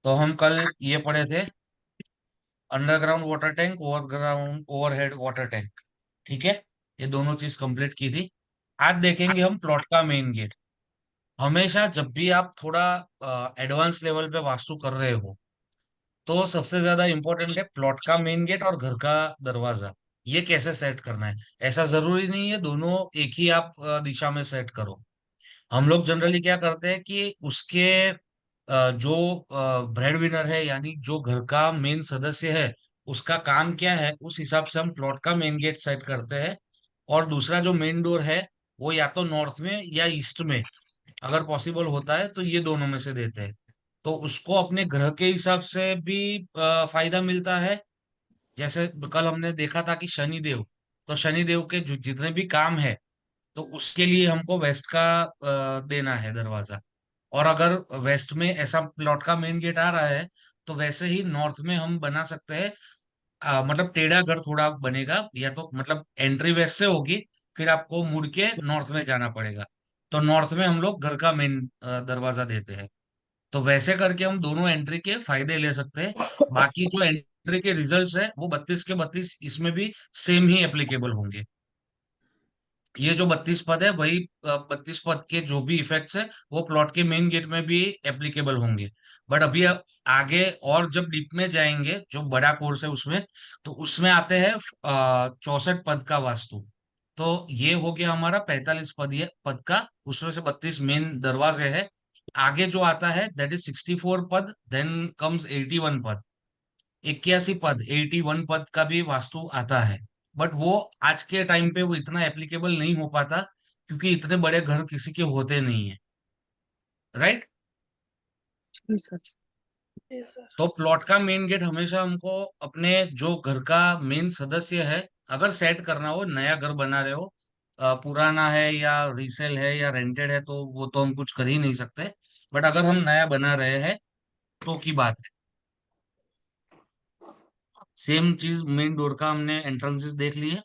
तो हम कल ये पढ़े थे, underground water tank, overground overhead water tank. ठीक है, ये दोनों चीज कंप्लीट की थी। आज देखेंगे हम प्लॉट का मेन गेट। हमेशा जब भी आप थोड़ा एडवांस लेवल पे वास्तु कर रहे हो, तो सबसे ज्यादा इंपॉर्टेंट है प्लॉट का मेन गेट और घर का दरवाजा। ये कैसे सेट करना है। ऐसा जरूरी नहीं है दोनों एक ही आप दिशा में सेट करो। हम लोग जनरली क्या करते हैं कि उसके जो ब्रेड विनर है, यानी जो घर का मेन सदस्य है, उसका काम क्या है, उस हिसाब से हम प्लॉट का मेन गेट सेट करते हैं। और दूसरा जो मेन डोर है, वो या तो नॉर्थ में या ईस्ट में, अगर पॉसिबल होता है तो ये दोनों में से देते हैं। तो उसको अपने ग्रह के हिसाब से भी फायदा मिलता है। जैसे कल हमने देखा था कि शनिदेव, तो शनिदेव के जो जितने भी काम है, तो उसके लिए हमको वेस्ट का देना है दरवाजा। और अगर वेस्ट में ऐसा प्लॉट का मेन गेट आ रहा है, तो वैसे ही नॉर्थ में हम बना सकते हैं। मतलब टेढ़ा घर थोड़ा बनेगा, या तो मतलब एंट्री वेस्ट से होगी, फिर आपको मुड़ के नॉर्थ में जाना पड़ेगा। तो नॉर्थ में हम लोग घर का मेन दरवाजा देते हैं। तो वैसे करके हम दोनों एंट्री के फायदे ले सकते हैं। बाकी जो एंट्री के रिजल्ट्स है, वो 32 के 32 इसमें भी सेम ही एप्लीकेबल होंगे। ये जो 32 पद है, वही 32 पद के जो भी इफेक्ट्स है, वो प्लॉट के मेन गेट में भी एप्लीकेबल होंगे। बट अभी आगे और जब डीप में जाएंगे, जो बड़ा कोर्स है उसमें, तो उसमें आते हैं 64 पद का वास्तु। तो ये हो गया हमारा 45 पद का, उसमें से 32 मेन दरवाजे है। आगे जो आता है दैट इज 64 पद, देन कम्स 81 पद। 81 पद, 81 पद का भी वास्तु आता है। बट वो आज के टाइम पे वो इतना एप्लीकेबल नहीं हो पाता, क्योंकि इतने बड़े घर किसी के होते नहीं है। राइट। जी सर। जी सर। तो प्लॉट का मेन गेट हमेशा हमको अपने जो घर का मेन सदस्य है, अगर सेट करना हो, नया घर बना रहे हो, पुराना है या रीसेल है या रेंटेड है, तो वो तो हम कुछ कर ही नहीं सकते। बट अगर हम नया बना रहे हैं, तो की बात है। सेम चीज मेन डोर का हमने एंट्रेंसेस देख लिए।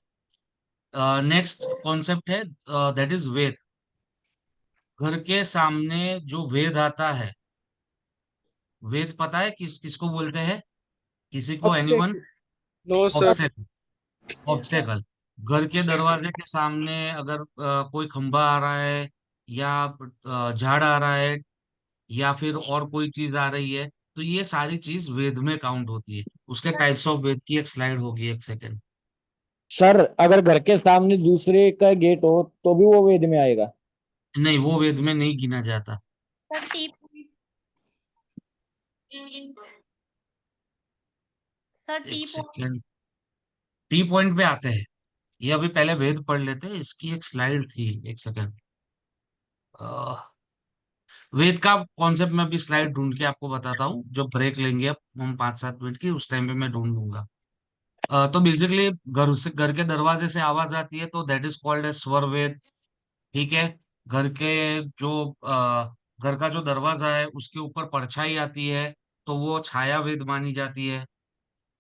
नेक्स्ट कॉन्सेप्ट है दैट इज वेद। घर के सामने जो वेद आता है, वेद पता है किसको बोलते हैं? किसी को, anyone? Obstacle. No sir. Obstacle. Obstacle. घर के दरवाजे के सामने अगर कोई खंबा आ रहा है, या झाड़ आ रहा है, या फिर और कोई चीज आ रही है, तो ये सारी चीज वेद में काउंट होती है। उसके टाइप्स ऑफ वेद की एक स्लाइड होगी, एक सेकेंड। सर अगर घर के सामने दूसरे का गेट हो तो भी वो वेद में आएगा? नहीं, वो वेद में नहीं गिना जाता। सर टी सर टी एक सेकेंड, टी पॉइंट पे आते हैं। ये अभी पहले वेद पढ़ लेते हैं, इसकी एक स्लाइड थी, एक सेकंड। वेद का कॉन्सेप्ट मैं अभी स्लाइड ढूंढ के आपको बताता हूँ। जब ब्रेक लेंगे अब हम 5-7 मिनट की, उस टाइम पे मैं ढूंढ लूंगा। तो बेसिकली घर के दरवाजे से आवाज आती है, तो दैट इज कॉल्ड एज स्वर वेद। ठीक है। घर के जो घर का जो दरवाजा है, उसके ऊपर परछाई आती है, तो वो छाया वेद मानी जाती है।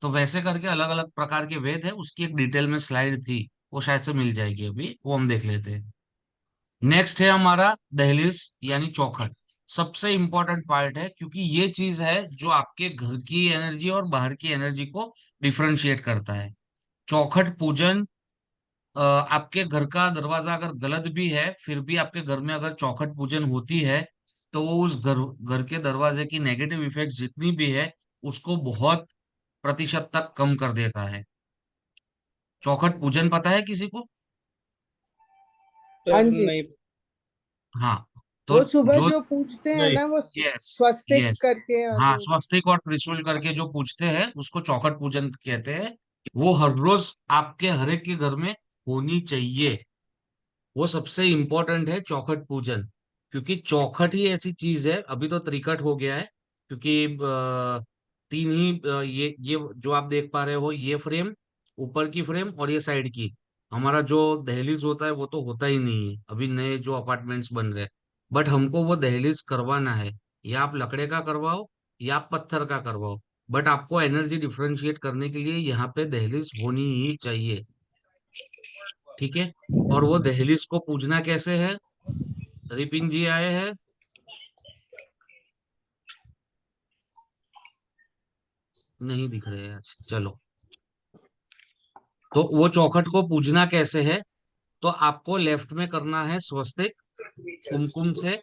तो वैसे करके अलग अलग प्रकार के वेद है, उसकी एक डिटेल में स्लाइड थी, वो शायद से मिल जाएगी, अभी वो हम देख लेते हैं। नेक्स्ट है हमारा दहलीज, यानी चौखट। सबसे इंपॉर्टेंट पार्ट है, क्योंकि ये चीज है जो आपके घर की एनर्जी और बाहर की एनर्जी को डिफरेंशिएट करता है। चौखट पूजन, आपके घर का दरवाजा अगर गलत भी है, फिर भी आपके घर में अगर चौखट पूजन होती है, तो वो उस घर घर के दरवाजे की नेगेटिव इफेक्ट जितनी भी है, उसको बहुत प्रतिशत तक कम कर देता है। चौखट पूजन पता है किसी को? हाँ सर जी। नहीं। हाँ। तो वो सुबह जो, जो पूछते हैं नहीं। ना, वो यस, स्वस्तिक यस, करके हाँ, जो। स्वस्तिक और त्रिशूल करके जो पूजते हैं, उसको चौखट पूजन कहते हैं। वो हर रोज आपके हर एक के घर में होनी चाहिए। वो सबसे इम्पोर्टेंट है चौखट पूजन। क्योंकि चौखट ही ऐसी चीज है, अभी तो त्रिकट हो गया है, क्योंकि तीन ही ये जो आप देख पा रहे हो, ये फ्रेम, ऊपर की फ्रेम और ये साइड की, हमारा जो दहलीज होता है वो तो होता ही नहीं है अभी, नए जो अपार्टमेंट्स बन रहे हैं। बट हमको वो दहलीज करवाना है। या आप लकड़े का करवाओ, या आप पत्थर का करवाओ, बट आपको एनर्जी डिफरेंशिएट करने के लिए यहाँ पे दहलीज होनी ही चाहिए। ठीक है। और वो दहलीज को पूजना कैसे है? रिपिन जी आए हैं। नहीं दिख रहे हैं आज, चलो। तो वो चौखट को पूजना कैसे है? तो आपको लेफ्ट में करना है स्वस्तिक कुमकुम से,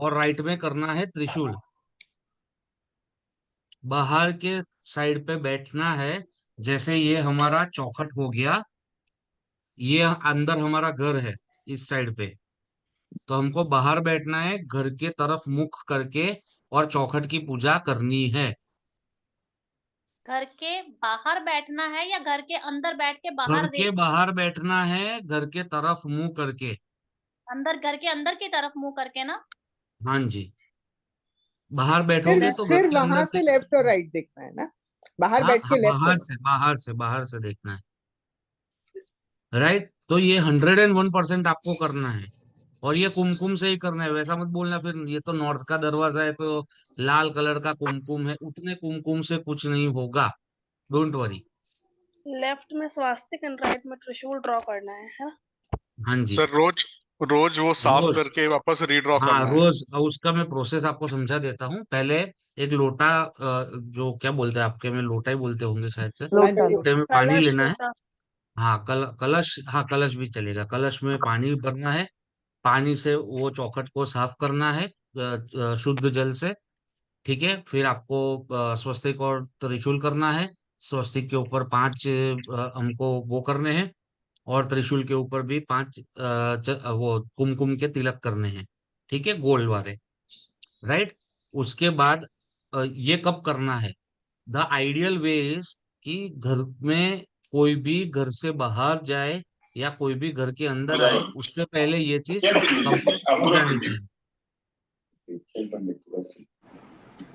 और राइट में करना है त्रिशूल। बाहर के साइड पे बैठना है। जैसे ये हमारा चौखट हो गया, ये अंदर हमारा घर है इस साइड पे, तो हमको बाहर बैठना है, घर के तरफ मुख करके, और चौखट की पूजा करनी है। घर के बाहर बैठना है या घर के अंदर बैठ के घर बाहर के देख, बाहर बैठना है, घर के तरफ मुंह करके। अंदर घर के अंदर की तरफ मुंह करके ना? हाँ जी। बाहर फिर बैठोगे तो घर फिर के वहां अंदर से लेफ्ट और राइट देखना है ना, बाहर हाँ बैठ हाँ, के लेफ्ट और बाहर से देखना है। राइट, तो ये 101% आपको करना है, और ये कुमकुम से ही करना है। वैसा मत बोलना फिर ये तो नॉर्थ का दरवाजा है तो लाल कलर का कुमकुम है, उतने कुमकुम से कुछ नहीं होगा। Don't worry. लेफ्ट में स्वास्तिक एंड राइट में त्रिशूल ड्रॉ करना है ना? हाँ जी। सर रोज रोज वो साफ रोज, करके वापस रीड्रॉ हाँ करना है। रोज। उसका मैं प्रोसेस आपको समझा देता हूँ। पहले एक लोटा, जो क्या बोलते हैं आपके में, लोटा ही बोलते होंगे शायद से, लोटा लोटे में पानी कलश लेना है। लोटा। हाँ कलश, हाँ कलश भी चलेगा। कलश में पानी भरना है, पानी से वो चौखट को साफ करना है शुद्ध जल से। ठीक है, फिर आपको स्वस्तिक और त्रिशूल करना है। स्वस्तिक के ऊपर 5 हमको वो करने हैं, और त्रिशूल के ऊपर भी 5 वो कुमकुम के तिलक करने हैं। ठीक है, गोल्ड वाले। राइट। उसके बाद ये कब करना है? द आइडियल वे इज कि घर में कोई भी घर से बाहर जाए या कोई भी घर के अंदर आए, उससे पहले ये चीज कंप्लीट हो जानी चाहिए।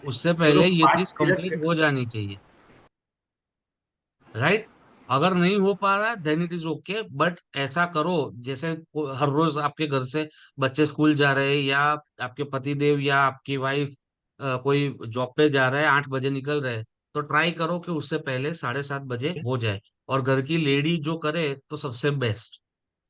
उससे सर वो पहले ये पांच चीज कंप्लीट तिलक हो जानी चाहिए। राइट। अगर नहीं हो पा रहा then it is okay, but ऐसा करो जैसे हर रोज आपके घर से बच्चे स्कूल जा रहे हैं, या आपके पति देव या आपकी वाइफ कोई जॉब पे जा रहा है, 8 बजे निकल रहे हैं, तो ट्राई करो कि उससे पहले 7:30 बजे हो जाए। और घर की लेडी जो करे तो सबसे बेस्ट।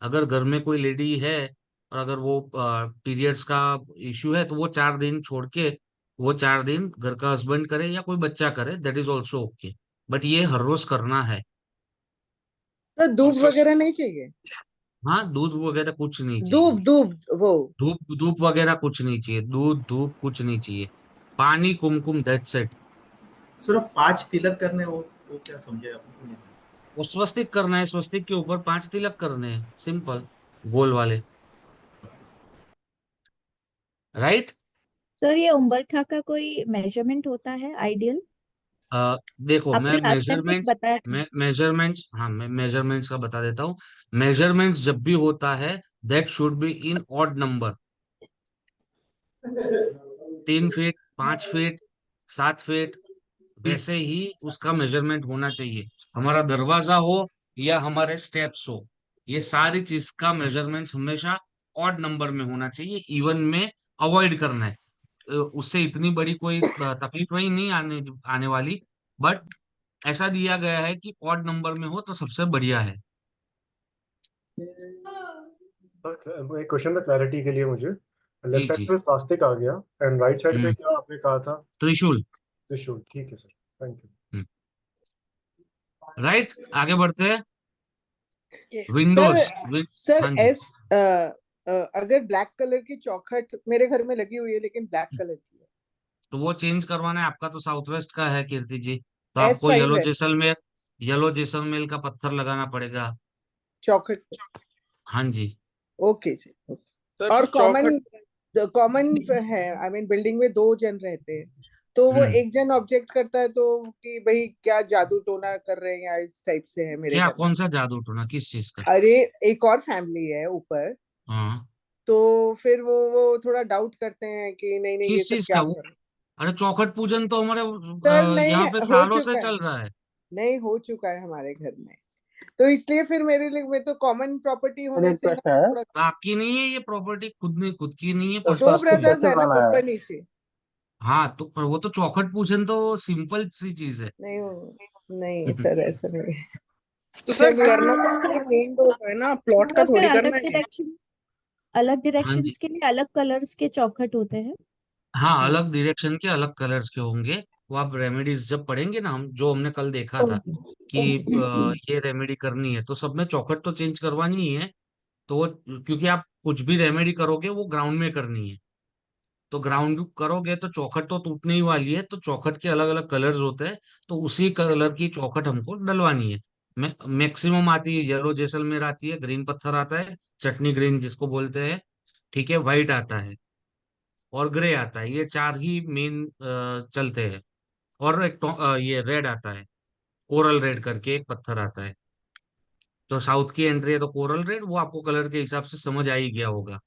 अगर घर में कोई लेडी है और अगर वो पीरियड्स का इश्यू है, तो वो 4 दिन छोड़ के, वो 4 दिन घर का हस्बैंड करे या कोई बच्चा करे, that is also okay. But ये हर रोज करना है। तो और धूप सर वगैरह नहीं चाहिए? हाँ, दूध वगैरह कुछ नहीं चाहिए। धूप धूप वो धूप धूप वगैरह कुछ नहीं चाहिए, दूध धूप कुछ नहीं चाहिए। पानी कुमकुम, दैट्स इट। सर वो 5 तिलक करने, वो क्या समझे आप? वो स्वस्तिक करना है, स्वस्तिक के ऊपर 5 तिलक करने हैं, सिंपल, गोल वाले। राइट। सर ये उम्बरठा का कोई मेजरमेंट होता है आइडियल? देखो, मैं आपने लास्ट टाइम कुछ मेजरमेंट्स, बताया था। मैं मेजरमेंट्स का बता देता हूँ। मेजरमेंट्स जब भी होता है, that should be in odd number. 3 feet, 5 feet, 7 feet, वैसे ही उसका मेजरमेंट होना चाहिए। हमारा दरवाजा हो या हमारे स्टेप्स हो, ये सारी चीज का मेजरमेंट हमेशा ऑड नंबर में होना चाहिए। इवन में अवॉइड करना है। उससे इतनी बड़ी कोई तकलीफ वही नहीं आने आने वाली। बट ऐसा दिया गया है कि ऑड नंबर में हो तो सबसे बढ़िया है। एक क्वेश्चन था क्लैरिटी के लिए मुझे। जी लेफ्ट साइड जी। पे स्वास्तिक आ गया एंड राइट साइड पे हम्म। क्या आपने कहा था? त्रिशूल। त्रिशूल, ठीक है सर, थैंक यू। राइट, आगे बढ़ते हैं। जी। विंडोज। सर हाँ जी। अगर ब्लैक कलर की चौखट मेरे घर में लगी हुई है लेकिन ब्लैक कलर की है, तो वो चेंज करवाना है आपका, तो साउथ वेस्ट का है कीर्ति जी, तो आपको S5 है येलो जैसलमेर का पत्थर लगाना पड़ेगा। चौखट। हाँ जी। ओके जी, okay. सर और चौखट कॉमन है, आई मीन बिल्डिंग में 2 जन रहते हैं, तो वो हम्म। एक जन ऑब्जेक्ट करता है तो कि भाई क्या जादू टोना कर रहे हैं या इस टाइप से है मेरे क्या, घर में। कौन सा जादू टोना, किस चीज का? अरे एक और फैमिली है ऊपर, हाँ। तो फिर वो थोड़ा डाउट करते हैं कि नहीं नहीं ये किस सब चीज का क्या वो? कर रहे हैं। अरे चौखट पूजन तो हमारे सर नहीं यहाँ है, पे हो सालों से चुका है, चल रहा है। नहीं हो चुका है हमारे घर में, तो इसलिए फिर मेरे लिए में तो कॉमन प्रॉपर्टी होने से ना थोड़ा। तो आपकी नहीं है ये प्रॉपर्टी, खुद की नहीं है, 2 पर्पस की है। ब्रदर्स है ना ऊपर नीचे। हाँ, तो पर वो तो चौखट पूजन तो सिंपल सी चीज है। नहीं सर ऐसा नहीं है। तो सर चलिए। करना तो अपना मेन डोर का है ना, प्लॉट का तो फिर थोड़ी करना है। अलग हाँ जी। डायरेक्शंस के लिए अलग कलर्स के चौखट होते हैं। हाँ, अलग डायरेक्शन के अलग कलर्स के होंगे। वो आप रेमेडीज जब पढ़ेंगे ना, हम जो हमने कल देखा था कि ये रेमेडी करनी है तो सब में चौखट तो चेंज करवानी ही है। तो वो, क्योंकि आप कुछ भी रेमेडी करोगे वो ग्राउंड में करनी है, तो ग्राउंड करोगे तो चौखट तो टूटने ही वाली है, तो चौखट के अलग अलग कलर्स होते हैं, तो उसी कलर की चौखट हमको डलवानी है। मैक्सिमम आती है येलो जैसलमेर आती है, ग्रीन पत्थर आता है, चटनी ग्रीन जिसको बोलते हैं, ठीक है, व्हाइट आता है और ग्रे आता है, ये चार ही मेन चलते हैं। और एक ये रेड आता है, कोरल रेड करके एक पत्थर आता है। तो साउथ की एंट्री है तो कोरल रेड, वो आपको कलर के हिसाब से समझ आ ही गया होगा।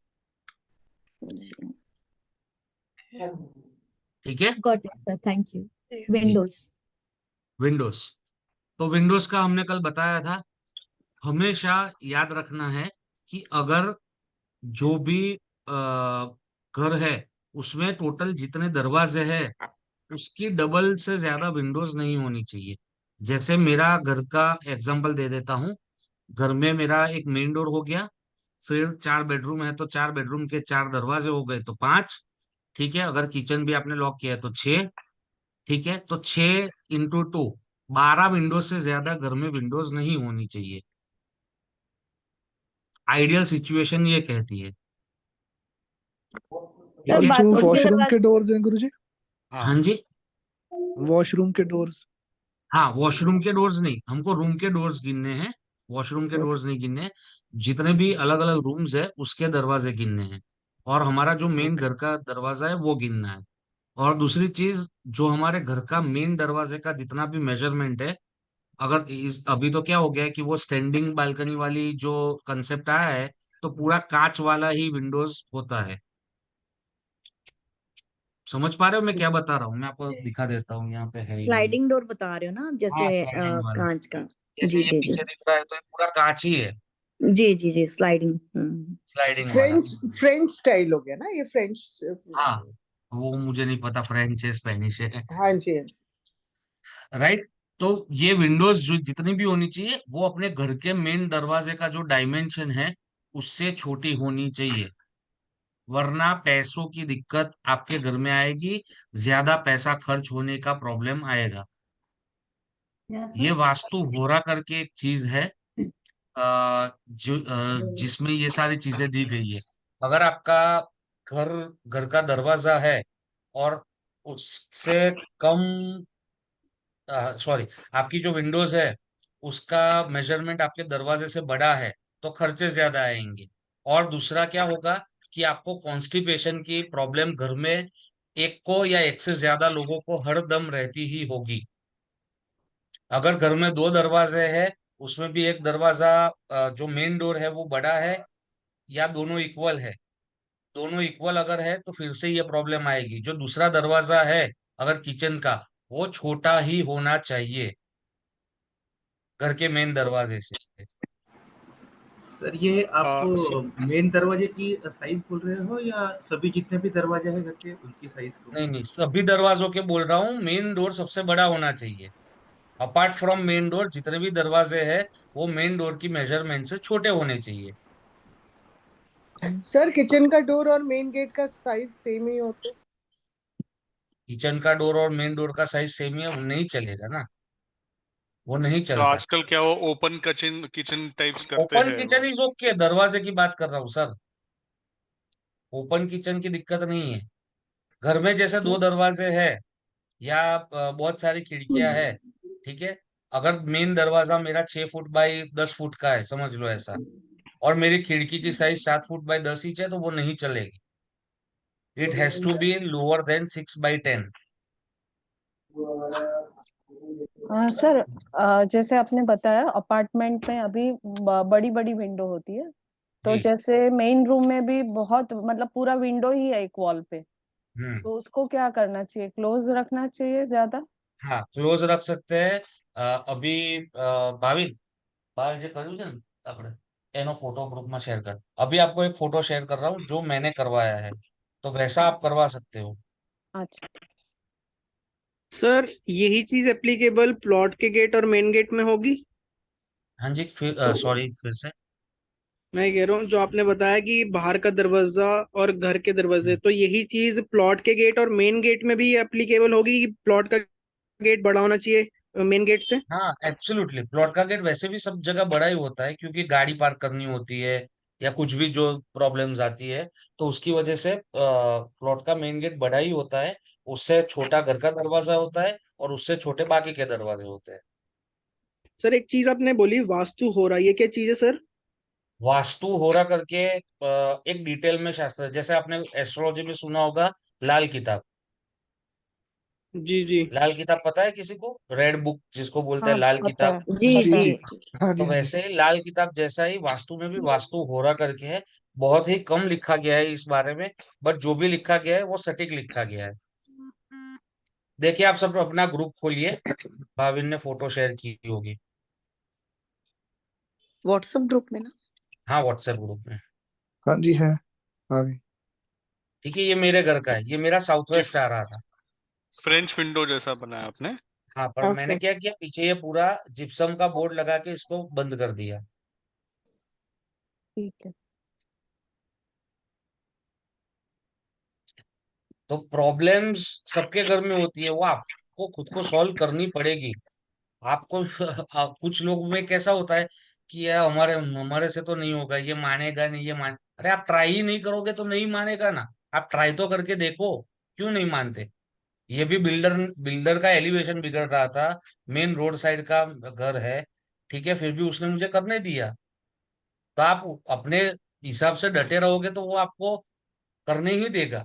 ठीक है। Got it sir, thank you. जी। विंडोज। विंडोज, तो विंडोज का हमने कल बताया था। हमेशा याद रखना है कि अगर जो भी घर है उसमें टोटल जितने दरवाजे हैं उसकी डबल से ज्यादा विंडोज नहीं होनी चाहिए। जैसे मेरा घर का एग्जांपल दे देता हूँ। घर में मेरा एक मेन डोर हो गया, फिर 4 बेडरूम है तो 4 बेडरूम के 4 दरवाजे हो गए तो 5। ठीक है, अगर किचन भी आपने लॉक किया है तो 6। ठीक है, तो 6 × 2 12 विंडोज से ज्यादा घर में विंडोज नहीं होनी चाहिए। आइडियल सिचुएशन ये कहती है। ठीक सर है। बाथरूम के वॉशरूम दरवाजे। के डोर्स हैं गुरुजी, हाँ जी। वॉशरूम के डोर्स। हाँ, वॉशरूम के डोर्स नहीं, हमको रूम के डोर्स गिनने हैं, वॉशरूम के डोर्स नहीं गिनने हैं। जितने भी अलग अलग रूम्स है उसके दरवाजे गिनने हैं, और हमारा जो मेन घर का दरवाजा है वो गिनना है। और दूसरी चीज, जो हमारे घर का मेन दरवाजे का जितना भी मेजरमेंट है, अगर अभी तो क्या हो गया है कि वो स्टैंडिंग बालकनी वाली जो कंसेप्ट आया है, तो पूरा कांच वाला ही विंडोज होता है। समझ पा रहे हो मैं क्या बता रहा हूँ? मैं आपको दिखा देता हूँ, यहाँ पे है ही नहीं। स्लाइडिंग डोर बता रहे हो ना आप, हाँ, जैसे स्लाइडिंग वाला। कांच का। जैसे जी ये जी जी पीछे दिख रहा है तो ये पूरा कांच ही है, जी जी जी, स्लाइडिंग। स्लाइडिंग वाला। फ्रेंच स्टाइल हो गया ना ये, फ्रेंच। हाँ, वो मुझे नहीं पता फ्रेंच है स्पेनिश है। हाँ जी, हाँ जी। राइट। तो ये विंडोज जो जितनी भी होनी चाहिए वो अपने घर के मेन दरवाजे का जो डायमेंशन है उससे छोटी होनी चाहिए, वरना पैसों की दिक्कत आपके घर में आएगी, ज्यादा पैसा खर्च होने का प्रॉब्लम आएगा। ये वास्तु होरा करके एक चीज है, जिसमें ये सारी चीजें दी गई है। अगर आपका घर घर का दरवाजा है और उससे कम, सॉरी, आपकी जो विंडोज है उसका मेजरमेंट आपके दरवाजे से बड़ा है तो खर्चे ज्यादा आएंगे। और दूसरा क्या होगा कि आपको कॉन्स्टिपेशन की प्रॉब्लम घर में एक को या एक से ज्यादा लोगों को हर दम रहती ही होगी। अगर घर में 2 दरवाजे हैं, उसमें भी एक दरवाजा जो मेन डोर है वो बड़ा है, या दोनों इक्वल है, दोनों इक्वल अगर है तो फिर से ये प्रॉब्लम आएगी। जो दूसरा दरवाजा है अगर किचन का, वो छोटा ही होना चाहिए घर के मेन दरवाजे से। सर ये आप स- मेन दरवाजे की साइज बोल रहे हो या सभी जितने भी दरवाजे हैं घर के उनकी साइज को? नहीं नहीं, सभी दरवाजों के बोल रहा हूँ, मेन डोर सबसे बड़ा होना चाहिए। अपार्ट फ्रॉम मेन डोर जितने भी दरवाजे हैं वो मेन डोर की मेजरमेंट से छोटे होने चाहिए। सर किचन का डोर और मेन गेट का साइज सेम ही हो तो? किचन का डोर और मेन डोर का साइज सेम ही है, वो नहीं चलेगा ना, वो नहीं तो चलता। आजकल क्या वो ओपन किचन किचन टाइप्स करते ओपन हैं किचन वो? इज ओके, दरवाजे की बात कर रहा हूँ सर। ओपन किचन की दिक्कत नहीं है। घर में जैसे 2 दरवाजे है या बहुत सारी खिड़कियां है, ठीक है। अगर मेन दरवाजा मेरा 6 फुट बाई 10 फुट का है, समझ लो ऐसा, और मेरी खिड़की की साइज 7 फुट बाई 10 इंच है, तो वो नहीं चलेगी। It has to be lower than 6 by 10। Sir जैसे आपने बताया अपार्टमेंट में अभी बड़ी बड़ी विंडो होती है, तो जी। जैसे मेन रूम में भी बहुत मतलब पूरा विंडो ही है एक वॉल पे, हम्म। तो उसको क्या करना चाहिए, क्लोज रखना चाहिए ज्यादा? हाँ, क्लोज रख सकते हैं। अभी भाविन बाहर જે કર્યું છે ને આપણે એનો फोटो ग्रुप में शेयर कर। अभी आपको एक फोटो शेयर कर रहा हूँ जो मैंने करवाया है, तो वैसा आप करवा सकते हो। अच्छा। सर यही चीज एप्लीकेबल प्लॉट के गेट और मेन गेट में होगी? हाँ जी, फिर सॉरी, फिर से। मैं कह रहा हूँ जो आपने बताया कि बाहर का दरवाजा और घर के दरवाजे, हम्म। तो यही चीज प्लॉट के गेट और मेन गेट में भी एप्लीकेबल होगी कि प्लॉट का गेट बड़ा होना चाहिए मेन गेट से? हाँ एब्सोल्युटली, प्लॉट का गेट वैसे भी सब जगह बड़ा ही होता है, क्योंकि गाड़ी पार्क करनी होती है या कुछ भी जो प्रॉब्लम्स आती है, तो उसकी वजह से प्लॉट का मेन गेट बड़ा ही होता है। उससे छोटा घर का दरवाजा होता है और उससे छोटे बाकी के दरवाजे होते हैं। सर एक चीज आपने बोली वास्तु हो रहा है, ये क्या चीज है सर? वास्तु होरा करके एक डिटेल में शास्त्र है, जैसे आपने एस्ट्रोलॉजी में सुना होगा लाल किताब। जी जी। लाल किताब पता है किसी को? रेड बुक जिसको बोलते हैं हाँ लाल पता किताब। है जी पता है। जी। हाँ तो जी हाँ जी वैसे ही लाल किताब जैसा ही वास्तु में भी वास्तु होरा करके है। बहुत ही कम लिखा गया है इस बारे में, बट जो भी लिखा गया है वो सटीक लिखा गया है। देखिए आप सब अपना ग्रुप खोलिए, भाविन ने फोटो शेयर की होगी। व्हाट्सएप ग्रुप में ना? हाँ व्हाट्सएप ग्रुप में। हाँ जी है। हाँ जी। ठीक है, ये मेरे घर का है, ये मेरा साउथ वेस्ट आ रहा था। फ्रेंच विंडो जैसा बनाया आपने? हाँ पर मैंने ओके क्या किया, पीछे ये पूरा जिप्सम का बोर्ड लगा के इसको बंद कर दिया। ठीक है। तो प्रॉब्लम्स सबके घर में होती है, वो आपको खुद को सॉल्व करनी पड़ेगी। आपको कुछ लोग में कैसा होता है कि यार हमारे हमारे से तो नहीं होगा, ये मानेगा नहीं, ये मान, अरे आप ट्राई ही नहीं करोगे तो नहीं मानेगा ना। आप ट्राई तो करके देखो, क्यों नहीं मानते? ये भी बिल्डर बिल्डर का एलिवेशन बिगड़ रहा था, मेन रोड साइड का घर है, ठीक है, फिर भी उसने मुझे करने दिया। तो आप अपने हिसाब से डटे रहोगे तो वो आपको करने ही देगा।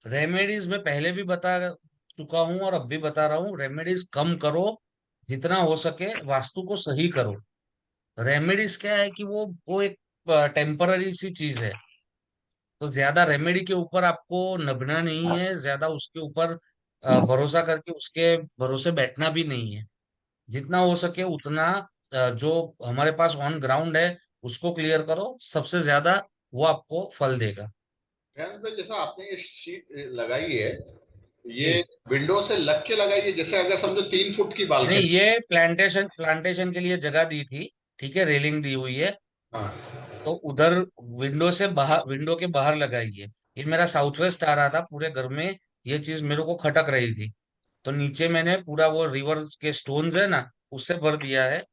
रेमेडीज में पहले भी बता चुका हूं और अब भी बता रहा हूँ, रेमेडीज कम करो, जितना हो सके वास्तु को सही करो। रेमेडीज क्या है कि वो एक टेम्पररी सी चीज है, तो ज्यादा रेमेडी के ऊपर आपको नभना नहीं है, ज्यादा उसके ऊपर भरोसा करके उसके भरोसे बैठना भी नहीं है। जितना हो सके उतना जो हमारे पास ऑन ग्राउंड है उसको क्लियर करो, सबसे ज्यादा वो आपको फल देगा। जैसा आपने ये शीट लगाई है, ये जी विंडो से लग के लगाई है, जैसे अगर समझो 3 फुट की नहीं, बालकनी। ये प्लांटेशन प्लांटेशन के लिए जगह दी थी, ठीक है, रेलिंग दी हुई है, हाँ। तो उधर विंडो से बाहर, विंडो के बाहर लगाई है। ये मेरा साउथ वेस्ट आ रहा था पूरे घर में, ये चीज मेरे को खटक रही थी, तो नीचे मैंने पूरा वो रिवर के स्टोन्स है ना उससे भर दिया है,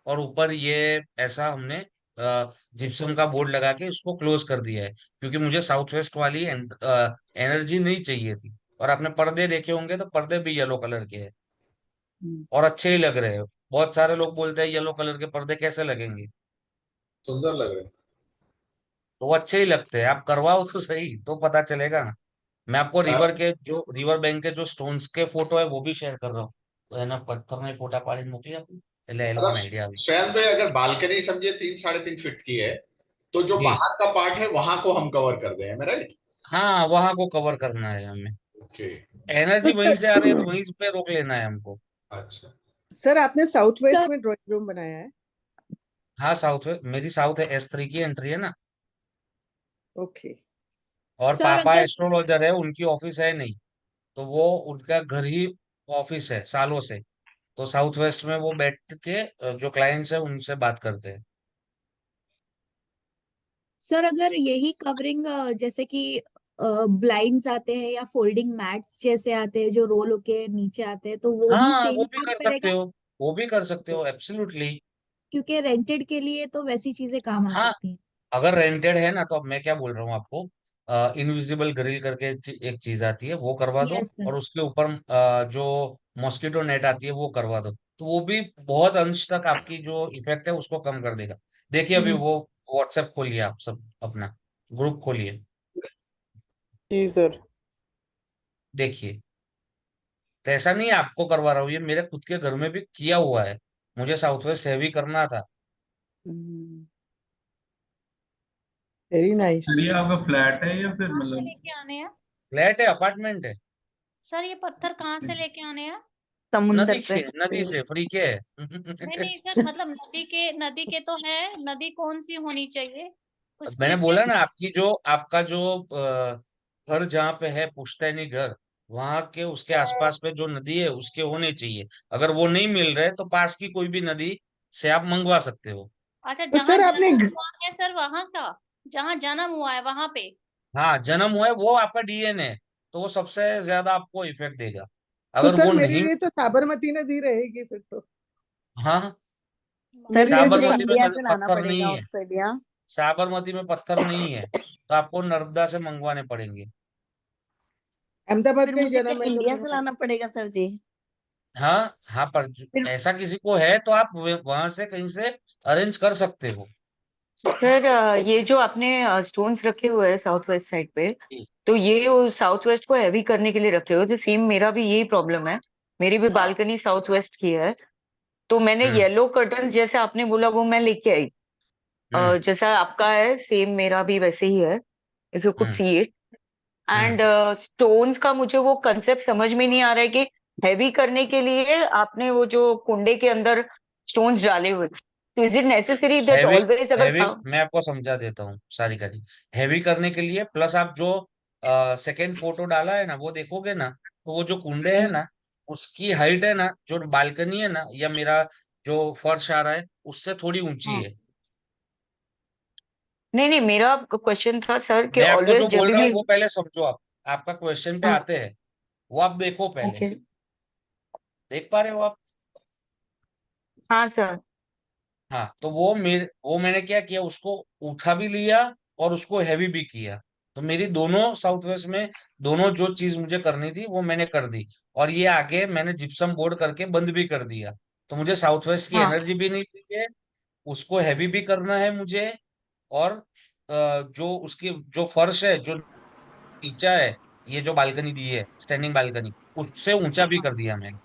और ऊपर ये ऐसा हमने जिप्सम का बोर्ड लगा के उसको क्लोज कर दिया है, क्योंकि मुझे साउथ वेस्ट वाली एनर्जी नहीं चाहिए थी। और आपने पर्दे देखे होंगे तो पर्दे भी येलो कलर के हैं और अच्छे ही लग रहे हैं। बहुत सारे लोग बोलते हैं येलो कलर के पर्दे कैसे लगेंगे, सुंदर लग रहे हैं। तो वो अच्छे ही लगते हैं, आप करवाओ तो सही, तो पता चलेगा ना। मैं आपको रिवर के जो रिवर बैंक के जो स्टोन्स के फोटो है वो भी शेयर कर रहा हूँ, तो है ना, पत्थर में फोटा पाड़ी मोकली आपको, એટલે એ લોકોને आइडिया આવે। शैन भाई, अगर बालकनी समझे 3-3.5 फीट की है, तो जो जी बाहर का पार्ट है वहां को हम कवर कर दें, मैं राइट? हाँ, वहां को कवर करना है हमें, ओके। एनर्जी वहीं से आ रही है तो वहीं पे रोक लेना है हमको। अच्छा। सर आपने साउथ वेस्ट सर में ड्राइंग रूम बनाया है? हाँ साउथ में, मेरी साउथ है S3 की एंट्री है ना, ओके और सर पापा अगर एस्ट्रोलॉजर है, उनकी ऑफिस है नहीं, तो वो उनका घर ही ऑफिस है सालों से, तो साउथ वेस्ट में वो बैठ के जो क्लाइंट्स है उनसे बात करते हैं। सर अगर यही कवरिंग जैसे कि ब्लाइंड्स आते हैं या फोल्डिंग मैट्स जैसे आते हैं जो रोल होके नीचे आते हैं, तो वो भी हाँ वो सेम भी काम कर सकते करेगा? हो, वो भी कर सकते हो एब्सोल्युटली। क्योंकि रेंटेड के लिए तो वैसी चीजें काम आ हाँ सकती हैं। अगर रेंटेड है ना, तो अब मैं क्या बोल रहा हूँ आपको, इनविजिबल ग्रिल करके एक चीज आती है, वो करवा दो, यस सर। और उसके ऊपर जो मॉस्किटो नेट आती है वो करवा दो, तो वो भी बहुत अंश तक आपकी जो इफेक्ट है उसको कम कर देगा। देखिए अभी वो व्हाट्सएप खोलिए, आप सब अपना ग्रुप खोलिए, जी सर। देखिए। तो ऐसा नहीं है आपको करवा रहा हूँ, ये मेरे खुद के घर में भी किया हुआ है, मुझे साउथ वेस्ट हैवी करना था। Very sir nice. ये आपका फ्लैट है या फिर कहाँ से मतलब? लेके आने हैं? फ्लैट है, अपार्टमेंट है, सर ये पत्थर कहाँ से लेके आने हैं? समुंदर नदी से। के, नदी से फ्री के है। नहीं नहीं सर, मतलब नदी के तो है, नदी कौन सी होनी चाहिए? कुछ मैंने प्रिफरेंस? बोला ना, आपका जो घर जहाँ पे है पुश्तैनी घर, वहां के उसके आसपास पे जो नदी है उसके होने चाहिए। अगर वो नहीं मिल रहे तो पास की कोई भी नदी से आप मंगवा सकते हो। अच्छा, तो जहाँ सर आपने जन्म हुआ है सर वहां का, जहाँ जन्म हुआ है वहां पे? हाँ जन्म हुआ है वो आपका DNA है, तो वो सबसे ज्यादा आपको इफेक्ट देगा। तो अगर सर वो मेरे नहीं, लिए तो साबरमती नदी रहेगी फिर तो। हाँ, सर मेरे लिए तो मुझे साबरमती में इंडिया से लाना पत्थर पड़ेगा नहीं है, ऑस्ट्रेलिया। साबरमती में पत्थर नहीं है, तो आपको नर्मदा से मंगवाने पड़ेंगे। अहमदाबाद फिर का ही मुझे जन्म है तो इंडिया फिर से लाना पड़ेगा सर जी। हाँ हाँ, पर फिर ऐसा किसी को है तो आप वहां से कहीं से अरेंज कर सकते हो। सर ये जो आपने स्टोन्स रखे हुए हैं साउथ वेस्ट साइड पे, जी, तो ये साउथ वेस्ट को हैवी करने के लिए रखे हुए, तो सेम मेरा भी यही प्रॉब्लम है। मेरी भी हाँ, बालकनी साउथ वेस्ट की है, तो मैंने हम्म येलो कर्टन्स जैसे आपने बोला वो मैं लेके आई। हम्म जैसा आपका है सेम मेरा भी वैसे ही है, if you could hmm see it. Hmm. And stones का मुझे वो कंसेप्ट समझ में नहीं आ रहा है कि हैवी करने के लिए आपने वो जो कुंडे के अंदर स्टोन्स डाले हुए, तो is it necessary that heavy always अगर हैवी मैं आपको समझा देता हूँ सारी का जी। हैवी करने के लिए प्लस आप जो सेकंड फोटो डाला है ना, वो देखोगे ना, तो वो जो कुंडे है ना, उसकी हाइट है ना, जो बालकनी है ना, या मेरा जो फर्श आ रहा है, उससे थोड़ी ऊंची हाँ, है। नहीं नहीं, मेरा क्वेश्चन था सर कि मैं आपको जो ऑलवेज जब बोल रहा हूँ भी। वो पहले समझो आप। आपका क्वेश्चन पे हाँ, आते हैं, वो आप देखो पहले। ओके। देख पा रहे हो आप? हाँ सर। हाँ, तो वो मैंने क्या किया, उसको उठा भी लिया और उसको हैवी भी किया। तो मेरी दोनों साउथ वेस्ट में, दोनों जो चीज मुझे करनी थी वो मैंने कर दी। और ये आगे मैंने जिप्सम बोर्ड करके बंद भी कर दिया। तो मुझे साउथ वेस्ट की हाँ, एनर्जी भी नहीं चाहिए, उसको हैवी भी करना है मुझे। और जो उसकी जो फर्श है, जो नीचा है, ये जो बालकनी दी है स्टैंडिंग बालकनी, उससे ऊंचा भी कर दिया मैंने।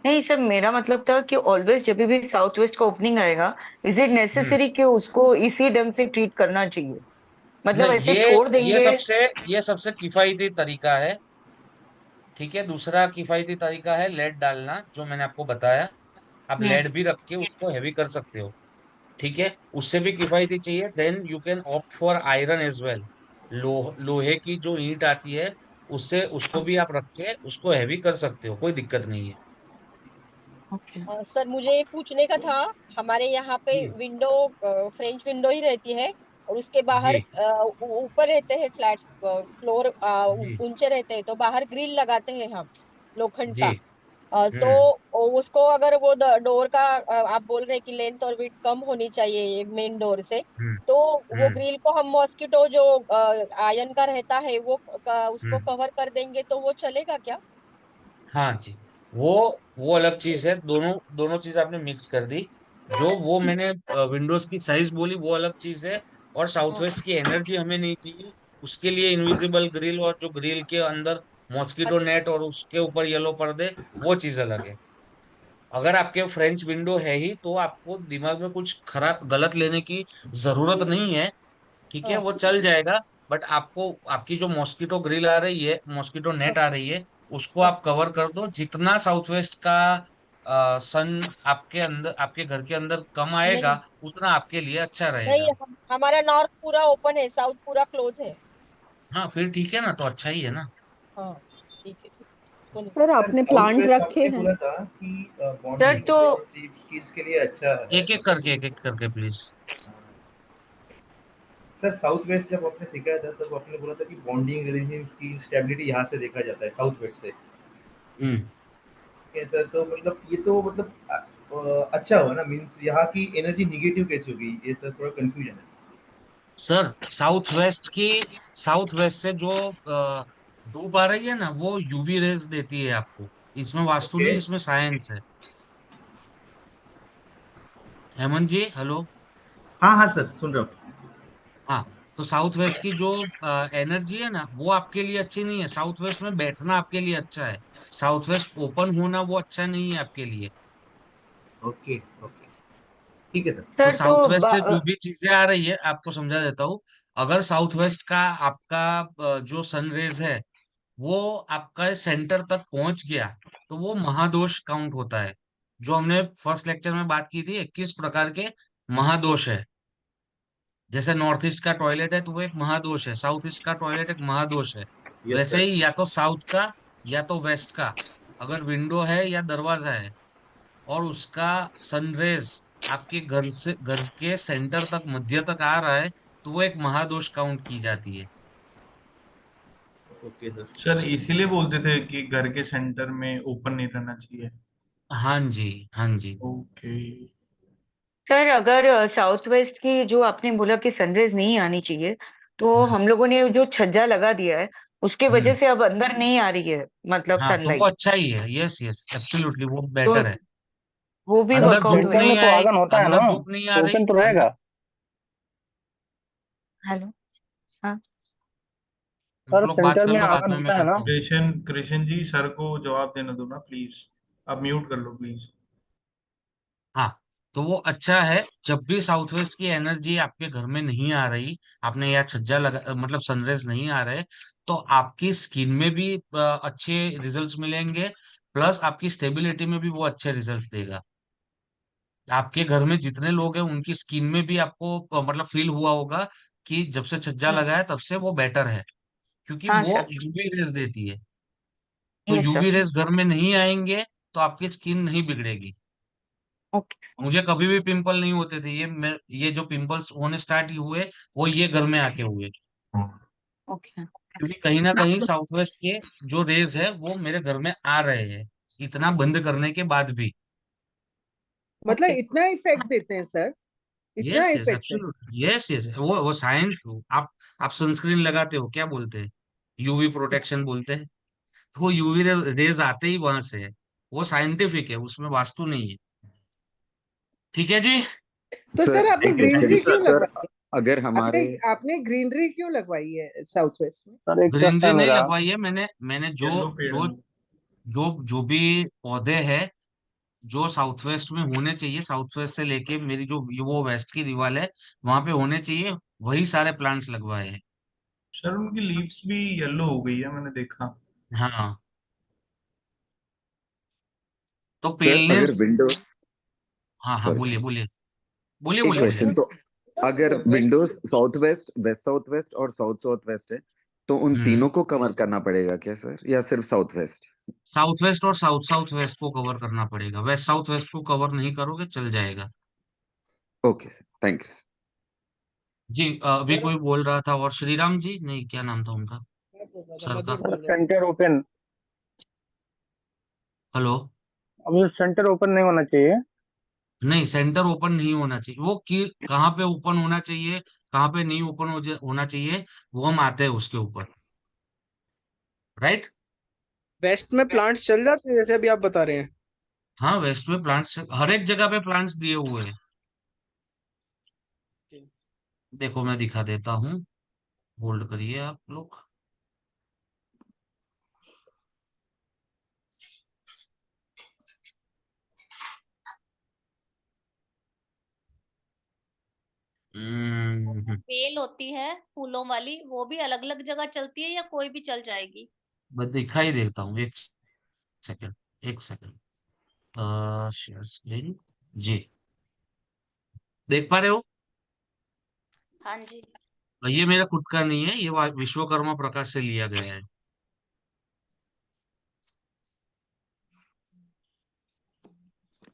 नहीं सर, मेरा मतलब था कि ऑलवेज जब भी साउथ वेस्ट का ओपनिंग आएगा, इज इट हम्म नेसेसरी कि उसको इसी ढंग से ट्रीट करना चाहिए? मतलब नहीं, ऐसे ये छोड़ ये देंगे? सबसे ये सबसे किफायती तरीका है। ठीक है, दूसरा किफायती तरीका है लेड डालना, जो मैंने आपको बताया। आप हम्म। लेड भी रख के उसको हैवी कर सकते हो। ठीक है, उससे भी किफायती चाहिए, then you can opt for iron as well. लोहे की जो ईंट आती है, उससे उसको भी आप रख के उसको हैवी कर सकते हो, कोई दिक्कत नहीं है। ओके। सर मुझे ये पूछने का था, हमारे यहाँ पे जी विंडो फ्रेंच विंडो ही रहती है, और उसके बाहर जी ऊपर रहते हैं फ्लैट्स, फ्लोर जी ऊंचे रहते हैं, तो बाहर ग्रिल लगाते हैं हम लोखंड जी। का। तो हम्म उसको अगर वो डोर का आप बोल रहे हैं कि लेंथ और विड्थ कम होनी चाहिए मेन डोर से, हम्म तो वो हम्म ग्रिल को हम मॉस्किटो जो आयरन का रहता है वो उसको हम्म। कवर कर देंगे तो वो चलेगा क्या? हाँ जी, वो वो अलग चीज है। दोनों दोनों चीज आपने मिक्स कर दी। जो वो मैंने विंडोज की साइज बोली, वो अलग चीज है। और साउथ हाँ वेस्ट की एनर्जी हमें नहीं चाहिए, उसके लिए इनविजिबल ग्रिल और जो ग्रिल के अंदर मॉस्किटो नेट और उसके ऊपर येलो पर्दे, वो चीज अलग है। अगर आपके फ्रेंच विंडो है ही, तो आपको दिमाग में कुछ खराब गलत लेने की जरूरत नहीं है। ठीक है, हाँ वो चल जाएगा। बट आपको आपकी जो मॉस्किटो ग्रिल आ रही है, मॉस्किटो हाँ नेट आ रही है, उसको हाँ। आप कवर कर दो। जितना साउथ वेस्ट का सन आपके अंदर, आपके घर के अंदर कम नहीं आएगा, उतना आपके लिए अच्छा रहेगा। नहीं, हमारा नॉर्थ पूरा ओपन है, साउथ पूरा क्लोज है। हाँ, फिर ठीक है ना, तो अच्छा ही है ना। हाँ ठीक है, ठीक है। बोलिए। सर सर आपने साउथ प्लांट वेस्ट रखे आपने हैं? बोला था कि सर बॉन्डिंग तो रिलेशनशिप स्किल्स के लिए अच्छा है, मतलब एक एक करके प्लीज। सर साउथ वेस्ट जब आपने सिखाया था तब आपने बोला था कि बॉन्डिंग रिलेशनशिप स्किल स्टेबिलिटी यहाँ से देखा जाता है साउथ वेस्ट से। हम्म ठीक है सर, तो मतलब ये तो मतलब अच्छा हुआ ना, मीन्स यहाँ की एनर्जी निगेटिव कैसे होगी, ये सर थोड़ा कंफ्यूजन है। सर, साउथ वेस्ट से जो धूप आ रही है ना, वो यूवी रेज देती है आपको। इसमें वास्तु ओके। नहीं, इसमें साइंस है। हेमंत जी, हेलो। हाँ हाँ सर, सुन रहा हूँ। हाँ, तो साउथ वेस्ट की जो एनर्जी है ना, वो आपके लिए अच्छी नहीं है। साउथ वेस्ट में बैठना आपके लिए अच्छा है, साउथ वेस्ट ओपन होना वो अच्छा नहीं है आपके लिए। ओके ओके, ठीक है सर। तो सर तो साउथ वेस्ट से जो भी चीजें आ रही है, आपको समझा देता हूँ। अगर साउथ वेस्ट का आपका जो सनरेज है, वो आपका सेंटर तक पहुंच गया, तो वो महादोष काउंट होता है। जो हमने फर्स्ट लेक्चर में बात की थी, 21 प्रकार के महादोष है। जैसे नॉर्थ ईस्ट का टॉयलेट है, तो वो एक महादोष है। साउथ ईस्ट का टॉयलेट एक महादोष है। यस वैसे सर। ही या तो साउथ का या तो वेस्ट का, अगर विंडो है या दरवाजा है, और उसका सनरेज आपके घर के सेंटर तक, मध्य तक आ रहा है, तो वो एक महादोष काउंट की जाती है। Okay sir. सर इसीलिए बोलते थे कि घर के सेंटर में ओपन नहीं रहना चाहिए। हाँ जी, हाँ जी। ओके। सर अगर साउथ वेस्ट की जो आपने बोला कि सनराइज नहीं आनी चाहिए, तो हम लोगों ने जो छज्जा लगा दिया है उसके वजह से अब अंदर नहीं आ रही है, मतलब हाँ, तो वो सनलाइट। अच्छा ही है। यस यस, एब्सोल्युटली वो तो बेटर है। वो भी अंदर वर्कआउट धूप होएगा। सेंटर में नहीं तो आए, आंगन होता है ना, अंदर धूप नहीं आ तो रही ओपन तो अंदर। रहेगा। हेलो। हाँ सर आप लोग बात सेंटर कर में लो, बाद आंगन में मैं होता है ना। करता हूँ। कृष्ण जी, सर को जवाब देने दो ना प्लीज। आप म्यूट कर लो प्लीज। हाँ, तो वो अच्छा है। जब भी साउथ वेस्ट की एनर्जी आपके घर में नहीं आ रही, आपने या छज्जा लगा, मतलब सनराइज नहीं आ रहे, तो आपकी स्किन में भी अच्छे रिजल्ट्स मिलेंगे, प्लस आपकी स्टेबिलिटी में भी वो अच्छे रिजल्ट्स देगा। आपके घर में जितने लोग हैं उनकी स्किन में भी आपको मतलब फील हुआ होगा कि जब से छज्जा हाँ लगा है तब से वो बेटर है, क्योंकि हाँ वो सर। यूवी रेज देती है। तो यस यूवी सर। रेज घर में नहीं आएंगे तो आपकी स्किन नहीं बिगड़ेगी। ओके। मुझे कभी भी पिंपल नहीं होते थे, ये जो पिंपल्स होने स्टार्ट हुए वो ये घर में आके हुए, ओके। क्योंकि कहीं ना कहीं साउथ वेस्ट के जो रेज है वो मेरे घर में आ रहे हैं, इतना बंद करने के बाद भी। मतलब ओके। इतना इफेक्ट देते हैं सर, इतना यस यस, इफेक्ट है। एब्सोल्युट, यस यस, वो साइंस। आप सनस्क्रीन लगाते हो, क्या बोलते हैं? यूवी प्रोटेक्शन बोलते हैं। तो वो यूवी रेज आते ही वहां से है। वो साइंटिफिक है, उसमें वास्तु नहीं है। ठीक है जी। तो सर आपने थैंक यू ग्रीनरी क्यों सर। लगवाई है? अगर आपने हमारे आपने ग्रीनरी क्यों लगवाई है साउथ वेस्ट में? सर एक सर ग्रीनरी है नहीं मेरा। लगवाई है मैंने जो येलो पेड़ जो में। जो जो भी पौधे हैं जो साउथ वेस्ट में होने चाहिए, साउथ वेस्ट से लेके मेरी जो वो वेस्ट की दीवार है वहां पे होने चाहिए, वही सारे प्लांट्स लगवाए हैं। सर उनकी लीव्स भी येलो हो गई है, मैंने देखा। हाँ, तो सर अगर पेलनेस। विंडो हाँ हाँ, सॉरी बोलिए सर, बोलिए बोलिए एक बोलिए बोलिए। क्वेश्चन। तो अगर Windows south west, west south waste और साउथ साउथ वेस्ट है, तो उन हम्म। तीनों को कवर करना पड़ेगा क्या सर, या सिर्फ साउथ वेस्ट? साउथ वेस्ट और साउथ साउथ वेस्ट को कवर करना पड़ेगा, वेस्ट साउथ वेस्ट को कवर नहीं करोगे चल जाएगा। Okay sir, thanks. जी, अभी कोई बोल रहा था, और श्रीराम जी, नहीं क्या नाम था उनका, सर का? Centre open, hello. अब सेंटर ओपन नहीं होना चाहिए। नहीं, सेंटर ओपन नहीं होना चाहिए। वो कि कहाँ पे ओपन होना चाहिए, कहाँ पे नहीं ओपन होना चाहिए, वो हम आते हैं उसके ऊपर। राइट। वेस्ट में प्लांट्स चल जाते हैं जैसे अभी आप बता रहे हैं। हाँ, वेस्ट में प्लांट्स हर एक जगह पे प्लांट्स दिए हुए हैं। देखो मैं दिखा देता हूँ, होल्ड करिए आप लोग। बेल होती है फूलों वाली, वो भी अलग अलग जगह चलती है या कोई भी चल जाएगी? बस दिखाई देता हूँ, एक सेकंड, एक सेकंड। Share screen. जी, देख पा रहे हो? हाँ जी। ये मेरा खुद का नहीं है, ये विश्वकर्मा प्रकाश से लिया गया है।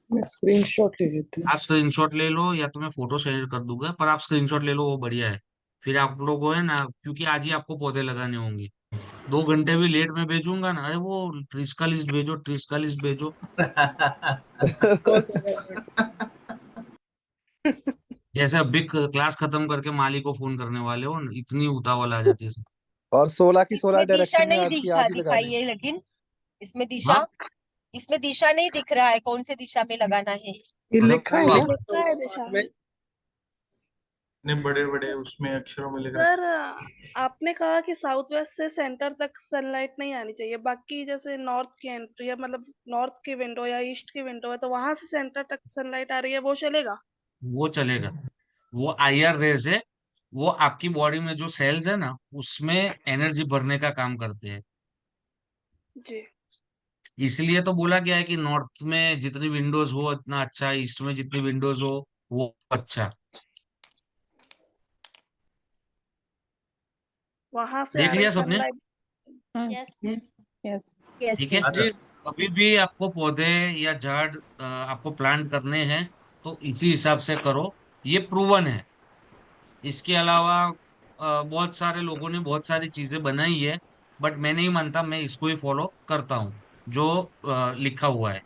मैं स्क्रीनशॉट ले लेती हूँ। आप स्क्रीनशॉट ले लो या तो मैं फोटो शेयर कर दूंगा, पर आप स्क्रीनशॉट ले लो, वो बढ़िया है। फिर आप लोगों है ना, क्योंकि आज ही आपको पौधे लगाने होंगे, 2 घंटे भी लेट में भेजूंगा ना, अरे वो ट्रीज का लिस्ट भेजो, ट्रीज का लिस्ट भेजो। जैसे अभी क्लास खत्म करके माली को फोन करने वाले हो, इतनी उतावल आ जाती है। और 16 की 16 इसमें दिशा डायरेक्शन में नहीं आज की आज ही लगा दिखाई दें। है, लेकिन इसमें हाँ, दिशा नहीं दिख रहा है, कौन से दिशा में लगाना है। ये अरे लिखा है वो ना? लिखा है दिशा। इतने बड़े बड़े उसमें अक्षरों में लिख सर आपने कहा कि साउथ वेस्ट से सेंटर तक सनलाइट नहीं आनी चाहिए, बाकी जैसे नॉर्थ की एंट्री है, मतलब नॉर्थ की विंडो या ईस्ट की विंडो है, तो वहां से सेंटर तक सनलाइट आ रही है, वो चलेगा? वो चलेगा। वो आईआर रेज है, वो आपकी बॉडी में जो सेल्स है ना उसमें एनर्जी भरने का काम करते हैं। जी। इसलिए तो बोला गया है कि नॉर्थ में जितनी विंडोज हो इतना अच्छा, ईस्ट में जितनी विंडोज हो वो अच्छा। वहां से आ देख रही लिया सबने? सनलाइट। यस। यस। ठीक है। जी। कभी भी आपको पौधे या झाड़ आपको प्लांट करने हैं तो इसी हिसाब से करो, ये प्रूवन है। इसके अलावा बहुत सारे लोगों ने बहुत सारी चीजें बनाई है, बट मैं नहीं मानता, मैं इसको ही फॉलो करता हूँ जो लिखा हुआ है।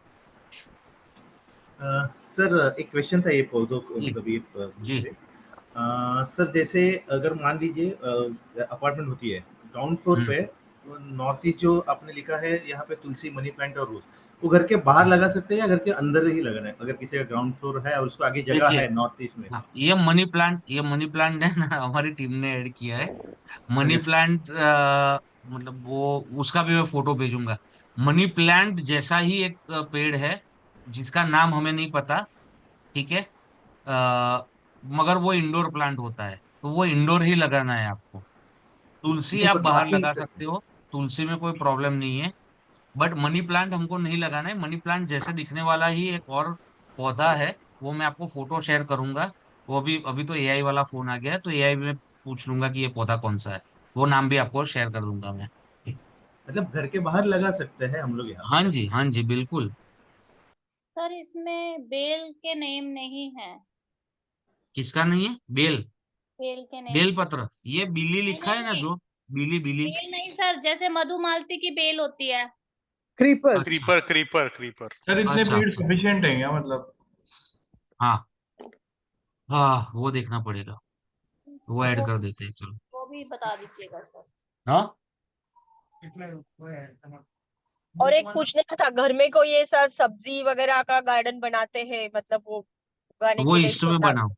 सर एक क्वेश्चन था ये पौधों जी मतलब ये जी सर जैसे अगर मान लीजिए अपार्टमेंट होती है ग्राउंड फ्लोर पे, नॉर्थ ईस्ट जो आपने लिखा है यहाँ पे तुलसी, मनी प्लांट और रोज, वो घर के बाहर लगा सकते हैं या घर के अंदर ही लगाना है अगर किसी का ग्राउंड फ्लोर है और उसको आगे जगह देखिए, है नॉर्थ ईस्ट में? हाँ, ये मनी प्लांट है ना, हमारी टीम ने ऐड किया है। मनी अच्छा प्लांट मतलब वो उसका भी मैं फोटो भेजूंगा। मनी प्लांट जैसा ही एक पेड़ है जिसका नाम हमें नहीं पता, ठीक है। मगर वो इंडोर प्लांट होता है, तो वो इंडोर ही लगाना है आपको। तुलसी नहीं आप पर बाहर बाकी लगा सकते हो, तुलसी में कोई प्रॉब्लम नहीं है। बट मनी प्लांट हमको नहीं लगाना है। मनी प्लांट जैसे दिखने वाला ही एक और पौधा है, वो मैं आपको फोटो शेयर करूंगा। वो अभी अभी तो एआई वाला फोन आ गया है, तो एआई में पूछ लूंगा कि ये पौधा कौन सा है। वो नाम भी आपको शेयर कर दूंगा मैं। मतलब घर के बाहर लगा सकते हैं हम लोग यहाँ हाँ पे? जी, हाँ जी, बिल्कुल। सर इसमें बेल के नेम नहीं है। किसका नहीं है? बेल? बेल के बेल नेम्स पत्र, ये बिली नहीं लिखा नहीं है ना नहीं, जो, बिली बिली। बेल नहीं सर, जैसे मधुमालती की बेल होती है। क्रीपर्स। अच्छा क्रीपर क्रीपर क्रीपर। सर इतने अच्छा पेड़ अच्छा। सफिशिएंट है क्या मतलब? हाँ हाँ, वो देखना पड़ेगा, वो ऐड वो कर देते हैं, चलो। वो भी बता दीजिएगा सर। हाँ, और एक पूछने का था, घर में कोई ऐसा सब्जी वगैरह का गार्डन बनाते हैं, मतलब वो उगाने वो के लिए ईस्ट में छोटा। बनाओ,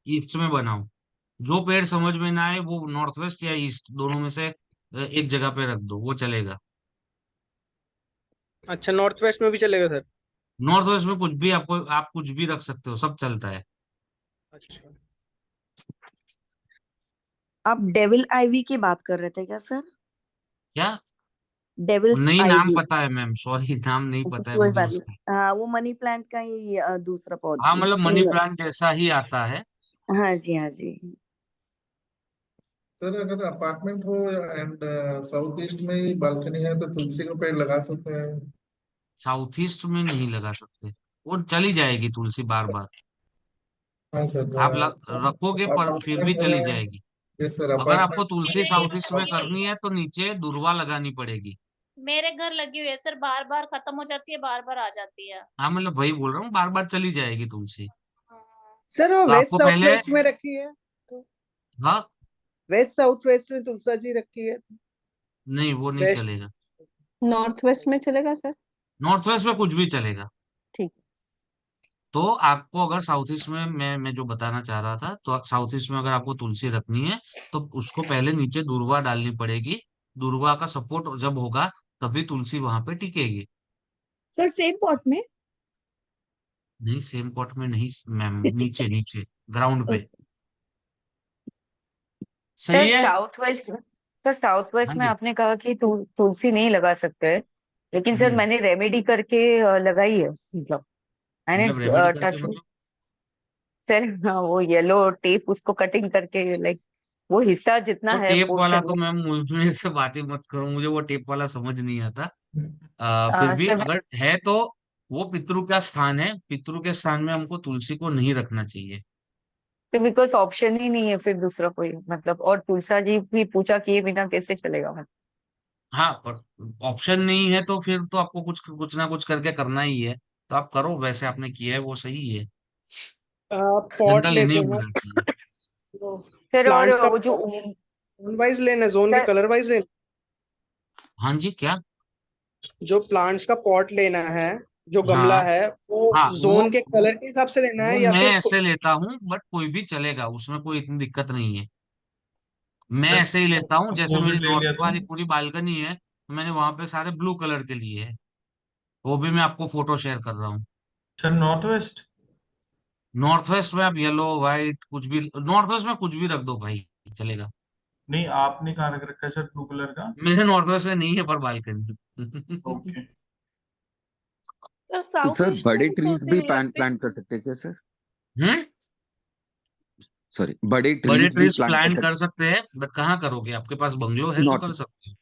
ईस्ट में बनाओ। जो पेड़ समझ में ना आए वो नॉर्थ वेस्ट या ईस्ट दोनों में से एक जगह पे रख दो, वो चलेगा। अच्छा, नॉर्थ वेस्ट में भी चलेगा सर? नॉर्थ वेस्ट में कुछ भी आपको, आप कुछ भी रख सकते हो, सब चलता है। अच्छा। आप डेविल आईवी की बात कर रहे थे क्या सर? क्या? डेविल्स नहीं, नाम आईवी। पता है मैम, सॉरी, नाम नहीं अच्छा, पता है कोई मुझे बात उसका। नहीं। हाँ, वो मनी प्लांट का ही दूसरा हाँ, पौधा मतलब मनी सेम है। प्लांट जैसा ही आता है। हाँ जी, हाँ जी। सर अगर अपार्टमेंट हो एंड साउथ ईस्ट में ही बालकनी है तो तुलसी का पेड़ लगा सकते हैं? साउथ ईस्ट में नहीं लगा सकते, वो चली जाएगी तुलसी बार बार। हाँ सर, आप रखोगे पर फिर भी अपार्टमेंट चली में। जाएगी। यस सर, अगर आपको अपार्टमेंट। तुलसी मेरे साउथ ईस्ट घर में लगी हुई करनी है, है तो नीचे दुर्वा लगानी पड़ेगी। मेरे घर लगी हुई है सर, बार बार खत्म हो जाती है, बार बार आ जाती है। हाँ, मतलब वही बोल रहा हूँ, बार बार चली जाएगी तुलसी। सर वो तो वेस्ट आपको साउथ पहले, वेस्ट में रखी है तो हाँ, वेस्ट साउथ वेस्ट में तुलसा जी रखी है। नहीं वो नहीं वेस्ट। चलेगा। नॉर्थ वेस्ट में चलेगा सर? नॉर्थ वेस्ट में कुछ भी चलेगा। ठीक। तो आपको अगर साउथ ईस्ट में, मैं जो बताना चाह रहा था, तो साउथ ईस्ट में अगर आपको तुलसी रखनी है तो उसको पहले नीचे दुर्वा डालनी पड़ेगी। दुर्वा का सपोर्ट जब होगा तभी तुलसी वहां पे टिकेगी। सर सेम पॉट में? नहीं, सेम पॉट में नहीं मैम, नीचे नीचे, ग्राउंड पे। सर सही है। साउथ वेस्ट में, सर साउथ हाँ वेस्ट में जी। आपने कहा कि तुलसी नहीं लगा सकते हैं, लेकिन सर हम्म। मैंने रेमेडी करके लगाई है, मतलब मैंने मतलब रेमेडी करके टच, मतलब? सर हाँ, वो येलो टेप उसको कटिंग करके, लाइक वो हिस्सा जितना वो है टेप वाला पोर्शन तो वो, मैम मुझे से बातें मत करो, मुझे वो टेप वाला समझ नहीं आता। फिर भी सर अगर है तो वो पितरों का स्थान है, पितरों के स्थान में हमको तुलसी को नहीं रखना चाहिए। बिकॉज ऑप्शन ही नहीं है फिर दूसरा कोई, मतलब और तुलसा जी भी पूछा किए बिना कैसे चलेगा मतलब। हाँ, पर ऑप्शन नहीं है तो फिर तो आपको कुछ कुछ ना कुछ करके करना ही है। तो आप करो, वैसे आपने किया है वो सही है। पॉट डंडा लेने लेते ही हैं बोला चाहिए। तो सर और प्लांट्स का वो जो जोन वाइज लेना है, जोन के सर, कलर वाइज लेना हाँ जी, क्या? है? जो प्लांट्स का पॉट लेना है, जो गमला हाँ है, वो हाँ, जोन के कलर के हिसाब से लेना वो है या मैं फिर ऐसे लेता हूँ, बट कोई भी चलेगा, उसमें कोई इतनी दिक्कत नहीं है। मैं सर ऐसे ही लेता हूँ, जैसे मेरी अपोजिट ले नॉर्थ लिया तो? वाली पूरी बालकनी है, तो मैंने वहां पे सारे ब्लू कलर के लिए है। वो भी मैं आपको फोटो शेयर कर रहा हूँ। Sir north west? North west में आप येलो व्हाइट कुछ भी, नॉर्थ वेस्ट में कुछ भी रख दो भाई, चलेगा। नहीं, आपने कहाँ रख रखा है सर ब्लू कलर का? मेरे नॉर्थ वेस्ट में नहीं है पर balcony. Okay. Sir south sir east में बड़े भी ट्रीज तुलसी भी लगती है। प्लांट कर सकते हैं क्या सर? हम्म। सॉरी, बड़े बड़े ट्रीज भी ट्रीज प्लांट कर प्लान कर सकते सकते हैं, बट कहाँ करोगे? आपके पास बंगलो है हैं? तो कर सकते हो।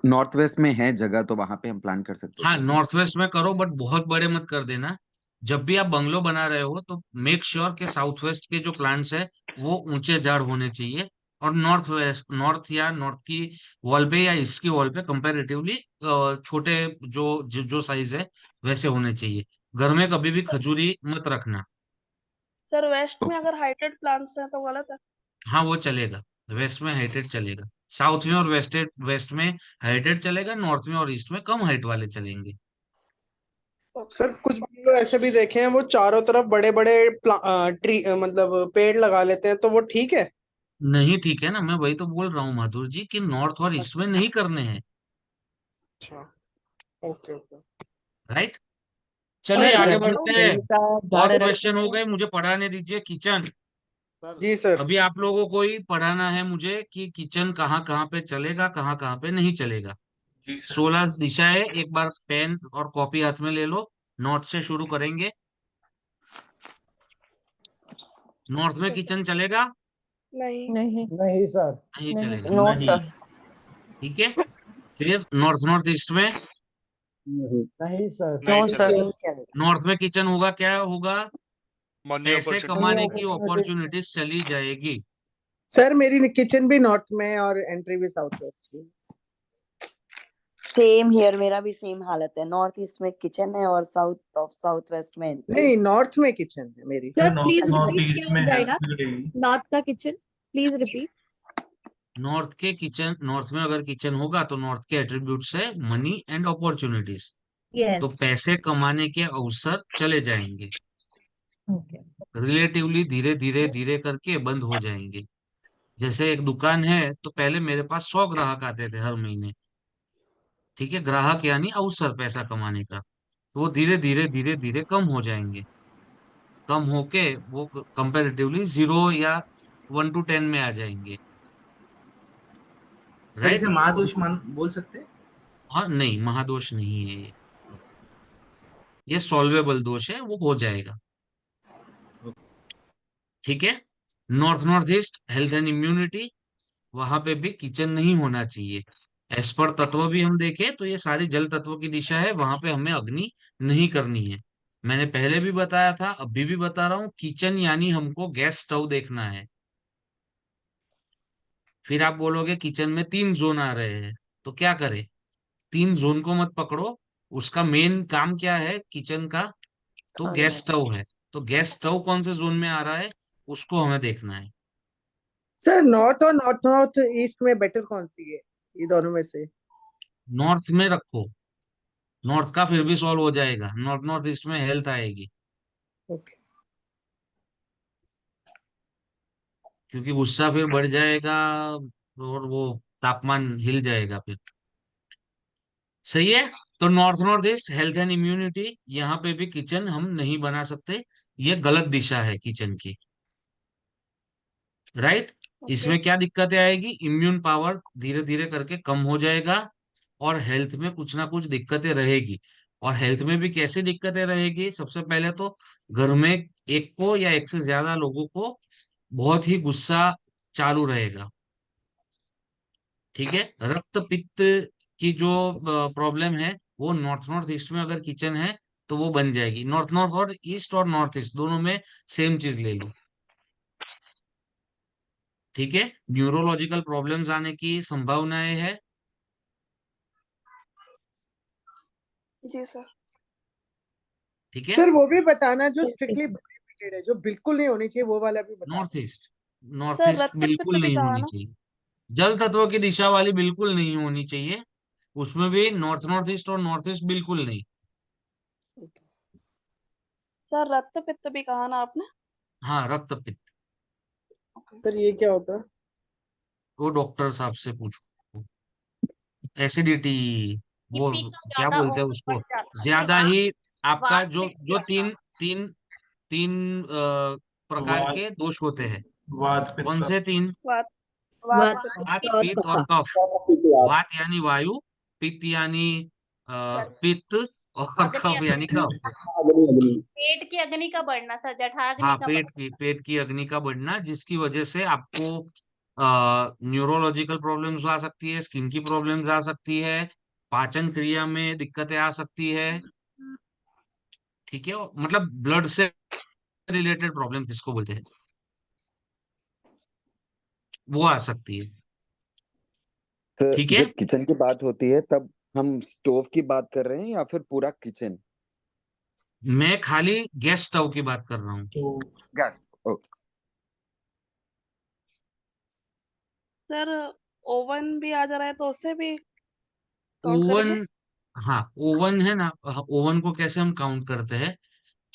नॉर्थ वेस्ट में है जगह तो वहां पे हम प्लांट कर सकते हैं हाँ, क्या सर? नॉर्थ वेस्ट में करो, बट बहुत बड़े मत कर देना। जब भी आप बंगलो बना रहे हो तो मेक श्योर के साउथ वेस्ट के जो प्लांट्स है वो ऊंचे झाड़ होने चाहिए, और नॉर्थ वेस्ट, नॉर्थ या नॉर्थ की वॉल पे या ईस्ट की वॉल पे कंपैरेटिवली छोटे जो साइज है वैसे होने चाहिए। घर में कभी भी खजूरी मत रखना। सर वेस्ट में अगर हाइटेड प्लांट्स हैं तो गलत है? हाँ वो चलेगा, वेस्ट में हाइटेड चलेगा, साउथ में और वेस्ट में हाइटेड चलेगा, नॉर्थ में और ईस्ट में कम हाइट वाले चलेंगे। सर कुछ वीडियो ऐसे भी देखे हैं, वो चारों तरफ बड़े बड़े ट्री मतलब पेड़ लगा लेते हैं, तो वो ठीक है? नहीं ठीक है ना, मैं वही तो बोल रहा हूँ माधुर जी कि नॉर्थ और ईस्ट में नहीं करने हैं। अच्छा, ओके ओके। राइट, और चलिए आगे सर बढ़ते जो हैं। बेल का और झाड़ क्वेश्चन रहता हो है, गए, मुझे पढ़ाने दीजिए किचन। जी सर। अभी आप लोगों को ही पढ़ाना है मुझे कि किचन कहाँ कहाँ पे चलेगा, कहाँ कहाँ पे नहीं चलेगा। जी सर। 16 दिशाएं, एक बार पेन और कॉपी हाथ में ले लो। नॉर्थ से शुरू करेंगे। नॉर्थ में किचन चलेगा? नहीं। नहीं नहीं सर। नहीं नहीं चलेगा। नो नहीं। सर। ठीक है, फिर नॉर्थ नॉर्थ ईस्ट में? नहीं सर। नो नहीं सर। चलेगा। नहीं चलेगा। नॉर्थ में किचन होगा, क्या होगा? मनी पैसे अपॉर्चुनिटी। कमाने की अपॉर्चुनिटीज चली जाएगी। सर मेरी किचन भी नॉर्थ में है और एंट्री भी साउथ वेस्ट की। सेम हियर, मेरा भी सेम हालत है। नॉर्थ ईस्ट में किचन है और साउथ वेस्ट में entry। नहीं, नॉर्थ में किचन है मेरी। Sir north please north repeat, east क्या में हो हेल्प जाएगा मिलेगी। नॉर्थ का किचन? Please repeat. नॉर्थ के किचन, नॉर्थ में अगर किचन होगा तो नॉर्थ के एट्रीब्यूट्स है मनी एंड अपॉर्चुनिटीज। तो यस। पैसे कमाने के अवसर चले जाएंगे, ओके। रिलेटिवली धीरे धीरे धीरे करके बंद हो जाएंगे। जैसे एक दुकान है तो पहले मेरे पास 100 ग्राहक आते थे हर महीने। ठीक है, ग्राहक यानी अवसर पैसा कमाने का। तो वो धीरे धीरे धीरे धीरे कम हो जाएंगे, कम होके वो कंपैरेटिवली 0 या 1 to 10 में आ जाएंगे। सर इसे राइट। महादोष मान बोल सकते हैं? हाँ नहीं, महादोष नहीं है ये सॉल्वेबल दोष है, वो हो जाएगा। ठीक है। North north east health and immunity, वहां पे भी किचन नहीं होना चाहिए। एज पर तत्व भी हम देखें तो ये सारी जल तत्व की दिशा है, वहां पे हमें अग्नि नहीं करनी है। मैंने पहले भी बताया था, अभी भी बता रहा हूँ, किचन यानी हमको गैस स्टोव देखना है। फिर आप बोलोगे किचन में 3 जोन आ रहे हैं, तो क्या करें? 3 जोन को मत पकड़ो, उसका मेन काम क्या है किचन का? तो खाना। गैस स्टोव है। तो गैस स्टोव कौन से जोन में आ रहा है उसको हमें देखना है। सर नॉर्थ और नॉर्थ नॉर्थ ईस्ट में बेटर कौन सी है ये दोनों में से? नॉर्थ में रखो, नॉर्थ का फिर भी सॉल्व हो जाएगा, नॉर्थ नॉर्थ ईस्ट में हेल्थ आएगी, ओके। क्योंकि गुस्सा फिर बढ़ जाएगा और वो तापमान हिल जाएगा फिर। सही है। तो north north east health and immunity, यहाँ पे भी किचन हम नहीं बना सकते, ये गलत दिशा है किचन की। राइट। ओके। इसमें क्या दिक्कतें आएगी? इम्यून पावर धीरे धीरे करके कम हो जाएगा, और हेल्थ में कुछ ना कुछ दिक्कतें रहेगी। और हेल्थ में भी कैसी दिक्कतें रहेगी? सबसे पहले तो घर में एक को या एक से ज्यादा लोगों को बहुत ही गुस्सा चालू रहेगा। ठीक है। रक्त पित्त की जो प्रॉब्लम है वो नॉर्थ नॉर्थ ईस्ट में अगर किचन है तो वो बन जाएगी। नॉर्थ नॉर्थ और ईस्ट और नॉर्थ ईस्ट दोनों में सेम चीज ले लो। ठीक है। न्यूरोलॉजिकल प्रॉब्लम्स आने की संभावनाएं है। जी सर। ठीक है। सर वो भी बताना जो स्ट्रिक्टली प्रोहिबिटेड है, जो बिल्कुल नहीं होनी चाहिए, वो वाला भी बता। North east, north sir east रक्त पित्त बिल्कुल भी नहीं कहा होनी ना? चाहिए। जल तत्व की दिशा वाली बिल्कुल नहीं होनी चाहिए, उसमें भी नॉर्थ नॉर्थ ईस्ट और नॉर्थ ईस्ट बिल्कुल नहीं। सर रक्त पित्त भी कहा ना आपने? हाँ, रक्त पित्त सर ये क्या होता है? वो डॉक्टर साहब से पूछो। एसिडिटी, वो बीपी का क्या ज्यादा बोलते हैं ओवर उसको, बढ़ जाता है ज्यादा वात, ही आपका वात जो पित्त जो ज्यादा। तीन तीन तीन प्रकार वात के दोष होते हैं। वात कौन पित्त से 3? वात वात वात पित्त। वात, और पित्त और कफा। कफ। वात यानी वायु, पित्त यानी पित्त, और अग्नि कफ यानी अग्नि कफ। पेट की अग्नि का बढ़ना सर, जठराग्नि हाँ, का बढ़ना। पेट की अग्नि का बढ़ना, जिसकी वजह से आपको न्यूरोलॉजिकल प्रॉब्लम्स आ सकती है, स्किन की प्रॉब्लम्स आ सकती है, पाचन क्रिया में दिक्कतें आ सकती है। ठीक है, मतलब ब्लड से रिलेटेड प्रॉब्लम किसको बोलते हैं? वो आ सकती है। तो ठीक है, जब किचन की बात होती है तब हम स्टोव की बात कर रहे हैं या फिर पूरा किचन? मैं खाली गैस स्टोव की बात कर रहा हूँ। तो गैस। ओके। सर ओवन भी आ जा रहा है तो उससे भी काउंट ओवन, करेंगे हाँ ओवन है ना, ओवन को कैसे हम काउंट करते हैं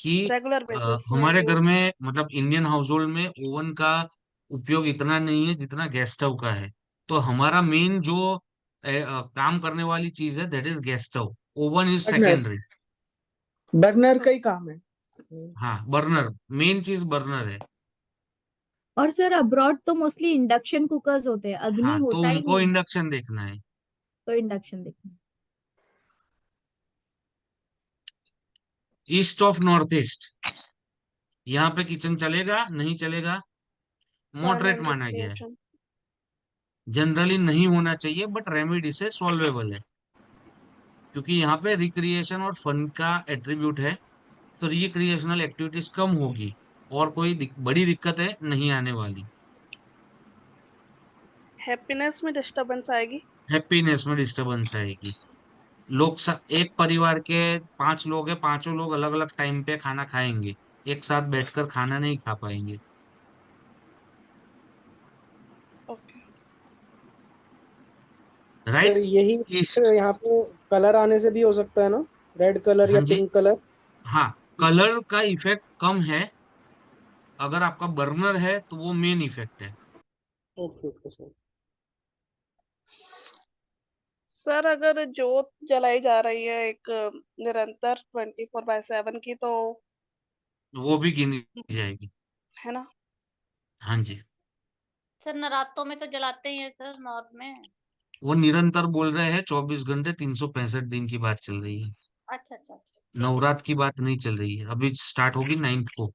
कि रेगुलर बेसिस में हमारे घर यूज। में मतलब इंडियन हाउस होल्ड में ओवन का उपयोग इतना नहीं है जितना गैस स्टोव का है। तो हमारा मेन जो काम करने वाली चीज है that is gas stove. Oven is burner, secondary. Burner का ही काम है। हाँ बर्नर, मेन चीज बर्नर है। और सर अब्रॉड तो मोस्टली इंडक्शन कुकर्स होते हैं, अग्नि हाँ तो होता ही उनको नहीं, इंडक्शन देखना है। तो इंडक्शन देखना। ईस्ट ऑफ नॉर्थ ईस्ट, यहाँ पे किचन चलेगा नहीं चलेगा? मॉडरेट 100 माना गया है। KHM। जनरली नहीं होना चाहिए बट रेमेडी से सॉल्वेबल है, क्योंकि यहाँ पे रिक्रिएशन और फन का एट्रीब्यूट है। तो रिक्रिएशनल एक्टिविटीज कम होगी और कोई बड़ी दिक्कतें नहीं आने वाली। हैप्पीनेस में डिस्टरबेंस आएगी। हैप्पीनेस में डिस्टरबेंस आएगी। एक परिवार के 5 लोग हैं, पांचों लोग अलग अलग टाइम पे खाना खाएंगे, एक साथ बैठकर खाना नहीं खा पाएंगे। ओके। Sir right. यही इस, यहाँ पे कलर आने से भी हो सकता है ना, रेड कलर हाँ या जी, पिंक कलर। हाँ कलर का इफेक्ट कम है। अगर आपका बर्नर है तो वो मेन इफेक्ट है। Okay okay sir. सर अगर जोत जलाई जा रही है एक निरंतर 24/7 की तो वो भी गिनी जाएगी। है ना। हाँ जी, सर नवरात्रों में तो जलाते ही है सर नॉर्थ में। वो निरंतर बोल रहे हैं, 24 घंटे 365 दिन की बात चल रही है। अच्छा अच्छा अच्छा, ठीक है। नवरात्र की बात नहीं चल रही है, अभी स्टार्ट होगी 9th को।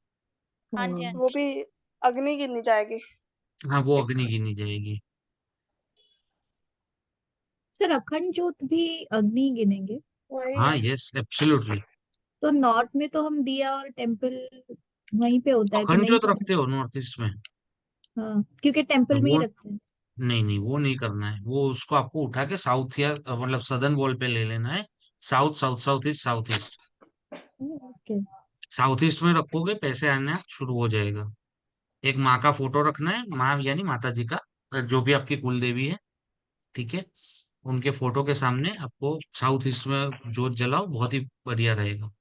हाँ जी हाँ वो जी। भी अग्नि गिनी जाएगी। हाँ वो एक अग्नि गिनी जाएगी। सर अखंड ज्योत भी अग्नि गिनेंगे? वही हाँ है। Yes absolutely. तो नॉर्थ में तो हम दिया और टेम्पल वहीं पे होता है, तो अखंड नहीं ज्योत करना। रखते हो नॉर्थ ईस्ट में? हाँ, क्योंकि टेम्पल में ही वो रखते हैं। नहीं नहीं, वो नहीं करना है। वो उसको आपको उठा के साउथ या मतलब सदर्न वॉल पे ले लेना है। South south south east south east. Okay. South east में रखोगे पैसे आना शुरू हो जाएगा। एक माँ का फोटो रखना है, माँ यानी माता जी का, जो भी आपकी कुल देवी है। ठीक है, उनके फोटो के सामने आपको साउथ ईस्ट में जोत जलाओ, बहुत ही बढ़िया रहेगा।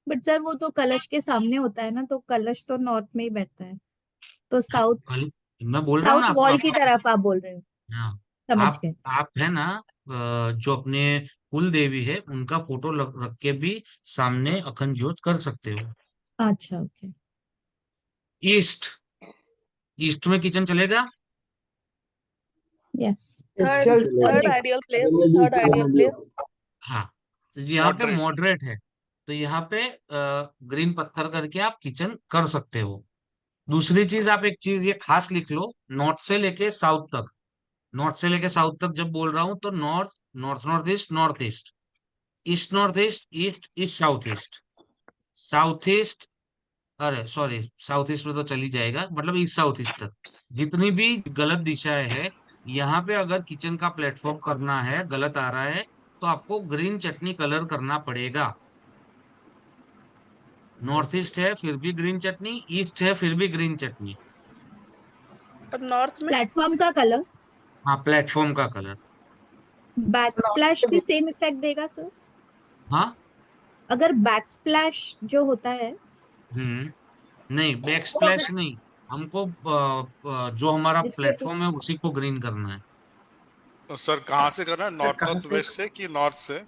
बट सर वो तो कलश के सामने होता है ना, तो कलश तो नॉर्थ में ही बैठता है, तो हाँ, साउथ, कल मैं बोल रहा हूँ साउथ ना वॉल की आपको। तरफ आप बोल रहे हो? हाँ, समझ आप गए। आप है ना, जो अपने कुल देवी है उनका फोटो रख के भी सामने अखंड ज्योत कर सकते हो। अच्छा ओके। ईस्ट, ईस्ट में किचन चलेगा? Yes. Third third ideal place, third ideal place. हाँ, तो यहाँ पे मॉडरेट। मॉडरेट है, तो यहाँ पे ग्रीन पत्थर करके आप किचन कर सकते हो। दूसरी चीज, आप एक चीज ये खास लिख लो, नॉर्थ से लेके साउथ तक। नॉर्थ से लेके साउथ तक जब बोल रहा हूँ तो north, north north east, north east, east north east, east east south east, south east, अरे सॉरी साउथ ईस्ट में तो चली जाएगा, मतलब ईस्ट साउथ ईस्ट तक जितनी भी गलत दिशाएं है, यहाँ पे अगर किचन का प्लेटफॉर्म करना है गलत आ रहा है तो आपको ग्रीन चटनी कलर करना पड़ेगा। नॉर्थ ईस्ट है फिर भी ग्रीन चटनी, ईस्ट है फिर भी ग्रीन चटनी। और नॉर्थ में प्लेटफॉर्म का कलर, हाँ प्लेटफॉर्म का कलर। बैक स्प्लैश भी सेम इफेक्ट देगा सर? हाँ। अगर बैक स्प्लैश जो होता है, नहीं बैक वो स्प्लैश अगर नहीं, हमको जो हमारा जिसके प्लेटफॉर्म है उसी को ग्रीन करना है। तो सर कहाँ से करना है, सर नॉर्थ कहाँ नॉर्थ से? वेस्ट से कि नॉर्थ से?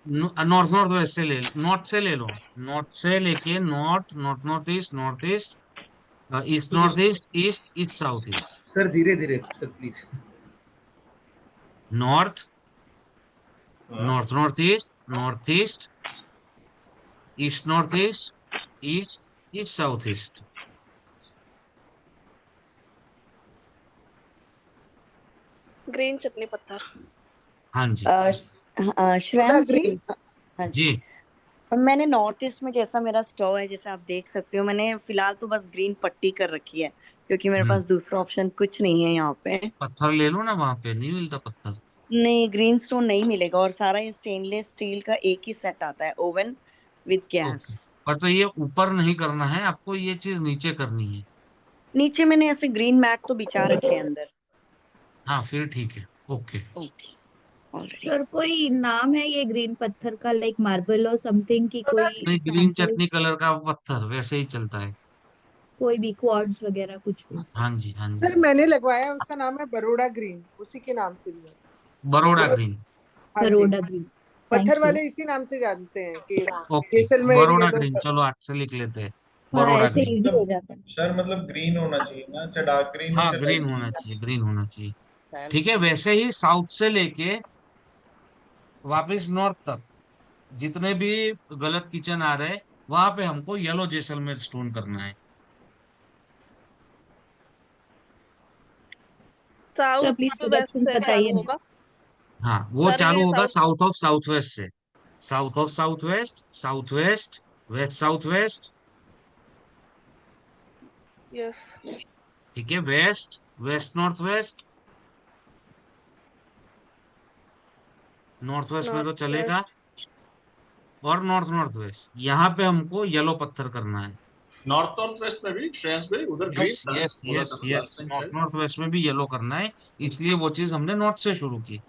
नॉर्थ नॉर्थ वेस्ट से ले, नॉर्थ से ले लो। नॉर्थ से लेके north, north north east, north east, east north east, east east south east. Sir धीरे धीरे सर प्लीज। नॉर्थ, हाँ। North north east, north east, east north east, east east south east. Green chutney पत्थर। हाँ जी श्रेयांश जी। Green. हाँ जी। जी। मैंने north east में जैसा मेरा स्टोव है, जैसे आप देख सकते हो, मैंने फिलहाल तो बस ग्रीन पट्टी कर रखी है क्योंकि मेरे पास दूसरा ऑप्शन कुछ नहीं है यहाँ पे। पत्थर ले लो ना, वहां पे नहीं मिलता पत्थर। नहीं, ग्रीन स्टोन नहीं मिलेगा और सारा ये स्टेनलेस स्टील का एक ही सेट आता है, ओवन विद गैस। ओके, पर तो ये ऊपर नहीं करना है आपको, ये चीज नीचे करनी है। नीचे मैंने ऐसे ग्रीन मैट तो बिछा रखे हैं अंदर। हाँ फिर ठीक है, ओके। सर कोई नाम है ये ग्रीन पत्थर का, लाइक मार्बल और समथिंग की कोई नहीं, ग्रीन एग्जांपल? चटनी कलर का पत्थर वैसे ही चलता है। कोई भी क्वार्ट्ज वगैरह कुछ भी? हाँ जी, हाँ जी। सर मैंने लगवाया, उसका नाम है बरोड़ा ग्रीन, उसी के नाम से लिया। बरोड़ा ग्रीन। हाँ जी, बरोड़ा ग्रीन। पत्थर थैंक यू। वाले इसी नाम से जानते हैं कि okay, Jaisalmer Baroda yellow. Green, चलो आज से लिख लेते हैं, हाँ बरोड़ा ऐसे ग्रीन। इजी हो जाता है। सर मतलब ग्रीन होना चाहिए ना, चाहे डार्क ग्रीन हो हाँ चाहे ग्रीन लाइट होना ग्रीन। चाहिए, ग्रीन होना चाहिए। ठीक है, वैसे ही साउथ से लेके वापस नॉर्थ तक जितने भी गलत किचन आ रहे हैं, वहां पे हमको येलो जैसलमेर स्टोन करना है। Sir south please west option से बताइए चालू ना। होगा। हाँ, वो सर चालू ये होगा south south of south west से। South of south west, south west, west south west. Yes. ठीक है, west, west north west. North west में तो नॉर्थ चलेगा। वेस्ट। और नॉर्थ नॉर्थ वेस्ट, यहाँ पे हमको येलो पत्थर करना है। नॉर्थ नॉर्थ वेस्ट में भी श्रेयस भाई उधर ग्रीन यस था, यस बोला यस था ना यस, लास्ट टाइम नॉर्थ शायद। नॉर्थ वेस्ट में भी येलो करना है, इसलिए वो चीज हमने नॉर्थ से शुरू की।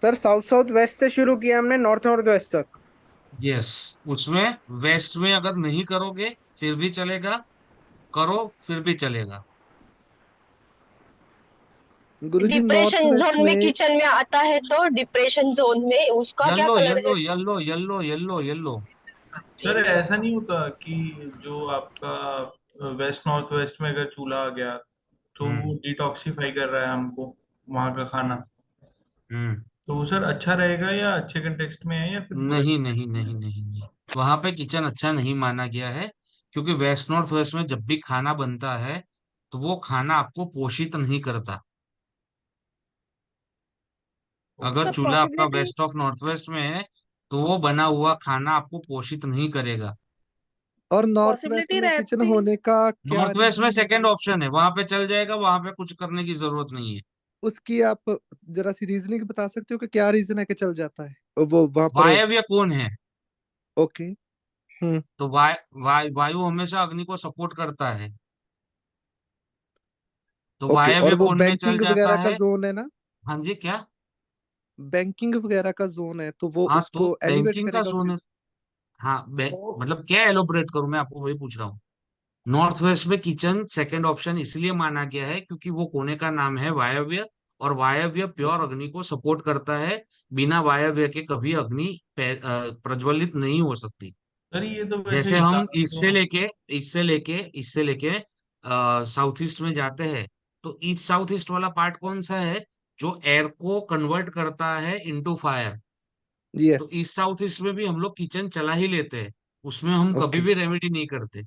सर साउथ साउथ वेस्ट से शुरू किया हमने नॉर्थ नॉर्थ वेस्ट तक। यस, उसमें वेस्ट में अगर नहीं करोगे फिर भी चलेगा, करो फिर भी चलेगा। गुरुजी नॉर्थ डिप्रेशन वेस्ट जोन में में किचन में आता है तो डिप्रेशन जोन में उसका क्या येलो कलर है? Yellow yellow yellow yellow yellow. Sir ऐसा नहीं होता कि जो आपका वेस्ट नॉर्थ वेस्ट में अगर चूल्हा आ गया तो वो डिटॉक्सिफाई कर रहा है हमको वहाँ का खाना, हम्म। तो वो सर अच्छा रहेगा या अच्छे कंटेक्स्ट में है या फिर बुरे नहीं नहीं कंटेक्स्ट में नहीं है? नहीं नहीं, वहां पे किचन अच्छा नहीं माना गया है, क्योंकि वेस्ट नॉर्थ वेस्ट में जब भी खाना बनता है तो वो खाना आपको पोषित नहीं करता। अगर सर चूल्हा आपका possibility west of north west में है तो वो बना हुआ खाना आपको पोषित नहीं करेगा। और नॉर्थ वेस्ट पॉसिबिलिटी में किचन रहती। होने का क्या नॉर्थ वेस्ट में रीजन है? सेकंड ऑप्शन है, वहां पे चल जाएगा, वहां पे कुछ करने की जरूरत नहीं है। उसकी आप जरा सी रीजनिंग बता सकते हो कि क्या रीजन है कि चल जाता है वो वहां पर? वायव्य कौन है? ओके। हम्म। तो वायु हमेशा अग्नि को सपोर्ट करता है, तो ओके, और वायव्य वो कोण में चल बैंकिंग जाता वगैरह का है। जोन है ना? हाँ जी, क्या? बैंकिंग वगैरह का जोन है तो वो हाँ तो उसको एलिवेट बैंकिंग का करेगा उस जोन है। चीज हाँ को। मतलब क्या एलोबरेट करूं, मैं आपको वही पूछ रहा हूँ। नॉर्थ वेस्ट में किचन सेकंड ऑप्शन इसलिए माना गया है क्योंकि वो कोने का नाम है वायव्य, और वायव्य प्योर अग्नि को सपोर्ट करता है। बिना वायव्य के कभी अग्नि प्रज्वलित नहीं हो सकती। सर ये तो वैसे जैसे हम हिसाब ईस्ट तो से लेके साउथ ईस्ट में जाते हैं, तो ईस्ट साउथ ईस्ट वाला पार्ट कौन सा है? जो एयर को कन्वर्ट करता है इनटू फायर। तो यस। ईस्ट साउथ ईस्ट में भी हम लोग किचन चला ही लेते हैं, उसमें हम कभी ओके भी रेमेडी नहीं करते।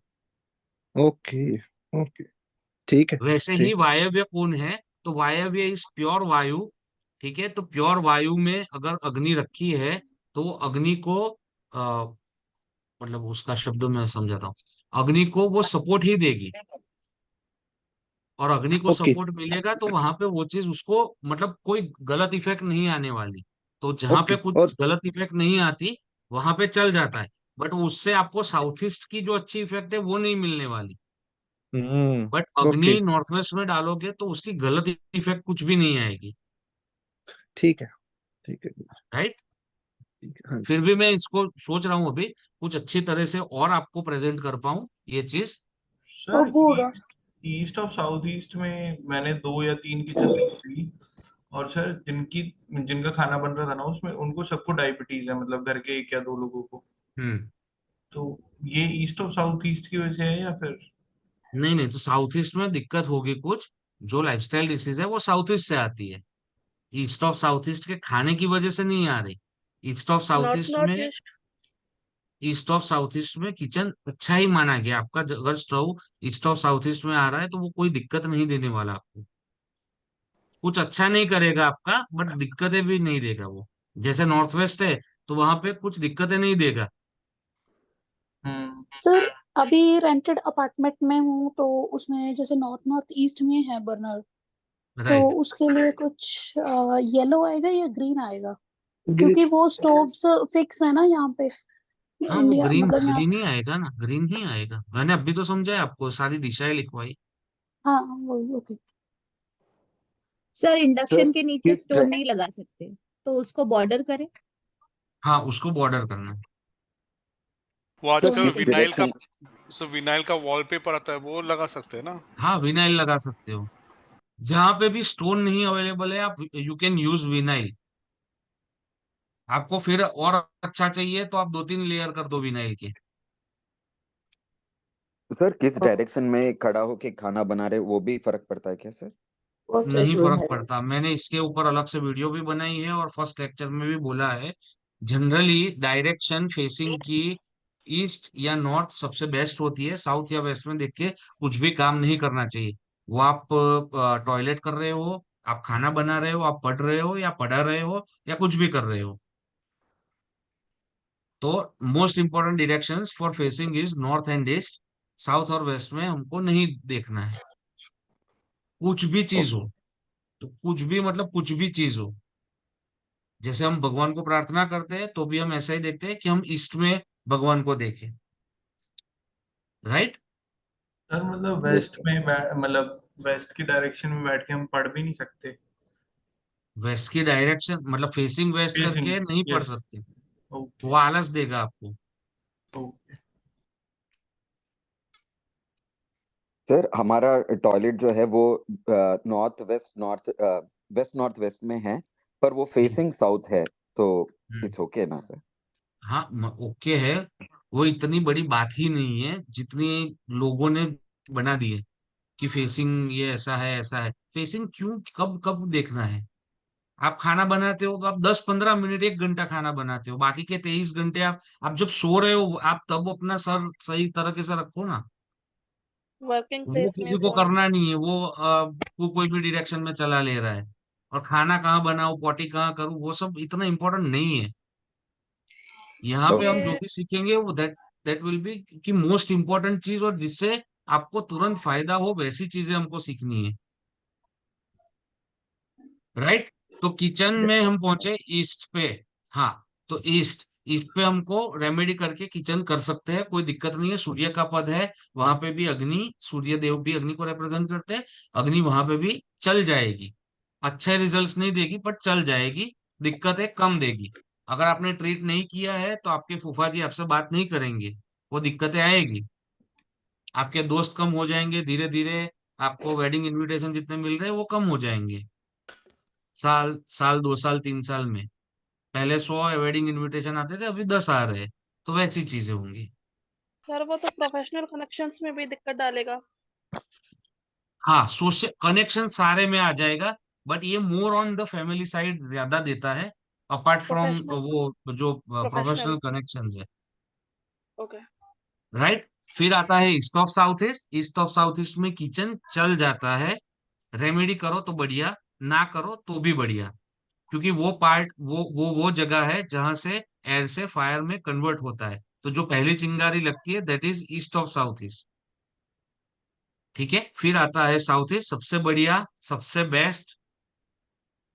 Okay okay. ठीक है। वैसे ही ठीक। वायव्य कौन है? तो वायव्य इज प्योर वायु। ठीक है, तो प्योर वायु में अगर अग्नि रखी है तो वो अग्नि को मतलब उसका शब्द मैं समझाता हूँ, अग्नि को वो सपोर्ट ही देगी, और अग्नि को ओके सपोर्ट मिलेगा तो वहां पे वो चीज उसको मतलब कोई गलत इफेक्ट नहीं आने वाली। तो जहां पे ओके। और कुछ गलत इफेक्ट नहीं आती वहां पे चल जाता है, बट उससे आपको साउथ ईस्ट की जो अच्छी इफेक्ट है वो नहीं मिलने वाली। बट अग्नि ओके। नॉर्थ वेस्ट में डालोगे तो उसकी गलत इफेक्ट कुछ भी नहीं आएगी। ठीक है। ठीक है। राइट? ठीक है। हाँ जी। फिर भी मैं इसको सोच रहा हूँ अभी कुछ अच्छी तरह से और आपको प्रेजेंट कर पाऊं ये चीज। सर ईस्ट ईस्ट और साउथ ईस्ट में मैंने 2 या 3 किचन देखी थी, और सर जिनका खाना बन रहा था ना उसमें उनको सबको डायबिटीज है, मतलब घर के 1 या 2 लोगों को। हम्म। तो ये ईस्ट और साउथ ईस्ट की वजह से है या फिर? नहीं नहीं, तो साउथ ईस्ट में दिक्कत होगी कुछ, जो लाइफस्टाइल डिसीज है वो साउथ ईस्ट से आती है। ईस्ट ऑफ साउथ ईस्ट के खाने की वजह से नहीं आ रही। East of south north east north में east. East of south east में किचन अच्छा ही माना गया आपका। अगर stove east of south east में आ रहा है तो वो कोई दिक्कत नहीं देने वाला आपको। कुछ अच्छा नहीं करेगा आपका, बट दिक्कतें भी नहीं देगा वो। जैसे नॉर्थ वेस्ट है, तो वहां पे कुछ दिक्कतें नहीं देगा। सर अभी रेंटेड अपार्टमेंट में हूँ तो उसमें जैसे नॉर्थ नॉर्थ ईस्ट में है बर्नर, तो राइट। उसके लिए कुछ येलो आएगा या ग्रीन आएगा? क्योंकि वो स्टोव्स फिक्स है ना यहाँ पे हाँ, वो इंडिया, ग्रीन मतलब यहाँ। ग्रीन ही आएगा ना, ग्रीन ही आएगा। मैंने अभी तो समझाया आपको, सारी दिशाएं लिखवाई। हाँ वही, ओके। सर सर इंडक्शन के नीचे किस स्टोव नहीं लगा सकते, तो उसको बॉर्डर करें। हाँ, उसको बॉर्डर करना है। वो सर आजकल किस विनाइल का वॉलपेपर आता है, वो लगा सकते हैं ना। हाँ, विनाइल लगा सकते हो। जहां पे भी स्टोन नहीं अवेलेबल है, आप यू कैन यूज विनाइल। आपको फिर और अच्छा चाहिए तो आप 2-3 लेयर कर दो विनाइल के। सर किस डायरेक्शन में खड़ा होके खाना बना रहे वो भी फर्क पड़ता है क्या सर? नहीं फर्क पड़ता, मैंने इसके ऊपर अलग से वीडियो भी बनाई है और फर्स्ट लेक्चर में भी बोला है। जनरली डायरेक्शन फेसिंग की ईस्ट या नॉर्थ सबसे बेस्ट होती है। साउथ या वेस्ट में देख के कुछ भी काम नहीं करना चाहिए। वो आप टॉयलेट कर रहे हो, आप खाना बना रहे हो, आप पढ़ रहे हो या पढ़ा रहे हो या कुछ भी कर रहे हो, तो most important directions for facing is north and east. South और वेस्ट में हमको नहीं देखना है। कुछ भी चीज हो, तो कुछ भी मतलब कुछ भी चीज हो। जैसे हम भगवान को प्रार्थना करते हैं तो भी हम ऐसा ही देखते हैं कि हम ईस्ट में भगवान को देखें। राइट। सर मतलब वेस्ट में मतलब वेस्ट की डायरेक्शन में बैठ के हम पढ़ भी नहीं सकते। वेस्ट की डायरेक्शन मतलब फेसिंग वेस्ट फेसिंग, करके नहीं पढ़ यस। सकते, वो ओके। आलस देगा आपको। ओके। सर हमारा टॉयलेट जो है वो नॉर्थ वेस्ट नॉर्थ वेस्ट में है, पर वो फेसिंग साउथ है, तो इट्स ओके ना सर? हाँ, ओके है। वो इतनी बड़ी बात ही नहीं है जितनी लोगों ने बना दी है कि फेसिंग ये ऐसा है ऐसा है। फेसिंग क्यों, कब कब देखना है? आप खाना बनाते हो तो आप 10-15 मिनट 1 घंटा खाना बनाते हो, बाकी के 23 घंटे आप जब सो रहे हो आप तब अपना सर सही तरीके से रखो ना। वर्किंग वो प्लेस में किसी को फोन। करना नहीं है, वो कोई भी डायरेक्शन में चला ले रहा है। और खाना कहाँ बनाऊं, पॉटी कहाँ करूं, वो सब इतना इम्पोर्टेंट नहीं है। यहाँ पे हम जो ये भी सीखेंगे वो दैट दैट विल बी कि मोस्ट इम्पोर्टेंट चीज, और जिससे आपको तुरंत फायदा हो वैसी चीजें हमको सीखनी है। राइट। तो किचन में हम पहुंचे ईस्ट पे। हाँ, तो ईस्ट ईस्ट पे हमको रेमेडी करके किचन कर सकते हैं, कोई दिक्कत नहीं है। सूर्य का पद है वहां पे भी, अग्नि, सूर्य देव भी अग्नि को रिप्रेजेंट करते हैं। अग्नि वहां पे भी चल जाएगी। अच्छे रिजल्ट्स नहीं देगी बट चल जाएगी। दिक्कतें कम देगी। अगर आपने ट्रीट नहीं किया है तो आपके फूफा जी आपसे बात नहीं करेंगे, वो दिक्कतें आएगी। आपके दोस्त कम हो जाएंगे धीरे धीरे। आपको वेडिंग इनविटेशन जितने मिल रहे हैं वो कम हो जाएंगे। साल साल 2 साल 3 साल में पहले 100 वेडिंग इनविटेशन आते थे, अभी 10 आ रहे हैं। तो वैसी चीजें होंगी। सर वो तो प्रोफेशनल कनेक्शंस में भी दिक्कत डालेगा। हाँ, सोशल कनेक्शन सारे में आ जाएगा, बट ये more on the family side ज्यादा देता है, अपार्ट फ्रॉम प्रोफेशनल वो जो प्रोफेशनल प्रोफेशनल कनेक्शंस है। ओके। राइट। फिर आता है east of south east. East of south east में किचन चल जाता है। रेमेडी करो तो बढ़िया, ना करो तो भी बढ़िया। क्योंकि वो पार्ट वो जगह है जहां से एयर से फायर में कन्वर्ट होता है। तो जो पहली चिंगारी लगती है that is east of south east. ठीक है। फिर आता है साउथ ईस्ट, सबसे बढ़िया, सबसे बेस्ट।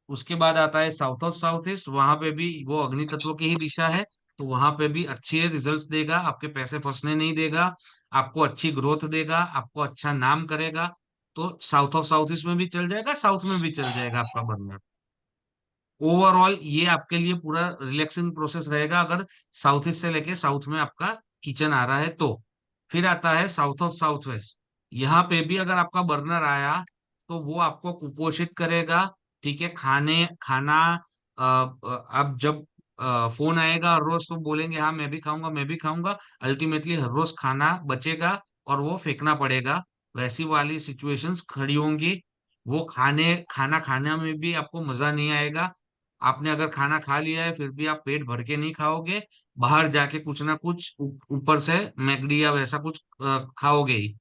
उसके बाद आता है साउथ ऑफ साउथ ईस्ट, वहां पे भी वो अग्नि तत्व की ही दिशा है। तो वहां पे भी अच्छे रिजल्ट्स देगा, आपके पैसे फंसने नहीं देगा। आपको अच्छी ग्रोथ देगा, आपको अच्छा नाम करेगा। तो साउथ ऑफ साउथ ईस्ट में भी चल जाएगा, साउथ में भी चल जाएगा आपका बर्नर। ओवरऑल ये आपके लिए पूरा रिलैक्सिंग प्रोसेस रहेगा अगर साउथ ईस्ट से लेके साउथ में आपका किचन आ रहा है तो। फिर आता है साउथ ऑफ साउथ वेस्ट। यहाँ पे भी अगर आपका बर्नर आया तो वो आपको कुपोषित करेगा। ठीक है। खाना अब जब फोन आएगा हर रोज तो बोलेंगे हाँ मैं भी खाऊंगा मैं भी खाऊंगा। अल्टीमेटली हर रोज खाना बचेगा और वो फेंकना पड़ेगा। वैसी वाली सिचुएशंस खड़ी होंगी। वो खाना खाने में भी आपको मजा नहीं आएगा। आपने अगर खाना खा लिया है फिर भी आप पेट भर के नहीं खाओगे। बाहर जाके कुछ ना कुछ ऊपर से मैकडी या वैसा कुछ खाओगे ही,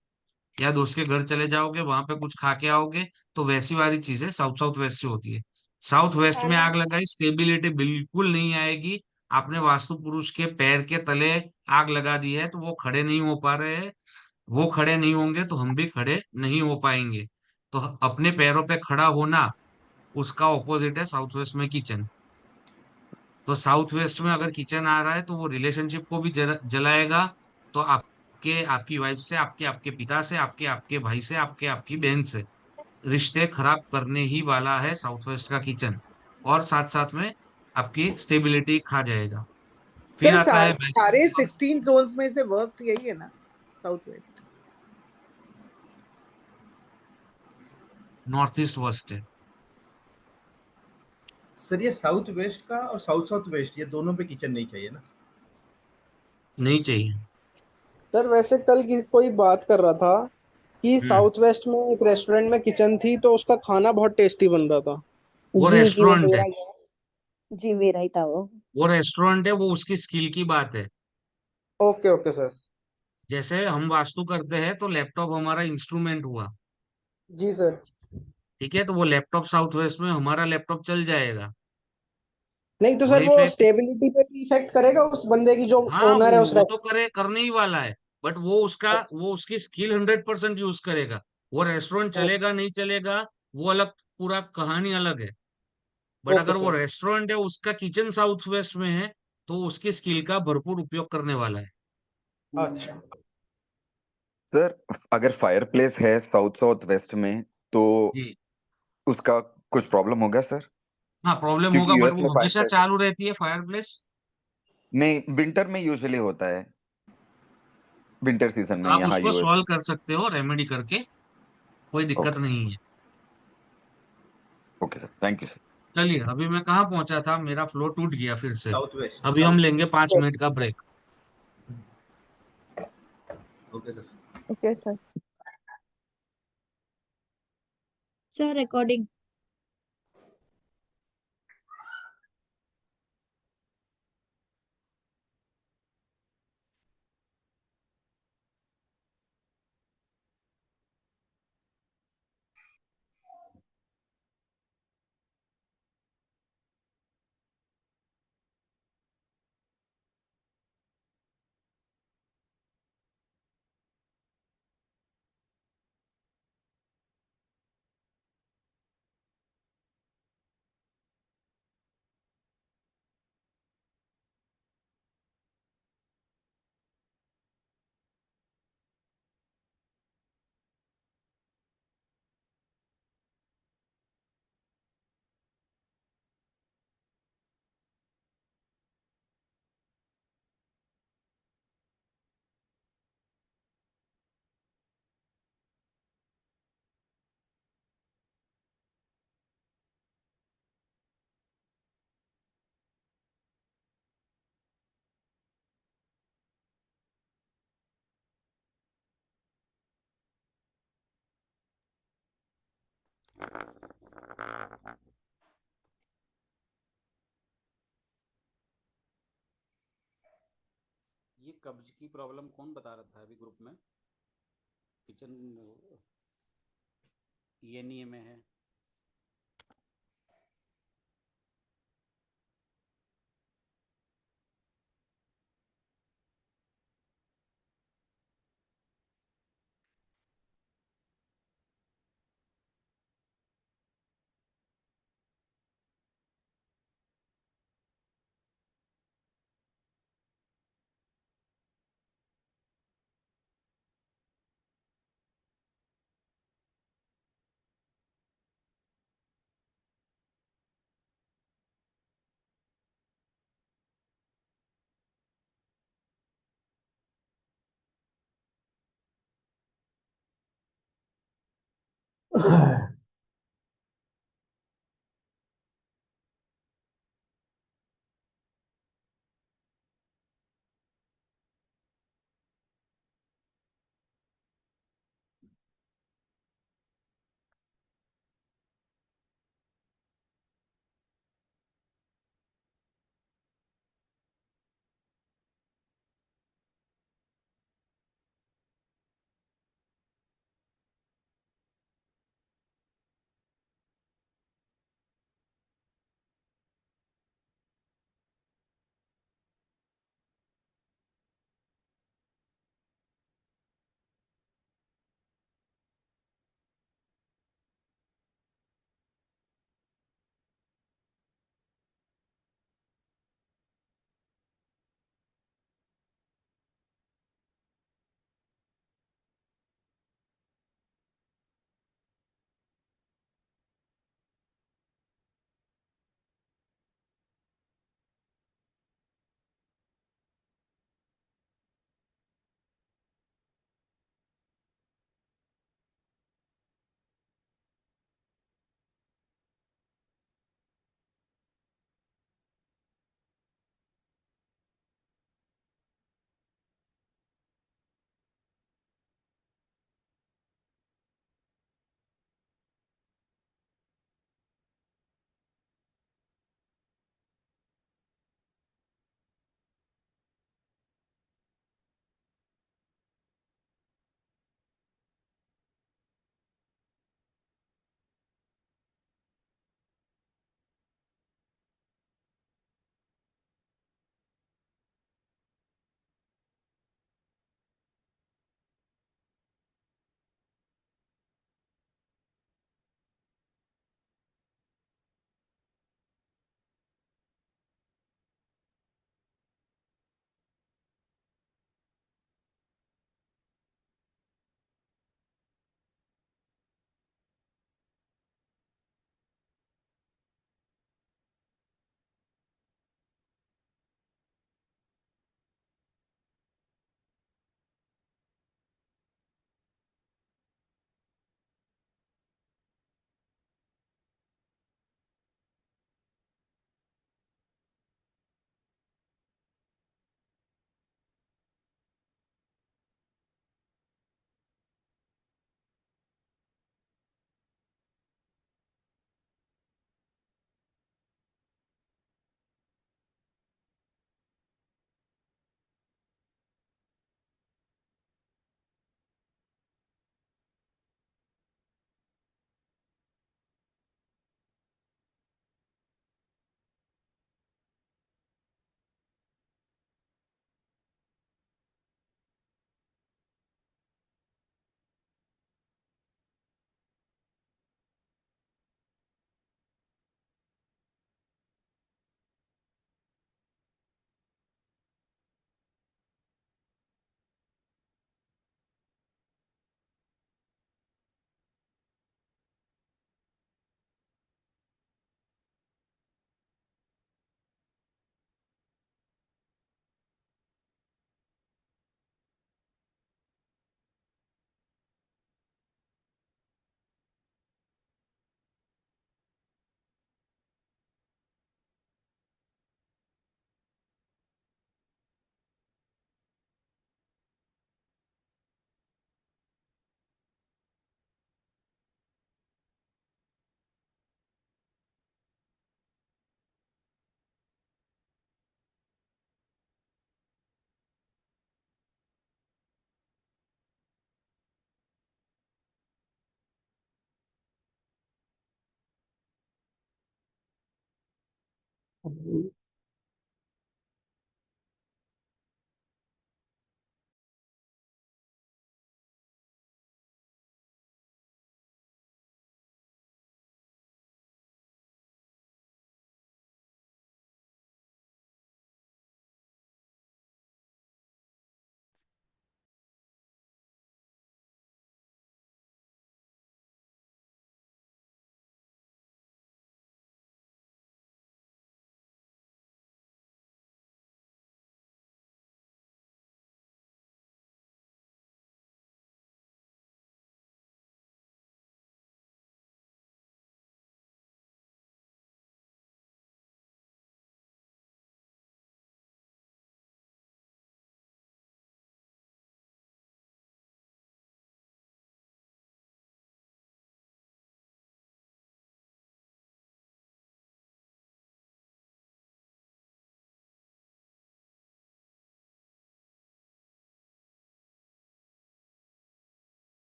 या दोस्त के घर चले जाओगे वहां पे कुछ खा के आओगे। तो वैसी वाली चीजें साउथ साउथ वेस्ट से होती है। साउथ वेस्ट में खाना आग लगाई, स्टेबिलिटी बिल्कुल नहीं आएगी। आपने वास्तु पुरुष के पैर के तले आग लगा दी है, तो वो खड़े नहीं हो पा रहे हैं। वो खड़े नहीं होंगे तो हम भी खड़े नहीं हो पाएंगे। तो अपने पैरों पे खड़ा होना, उसका ऑपोजिट है साउथ वेस्ट में किचन। तो साउथ वेस्ट में अगर किचन आ रहा है तो वो रिलेशनशिप को भी जलाएगा। तो आपके आपकी वाइफ से, आपके आपके पिता से, आपके आपके भाई से, आपके आपकी बहन से रिश्ते खराब करने ही वाला है साउथ वेस्ट का किचन। और साथ साथ में आपकी स्टेबिलिटी खा जाएगा। फिर सर आता है वेस्ट, सारे 16 जोन्स में से वर्स्ट यही है ना, south west? North east worst है। सर ये साउथ वेस्ट का और साउथ साउथ वेस्ट, ये दोनों पे किचन नहीं चाहिए ना? नहीं चाहिए। सर वैसे कल कोई बात कर रहा था कि हम्म। साउथ वेस्ट में एक रेस्टोरेंट में किचन थी तो उसका खाना बहुत टेस्टी बन रहा था। वो जी वो रेस्टोरेंट है। मेरा ही है। जी मेरा ही था वो। वो रेस्टोरेंट है, वो उसकी स्किल की बात है। Okay okay sir. जैसे हम वास्तु करते हैं तो लैपटॉप हमारा इंस्ट्रूमेंट हुआ। जी सर। ठीक है, तो वो लैपटॉप साउथ वेस्ट में हमारा लैपटॉप चल जाएगा। नहीं तो सर वहीं वो पे, स्टेबिलिटी पे भी इफेक्ट करेगा उस बंदे की जो हाँ, ओनर है उस वो तो करने ही वाला है। बट वो उसकी स्किल 100% यूज करेगा। वो रेस्टोरेंट रेस्टोरेंट। चलेगा नहीं चलेगा, वो अलग, पूरा कहानी अलग है। बट ओके अगर वो सर। रेस्टोरेंट है, उसका किचन साउथ वेस्ट में है, तो उसकी स्किल का भरपूर उपयोग करने वाला है। अच्छा। सर अगर फायर प्लेस है साउथ साउथ वेस्ट में तो जी। उसका कुछ प्रॉब्लम होगा सर? हाँ, प्रॉब्लम होगा, क्योंकि बट यूएस में वो फायर हमेशा प्लेस है। चालू रहती है फायर प्लेस। नहीं, विंटर में यूजुअली होता है, विंटर सीजन में आप यहाँ उसको यूएस सॉल्व में। कर सकते हो रेमेडी करके, कोई दिक्कत ओके सर, नहीं है। Okay sir, thank you sir. चलिए, अभी मैं कहाँ पहुंचा था, मेरा फ्लो टूट गया फिर से। साउथ वेस्ट, अभी हम साउथ। लेंगे 5 मिनट का break. Okay sir. Okay sir. Sir recording. ये कब्ज की प्रॉब्लम कौन बता रहा था अभी ग्रुप में? किचन ईएनईए में है।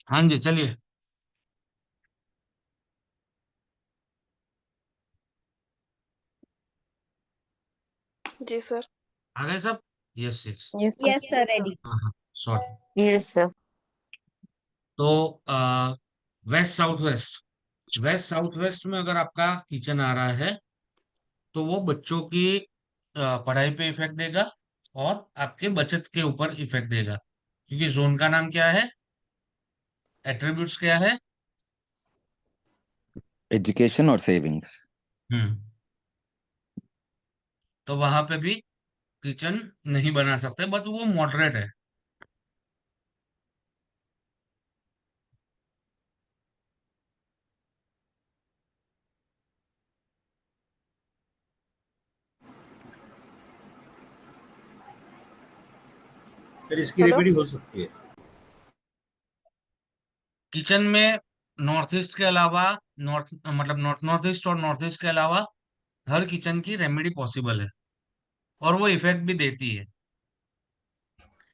हाँ जी, चलिए। जी सर। आ गए सब? Yes yes. Yes yes sir, ready. हाँ हाँ, सॉरी। Yes sir. तो west south west, west south west में अगर आपका किचन आ रहा है तो वो बच्चों की पढ़ाई पे इफेक्ट देगा और आपके बचत के ऊपर इफेक्ट देगा, क्योंकि जोन का नाम क्या है, एट्रीब्यूट्स क्या है? एजुकेशन और सेविंग्स। हम्म। तो वहां पे भी किचन नहीं बना सकते, बट वो मॉडरेट है। सर इसकी हेलो। रेमेडी हो सकती है। किचन में नॉर्थ ईस्ट के अलावा, नॉर्थ मतलब नॉर्थ नॉर्थ ईस्ट और नॉर्थ ईस्ट के अलावा हर किचन की रेमेडी पॉसिबल है और वो इफेक्ट भी देती है।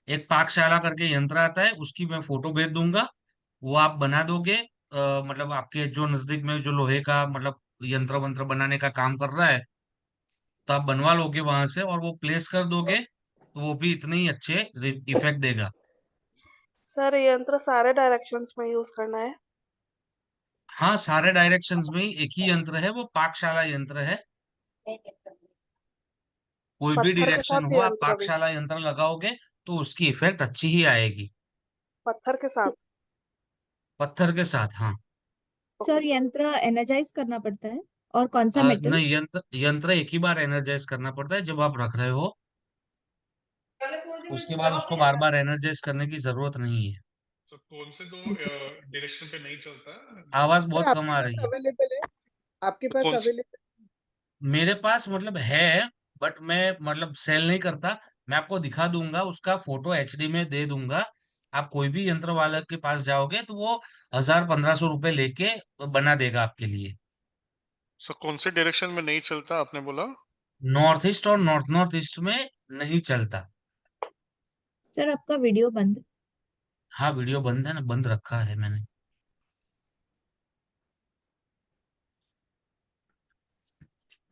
एक पाकशाला करके यंत्र आता है, उसकी मैं फोटो भेज दूंगा, वो आप बना दोगे। मतलब आपके जो नजदीक में जो लोहे का मतलब यंत्र वंत्र बनाने का काम कर रहा है, तो आप बनवा लोगे वहां से और वो प्लेस कर दोगे, तो वो भी इतने ही अच्छे इफेक्ट देगा। सर ये यंत्र सारे डायरेक्शंस में यूज करना है? हाँ, सारे डायरेक्शंस में ही एक ही यंत्र है, वो पाकशाला यंत्र है। कोई भी पत्थर के डायरेक्शन साथ हो, ये आप यंत्र भी? पाकशाला यंत्र लगाओगे तो उसकी इफेक्ट अच्छी ही आएगी। पत्थर के साथ? पत्थर के साथ, हाँ। सर यंत्र एनर्जाइज करना पड़ता है, और कौन सा मेटल? नहीं, यंत्र यंत्र एक ही बार एनर्जाइज करना पड़ता है जब आप रख रहे हो, उसके बाद उसको बार बार एनर्जाइज करने की जरूरत नहीं है। तो कौन से दो डायरेक्शन पे नहीं चलता? आवाज सर बहुत कम आपके आ पास रही है। अवेलेबल है? आपके तो पास कौन से? अवेलेबल? मेरे पास मतलब है, बट मैं मतलब सेल नहीं करता। मैं आपको दिखा दूंगा, उसका फोटो एचडी में दे दूंगा। आप कोई भी यंत्र वाले के पास जाओगे तो वो 1000-1500 रुपए लेके बना देगा आपके लिए। सो कौन से डायरेक्शन में नहीं चलता आपने बोला? नॉर्थ ईस्ट और नॉर्थ नॉर्थ ईस्ट में नहीं चलता। सर आपका वीडियो बंद। हाँ, वीडियो बंद है ना, बंद रखा है मैंने।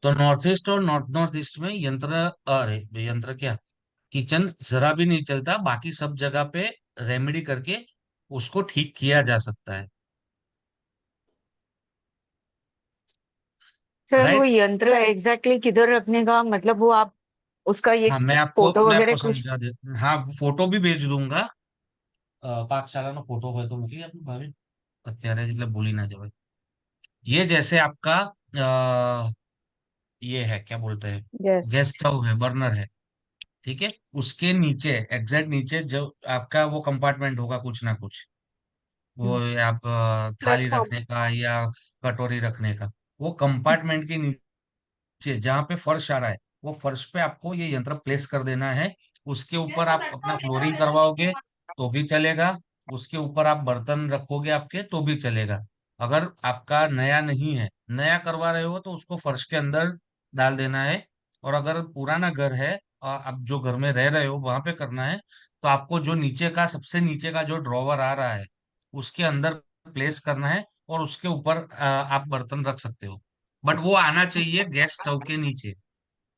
तो नॉर्थ ईस्ट और नॉर्थ नॉर्थ ईस्ट में यंत्र, अरे यंत्र क्या, किचन जरा भी नहीं चलता, बाकी सब जगह पे रेमेडी करके उसको ठीक किया जा सकता है। सर वो राइट। यंत्र एग्जैक्टली किधर रखने का मतलब, वो आप उसका ये हाँ, फोटो मैं वगैरह आपको कुछ? समझा दे। हाँ, फोटो भी भेज दूंगा। पाकशाला में फोटो है तो मुझे अपने भाभी અત્યારે એટલે भूली ना जाए। ये जैसे आपका ये है, क्या बोलते हैं, यस। गैस स्टव है, बर्नर है। ठीक है, उसके नीचे एग्जैक्ट नीचे जो आपका वो कंपार्टमेंट होगा कुछ ना कुछ, वो आप थाली प्लेटफॉर्म। रखने का या कटोरी रखने का, वो कंपार्टमेंट के नीचे जहाँ पे फर्श आ रहा है, वो फर्श पे आपको ये यंत्र प्लेस कर देना है। उसके ऊपर आप अपना फ्लोरिंग करवाओगे तो भी चलेगा, उसके ऊपर आप बर्तन रखोगे आपके तो भी चलेगा। अगर आपका नया नहीं है, नया करवा रहे हो तो उसको फर्श के अंदर डाल देना है। और अगर पुराना घर है और आप जो घर में रह रहे हो वहां पे करना है, तो आपको जो नीचे का सबसे नीचे का जो ड्रॉवर आ रहा है उसके अंदर प्लेस करना है, और उसके ऊपर आप बर्तन रख सकते हो। बट वो आना चाहिए गैस स्टोव के नीचे,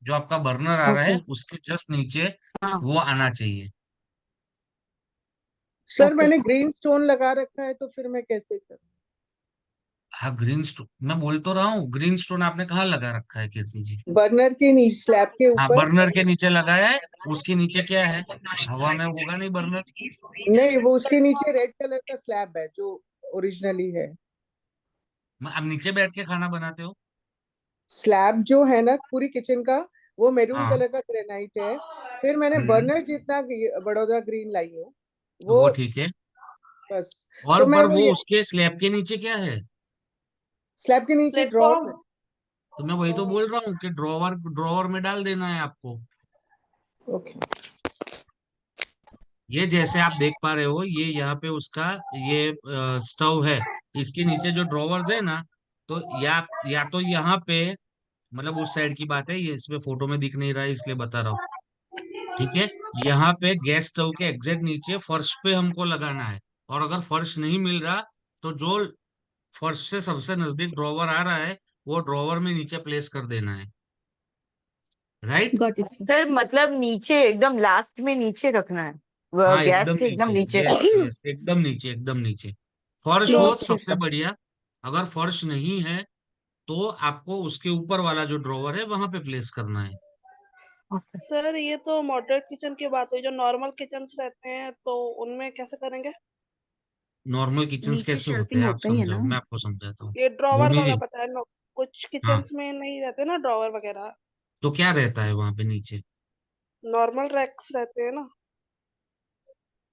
जो आपका बर्नर आ रहा है ओके। उसके जस्ट नीचे हाँ। वो आना चाहिए। Sir okay. मैंने ग्रीन स्टोन लगा रखा है तो फिर मैं कैसे करूँ? हाँ, ग्रीन स्टोन मैं बोल तो रहा हूँ, ग्रीन स्टोन आपने कहाँ लगा रखा है कीर्ति जी? बर्नर के नीचे स्लैब के हाँ, ऊपर। बर्नर के नीचे लगाया है, उसके नीचे क्या है? हवा में होगा नहीं बर्नर। नहीं, वो उसके नीचे रेड कलर का स्लैब है जो ओरिजिनली है। आप नीचे बैठ के खाना बनाते हो? स्लैब जो है ना पूरी किचन का, वो मैरून हाँ। कलर का ग्रेनाइट है। फिर मैंने हम्म। बर्नर जितना बड़ौदा ग्रीन लाई हूँ वो, वो ठीक है, बस। और तो मैं पर वो वो ये उसके स्लैब के नीचे क्या है? स्लैब के नीचे ड्रॉर्स है। प्लेटफॉर्म। तो मैं वही तो बोल रहा हूँ कि ड्रॉवर ड्रॉवर में डाल देना है आपको। ओके। ये जैसे आप देख पा रहे हो, ये यहाँ पे उसका ये स्टव है, इसके नीचे जो ड्रॉवर्स है ना, तो या तो यहाँ पे, मतलब उस साइड की बात है, ये इसमें फोटो में दिख नहीं रहा है इसलिए बता रहा हूँ। ठीक है, यहाँ पे गैस स्टव के एग्जैक्ट नीचे फर्श पे हमको लगाना है। और अगर फर्श नहीं मिल रहा तो जो फर्श से सबसे नजदीक ड्रॉवर आ रहा है वो ड्रॉवर में नीचे प्लेस कर देना है। Right? Got it sir. Sir मतलब नीचे एकदम लास्ट में नीचे रखना है, हाँ, गैस एकदम के एकदम नीचे, नीचे। यस यस, एकदम नीचे, एकदम नीचे। फर्श हो तो ओके सबसे सर। बढ़िया। अगर फर्श नहीं है तो आपको उसके ऊपर वाला जो ड्रॉवर है वहां पे प्लेस करना है। ओके। सर ये तो मॉडरेट किचन की बात हुई, जो नॉर्मल किचन्स रहते हैं तो उनमें कैसे करेंगे? नॉर्मल किचन्स नीचे कैसे होते शेल्फिंग हैं आप होता ही है समझाओ, ना। मैं आपको समझाता हूँ। ये ड्रॉवर भूमि वाला जी। पता है ना, कुछ हाँ, किचन्स में नहीं रहते ना ड्रॉवर वगैरह, तो क्या रहता है वहां पे नीचे? नॉर्मल रैक्स रहते हैं ना।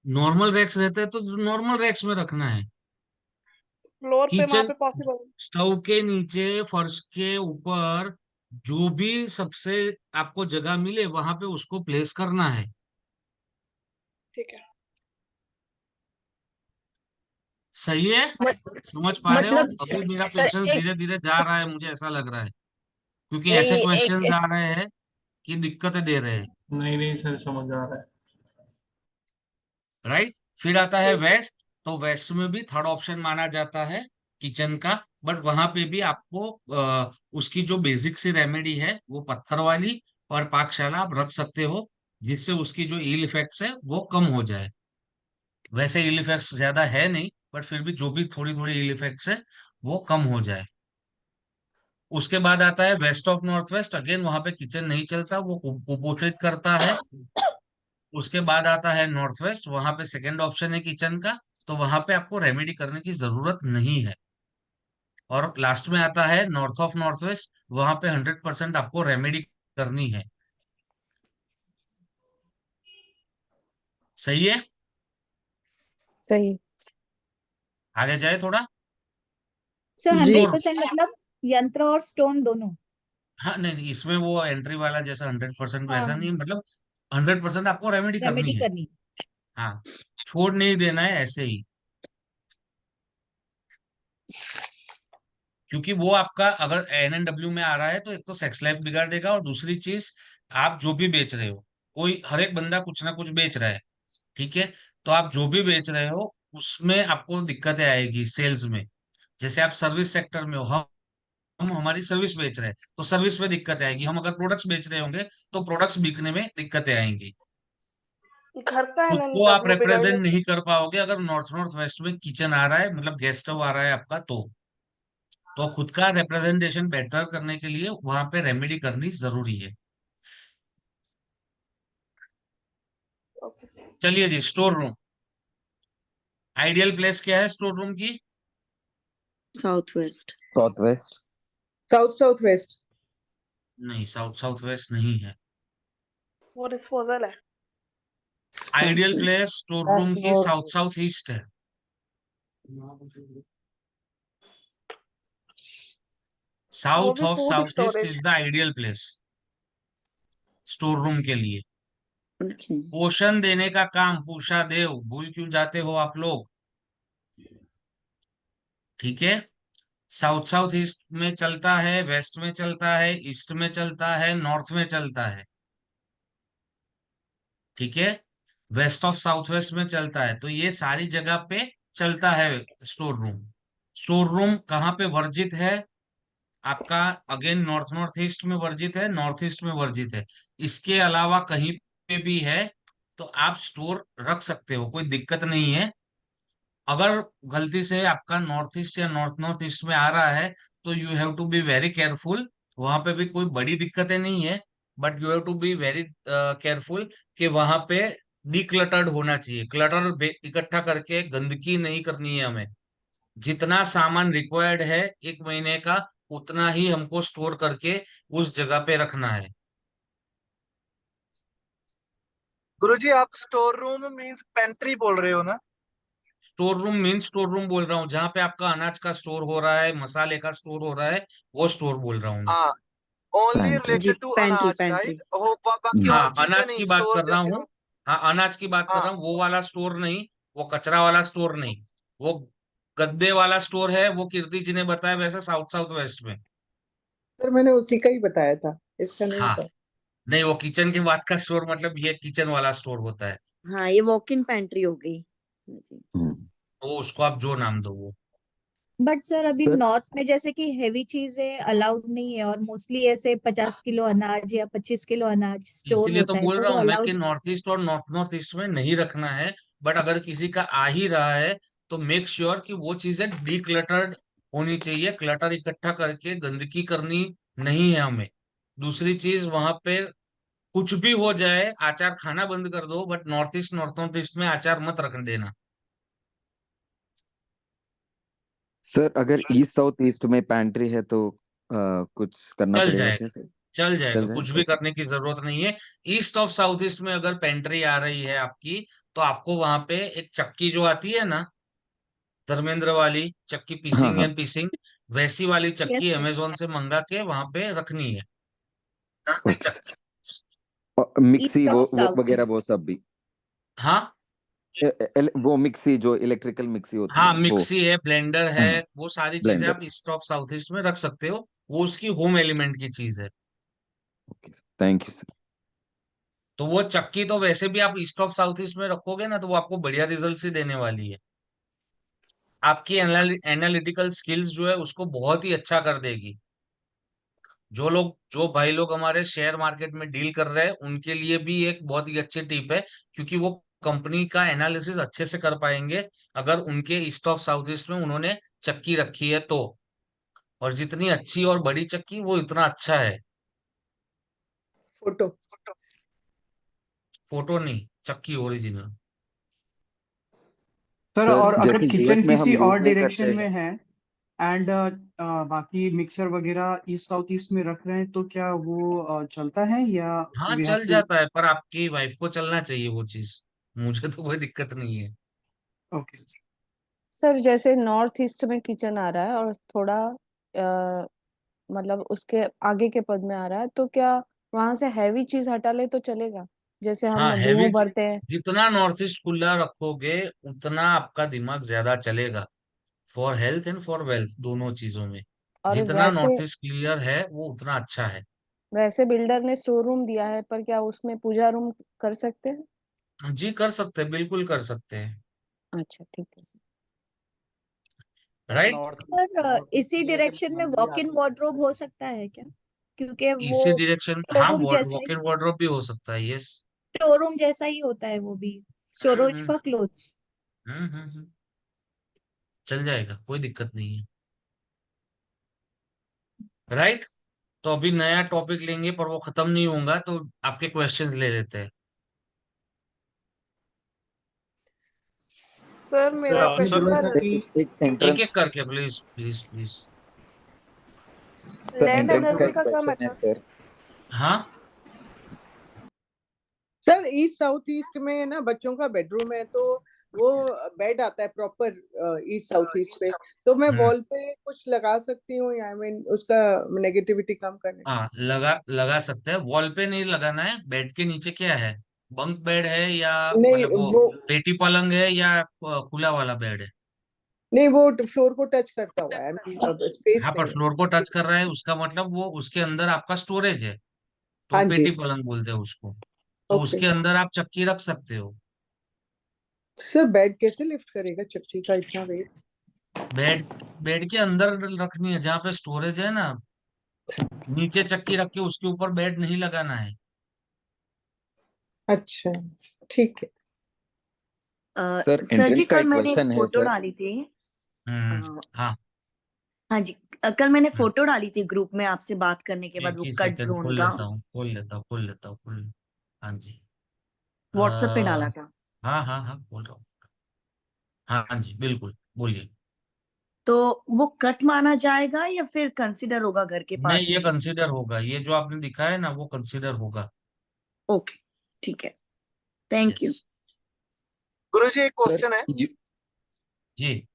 नॉर्मल रैक्स रहते हैं तो नॉर्मल रैक्स में रखना है। फ्लोर पे वहां किचन पे पॉसिबल? स्टोव के नीचे फर्श के ऊपर जो भी सबसे आपको जगह मिले वहां पे उसको प्लेस करना है। ठीक है। सही है? मत, समझ पा रहे हो? मतलब अभी मेरा सर पेशेंस एक धीरे धीरे जा रहा है, मुझे ऐसा लग रहा है, क्योंकि ऐसे नहीं क्वेश्चंस एक आ रहे हैं कि दिक्कतें दे रहे हैं। नहीं नहीं सर, समझ आ रहा है। राइट? फिर आता है वेस्ट। तो वेस्ट में भी थर्ड ऑप्शन माना जाता है किचन का। बट वहां पे भी आपको उसकी जो बेसिक सी रेमेडी है वो पत्थर वाली और पाकशाला आप रख सकते हो, जिससे उसकी जो इल इफेक्ट्स है वो कम हो जाए। वैसे इल इफेक्ट्स ज्यादा है नहीं, बट फिर भी जो भी थोड़ी थोड़ी इल इफेक्ट्स है वो कम हो जाए। उसके बाद आता है west of north west. Again वहां पे किचन नहीं चलता, वो कुपोषित करता है। उसके बाद आता है नॉर्थ वेस्ट, वहां पे सेकंड ऑप्शन है किचन का, तो वहां पे आपको रेमेडी करने की जरूरत नहीं है। और लास्ट में आता है नॉर्थ ऑफ नॉर्थ वेस्ट, वहां पे 100% आपको रेमेडी करनी है। सही है? सही। आगे जाए थोड़ा। सर जी। 100% मतलब यंत्र और स्टोन दोनों। हाँ, नहीं नहीं, इसमें वो एंट्री वाला जैसा 100% हाँ वैसा हाँ, नहीं, मतलब 100% आपको रेमेडी करनी रेमेडी है। करनी। हाँ, छोड़ नहीं देना है ऐसे ही। क्योंकि वो आपका अगर एनएनडब्ल्यू में आ रहा है तो एक तो सेक्स लाइफ बिगाड़ देगा, और दूसरी चीज, आप जो भी बेच रहे हो, कोई हर एक बंदा कुछ ना कुछ बेच रहा है, ठीक है? तो आप जो भी बेच रहे हो उसमें आपको दिक्कतें आएगी सेल्स में। जैसे आप सर्विस सेक्टर में हो, हम हमारी सर्विस बेच रहे हैं तो सर्विस में दिक्कत आएगी। हम अगर प्रोडक्ट्स बेच रहे होंगे तो प्रोडक्ट्स बिकने में दिक्कतें आएंगी। घर का खुद को आप एनएनडब्ल्यू बिगड़ रिप्रेजेंट जाता नहीं कर पाओगे अगर नॉर्थ नॉर्थ वेस्ट में किचन आ रहा है, मतलब गेस्ट स्टव आ रहा है आपका, तो खुद का रिप्रेजेंटेशन बेटर करने के लिए वहां पे रेमेडी करनी जरूरी है। है। ओके। चलिए जी, स्टोर रूम। आइडियल प्लेस क्या है स्टोर रूम की? South west. South west. South south west. नहीं, साउथ साउथ वेस्ट नहीं है। वो डिस्पोजल है। आइडियल प्लेस स्टोर रूम की साउथ साउथ ईस्ट है। वो साउथ भी of food south east storage. Is the ideal place store room के लिए। पोषण देने का काम पूषा देव, भूल क्यों जाते हो आप लोग? ठीक है, साउथ साउथ ईस्ट में चलता है, वेस्ट में चलता है, ईस्ट में चलता है, नॉर्थ में चलता है। ठीक है, वेस्ट ऑफ साउथ वेस्ट में चलता है। तो ये सारी जगह पे चलता है स्टोर रूम। स्टोर रूम कहाँ पे वर्जित है आपका? अगेन नॉर्थ नॉर्थ ईस्ट में वर्जित है, नॉर्थ ईस्ट में वर्जित है। इसके अलावा कहीं पे भी है तो आप स्टोर रख सकते हो, कोई दिक्कत नहीं है। अगर गलती से आपका नॉर्थ ईस्ट या नॉर्थ नॉर्थ ईस्ट में आ रहा है तो you have to be very careful. वहां पे भी कोई बड़ी दिक्कतें नहीं है, but you have to be very careful कि वहां पे डिक्लटर्ड होना चाहिए। क्लटर इकट्ठा करके गंदगी नहीं करनी है हमें। जितना सामान रिक्वायर्ड है 1 महीने का, उतना ही हमको स्टोर करके उस जगह पे रखना है। गुरुजी आप स्टोर रूम मींस पेंट्री बोल रहे हो ना? Store room mean store room बोल रहा हूँ, जहाँ पे आपका अनाज का स्टोर हो रहा है, मसाले का स्टोर हो रहा है, वो स्टोर बोल रहा हूँ मैं। हाँ, ओनली पैंट्री। जी रिलेटेड टू पेंट्री अनाज पेंट्री। राइट? हो बाकी और हाँ, चीजें अनाज नहीं, की बात स्टोर कर रहा जैसे हूँ। हम। हाँ, अनाज की बात कर हाँ रहा हूँ, वो वाला स्टोर नहीं, वो कचरा वाला स्टोर नहीं। वो गद्दे वाला स्टोर है, वो कीर्ति जी ने बताया वैसे साउथ साउथ वेस्ट में। सर मैंने उसी का ही बताया था, इसका नहीं हाँ, बताया। नहीं वो किचन के बाद का स्टोर, मतलब ये किचन वाला स्टोर होता है। हाँ ये वॉक इन पेंट्री हो गई जी। तो उसको आप जो नाम दो वो। बट सर अभी सर नॉर्थ में जैसे कि हेवी चीजें अलाउड नहीं है और मोस्टली ऐसे 50 किलो अनाज या 25 किलो अनाज स्टोर इसीलिए तो होता है बोल तो रहा वो हूँ मैं कि अलाउड। नॉर्थ ईस्ट और नॉर्थ नॉर्थ ईस्ट में नहीं रखना है। बट अगर किसी का आ ही रहा है तो मेक श्योर कि वो चीजें डीक्लटर्ड होनी चाहिए। क्लटर इकट्ठा करके गंदगी करनी नहीं है हमें। दूसरी चीज, वहां पे कुछ भी हो जाए, आचार खाना बंद कर दो, बट नॉर्थ नॉर्थ ईस्ट में आचार मत रख देना। सर अगर ईस्ट साउथ ईस्ट में पैंट्री है तो कुछ करना चल पड़ेगा जाएगा, क्या सर? चल जाएगा, चल जाए, कुछ भी ओके। करने की जरूरत नहीं है। ईस्ट ऑफ साउथ ईस्ट में अगर पेंट्री आ रही है आपकी, तो आपको वहां पे एक चक्की जो आती है ना, धर्मेंद्र वाली चक्की, हाँ पीसिंग हाँ, एंड पीसिंग, वैसी वाली यस चक्की सर। अमेजोन से मंगा के वहां पे रखनी है। Okay sir. और मिक्सी ईस्ट ऑफ वो साउथ वगैरह ईस्ट। वो सब भी। हाँ, वो मिक्सी जो इलेक्ट्रिकल मिक्सी होती हाँ है वो। मिक्सी है, ब्लेंडर है, हाँ, वो सारी चीजें आप blender. East of south east में रख सकते हो। वो उसकी होम एलिमेंट की चीज है। Okay sir, thank you sir. तो वो चक्की तो वैसे भी आप ईस्ट ऑफ साउथ ईस्ट में रखोगे ना, तो वो आपको बढ़िया रिजल्ट ही देने वाली है। आपकी एनालिटिकल स्किल्स जो है उसको बहुत ही अच्छा कर देगी। जो भाई लोग हमारे शेयर मार्केट में डील कर रहे हैं, उनके लिए भी एक बहुत ही अच्छी टिप है, क्योंकि वो कंपनी का एनालिसिस अच्छे से कर पाएंगे अगर उनके ईस्ट ऑफ साउथ ईस्ट में उन्होंने चक्की रखी है तो। और जितनी अच्छी और बड़ी चक्की, वो इतना अच्छा है। फोटो। फोटो नहीं, चक्की ओरिजिनल। सर सर और अगर जैसे यूएस किचन में किसी हम यूज और नहीं डायरेक्शन करते में हैं। है एंड बाकी मिक्सर वगैरह ईस्ट साउथ ईस्ट में रख रहे हैं तो क्या वो चलता है या हाँ, वी हैव चल टू? जाता है, पर आपकी वाइफ को चलना चाहिए वो चीज। मुझे तो कोई दिक्कत नहीं है। ओके। सर जैसे नॉर्थ ईस्ट में किचन आ रहा है और थोड़ा मतलब उसके आगे के पद में आ रहा है तो क्या वहां से हैवी चीज हटा ले तो चलेगा? जैसे हम हाँ, हैवी गेहूं भरते हैं। जितना नॉर्थ ईस्ट खुला रखोगे, उतना आपका दिमाग ज्यादा चलेगा, for health and for wealth, दोनों चीजों में। और जितना वैसे नॉर्थ ईस्ट क्लियर है वो उतना अच्छा है। वैसे बिल्डर ने स्टोर रूम दिया है पर क्या उसमें पूजा रूम कर सकते हैं? जी कर सकते हैं, बिल्कुल कर सकते हैं। अच्छा ठीक है sir. Right. North sir north east इसी में अगर डायरेक्शन में मंदी वॉक इन आती है वार्डरोब हो सकता है क्या? क्योंकि वो इसी डायरेक्शन, हाँ, शोरूम जैसा वॉक ही इन वार्डरोब भी हो सकता है, यस। शोरूम जैसा ही होता है वो भी। हम्म स्टोरेज हम्म फॉर क्लोथ्स। चल जाएगा, कोई दिक्कत नहीं है। राइट। तो अभी नया टॉपिक लेंगे, पर वो खत्म नहीं होगा, तो आपके क्वेश्चंस ले लेते हैं। सर सर मेरा आपने सर बोला क्वेश्चन था है, कि एक एक एंट्रेंस। एक करके, please please please. Sir land entrance का एनर्जी एक का क्या क्वेश्चन है मैटर? सर। हाँ, सर ईस्ट साउथ ईस्ट में ना बच्चों का बेडरूम है, तो वो बेड आता है प्रॉपर ईस्ट साउथ ईस्ट पे, तो मैं वॉल पे कुछ लगा सकती हूँ, या आई मीन उसका नेगेटिविटी कम करने। हाँ, लगा सकते हैं। वॉल पे नहीं लगाना है। बेड के नीचे क्या है? बंक बेड है या नहीं मतलब वो वो पेटी पलंग है या खुला वाला बेड है? नहीं, वो फ्लोर को टच करता हुआ है, आई मीन स्पेस हाँ, पर नहीं है। फ्लोर को टच कर रहा है, उसका मतलब वो उसके अंदर आपका स्टोरेज है, तो हाँ जी। पेटी पलंग बोलते हैं उसको। तो ओके। उसके अंदर आप चक्की रख सकते हो। सर बेड कैसे लिफ्ट करेगा चक्की का इतना वेट? बेड बेड के अंदर रखनी है, जहाँ पे स्टोरेज है ना। नीचे चक्की रख के उसके ऊपर बेड नहीं लगाना है। अच्छा, ठीक है। सर सर जी इंटेंट का कल एक मैंने एक क्वेश्चन है फोटो सर। डाली थी। हाँ। हाँ जी, कल मैंने फोटो डाली थी ग्रुप में आपसे बात करने के बाद, एक वो ही कट सेकंड जोन खोल का लेता हूँ, हाँ जी। व्हाट्सएप पे डाला था। हाँ हाँ हाँ, बोल रहा हूँ। हाँ जी, बिल्कुल, बोलिए। तो वो कट माना जाएगा या फिर कंसिडर होगा घर के पार्ट नहीं, ये में? कंसीडर होगा। ये जो आपने दिखा है ना, वो कंसीडर होगा। ओके, ठीक है, थैंक यस यू। गुरुजी एक सर क्वेश्चन है। जी।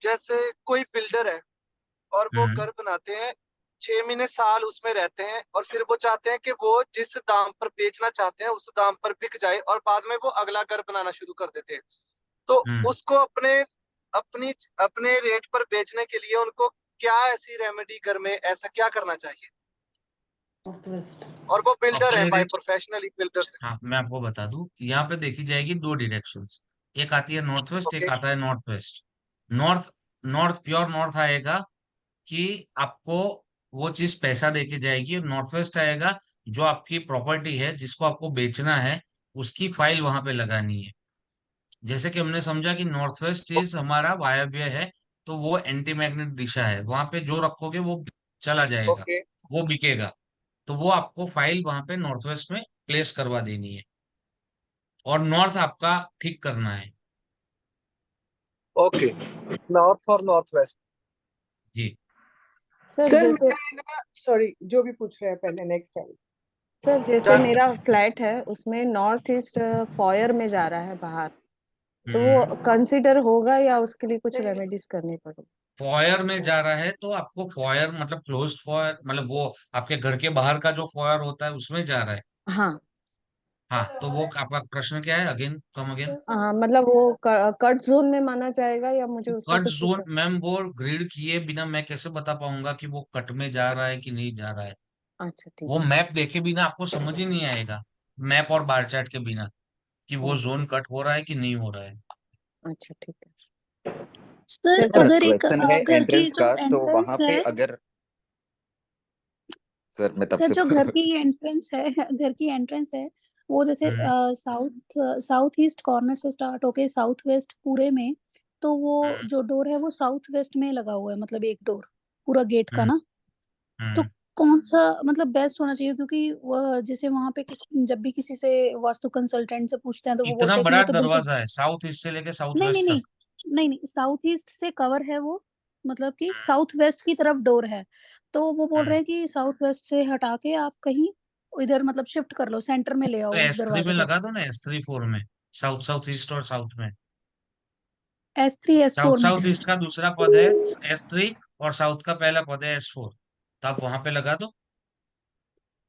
जैसे कोई बिल्डर है और वो घर बनाते हैं, 6 महीने साल उसमें रहते हैं, और फिर वो चाहते हैं कि वो जिस दाम पर बेचना चाहते हैं उस दाम पर बिक जाए, और बाद में वो अगला घर बनाना शुरू कर देते हैं। तो उसको अपनी अपने रेट पर बेचने के लिए उनको क्या ऐसी रेमेडी घर में ऐसा क्या करना चाहिए? और वो बिल्डर है, अपने बाय रे- प्रोफेशनली बिल्डर से। हाँ, मैं आपको बता दूं, यहाँ पे देखी जाएगी दो डायरेक्शंस। एक आती है नॉर्थ वेस्ट, एक ओके। आता है north west. North north pure north आएगा कि आपको वो चीज पैसा देके जाएगी, और नॉर्थ वेस्ट आएगा जो आपकी प्रॉपर्टी है जिसको आपको बेचना है, उसकी फाइल वहां पे लगानी है। जैसे कि हमने समझा कि नॉर्थ वेस्ट इज हमारा वायव्य है, तो वो एंटी मैग्नेट दिशा है, वहां पे जो रखोगे वो चला जाएगा, ओके। वो बिकेगा। तो वो आपको फाइल वहां पे नॉर्थ वेस्ट में प्लेस करवा देनी है, और नॉर्थ आपका ठीक करना है। ओके, नॉर्थ और नॉर्थ वेस्ट। जी। सर सर जैसे मेरा है ना, सॉरी, जो भी पूछ रहे हैं पहले, नेक्स्ट टाइम। सर जैसे मेरा फ्लैट है उसमें नॉर्थ ईस्ट फॉयर में जा रहा है बाहर, तो वो कंसिडर होगा या उसके लिए कुछ रेमेडीज करनी पड़ेगी? फॉयर में जा रहा है तो आपको फॉयर मतलब क्लोज्ड फॉयर, मतलब वो आपके घर के बाहर का जो फॉयर होता है उसमें जा रहा है। हाँ हाँ, तो वो आपका प्रश्न क्या है? Again, come again. हाँ, मतलब वो कट जोन में माना जाएगा या मुझे उसका कट कुछ जोन मैम, वो ग्रिड किए बिना मैं कैसे बता पाऊंगा कि वो कट में जा रहा है कि नहीं जा रहा है? अच्छा ठीक वो है। मैप देखे बिना आपको समझ ही नहीं आएगा, मैप और बार चार्ट के बिना, कि वो जोन कट हो रहा है कि नहीं हो रहा है। अच्छा ठीक है। सर सर अगर एक क्वेश्चन है घर की एंट्रेंस जो का, तो एंट्रेंस वहां पे है, अगर सर मैं तब सर से जो घर की एंट्रेंस है घर की एंट्रेंस है, वो जैसे साउथ साउथ ईस्ट कॉर्नर से स्टार्ट होके साउथ वेस्ट पूरे में, तो वो जो डोर है वो साउथ वेस्ट में लगा हुआ है, मतलब एक डोर पूरा गेट का ना। तो कौन सा मतलब बेस्ट होना चाहिए? क्योंकि जैसे वहां पे जब भी किसी से वास्तु कंसल्टेंट से पूछते हैं तो वो इतना बोलते हैं कि बड़ा ये तो बिल्कुल दरवाजा है साउथ ईस्ट से लेके साउथ नहीं नहीं वेस्ट नहीं तक? नहीं नहीं, साउथ ईस्ट से कवर है वो, मतलब कि साउथ वेस्ट की तरफ डोर है। तो वो बोल रहे हैं कि साउथ वेस्ट से हटा के आप कहीं इधर मतलब शिफ्ट कर लो, सेंटर में ले तो आओ उस S3 में दरवाजे को। लगा दो ना, S3 4 में। साउथ साउथ ईस्ट और साउथ में। साउथ S3 S4 में। साउथ ईस्ट का दूसरा पद है S3, और साउथ का पहला पद है S4। तो आप वहां पे लगा दो।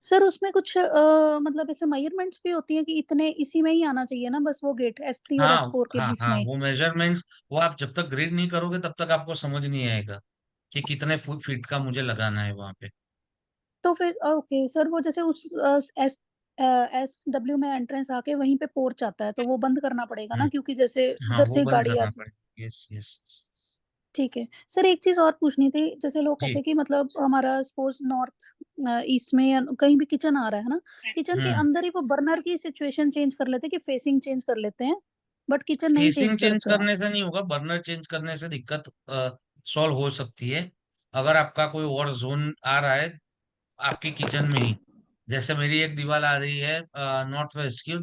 सर उसमें कुछ मतलब ऐसे मेजरमेंट्स भी होती हैं कि इतने इसी में ही आना चाहिए ना, बस वो गेट S3 और हाँ S4 के हाँ बीच हाँ, में। वो मेजरमेंट्स, वो आप जब तक ग्रिड नहीं करोगे तब तक आपको समझ नहीं आएगा कि कितने फीट का मुझे लगाना है वहां पे। तो फिर ओके सर, वो जैसे उस SW में एंट्रेंस आके वहीं पे पोर्च आता है, तो वो बंद करना पड़ेगा ना, क्योंकि जैसे हाँ, उधर वो से बंद गाड़ी करना आती। पड़ेगा। Yes yes. ठीक है सर, एक चीज और पूछनी थी। जैसे लोग कहते जी। हैं कि मतलब हमारा सपोज नॉर्थ ईस्ट में या कहीं भी किचन आ रहा है ना, किचन के अंदर ही वो बर्नर की सिचुएशन चेंज कर लेते हैं, कि फेसिंग चेंज कर लेते हैं, बट किचन नहीं फेसिंग चेंज चेंज करते हैं। करने से नहीं होगा, बर्नर चेंज करने से दिक्कत सॉल्व हो सकती है। अगर आपका कोई और जोन आ रहा है आपकी किचन में ही, जैसे मेरी एक दीवार आ रही है नॉर्थ वेस्ट की, और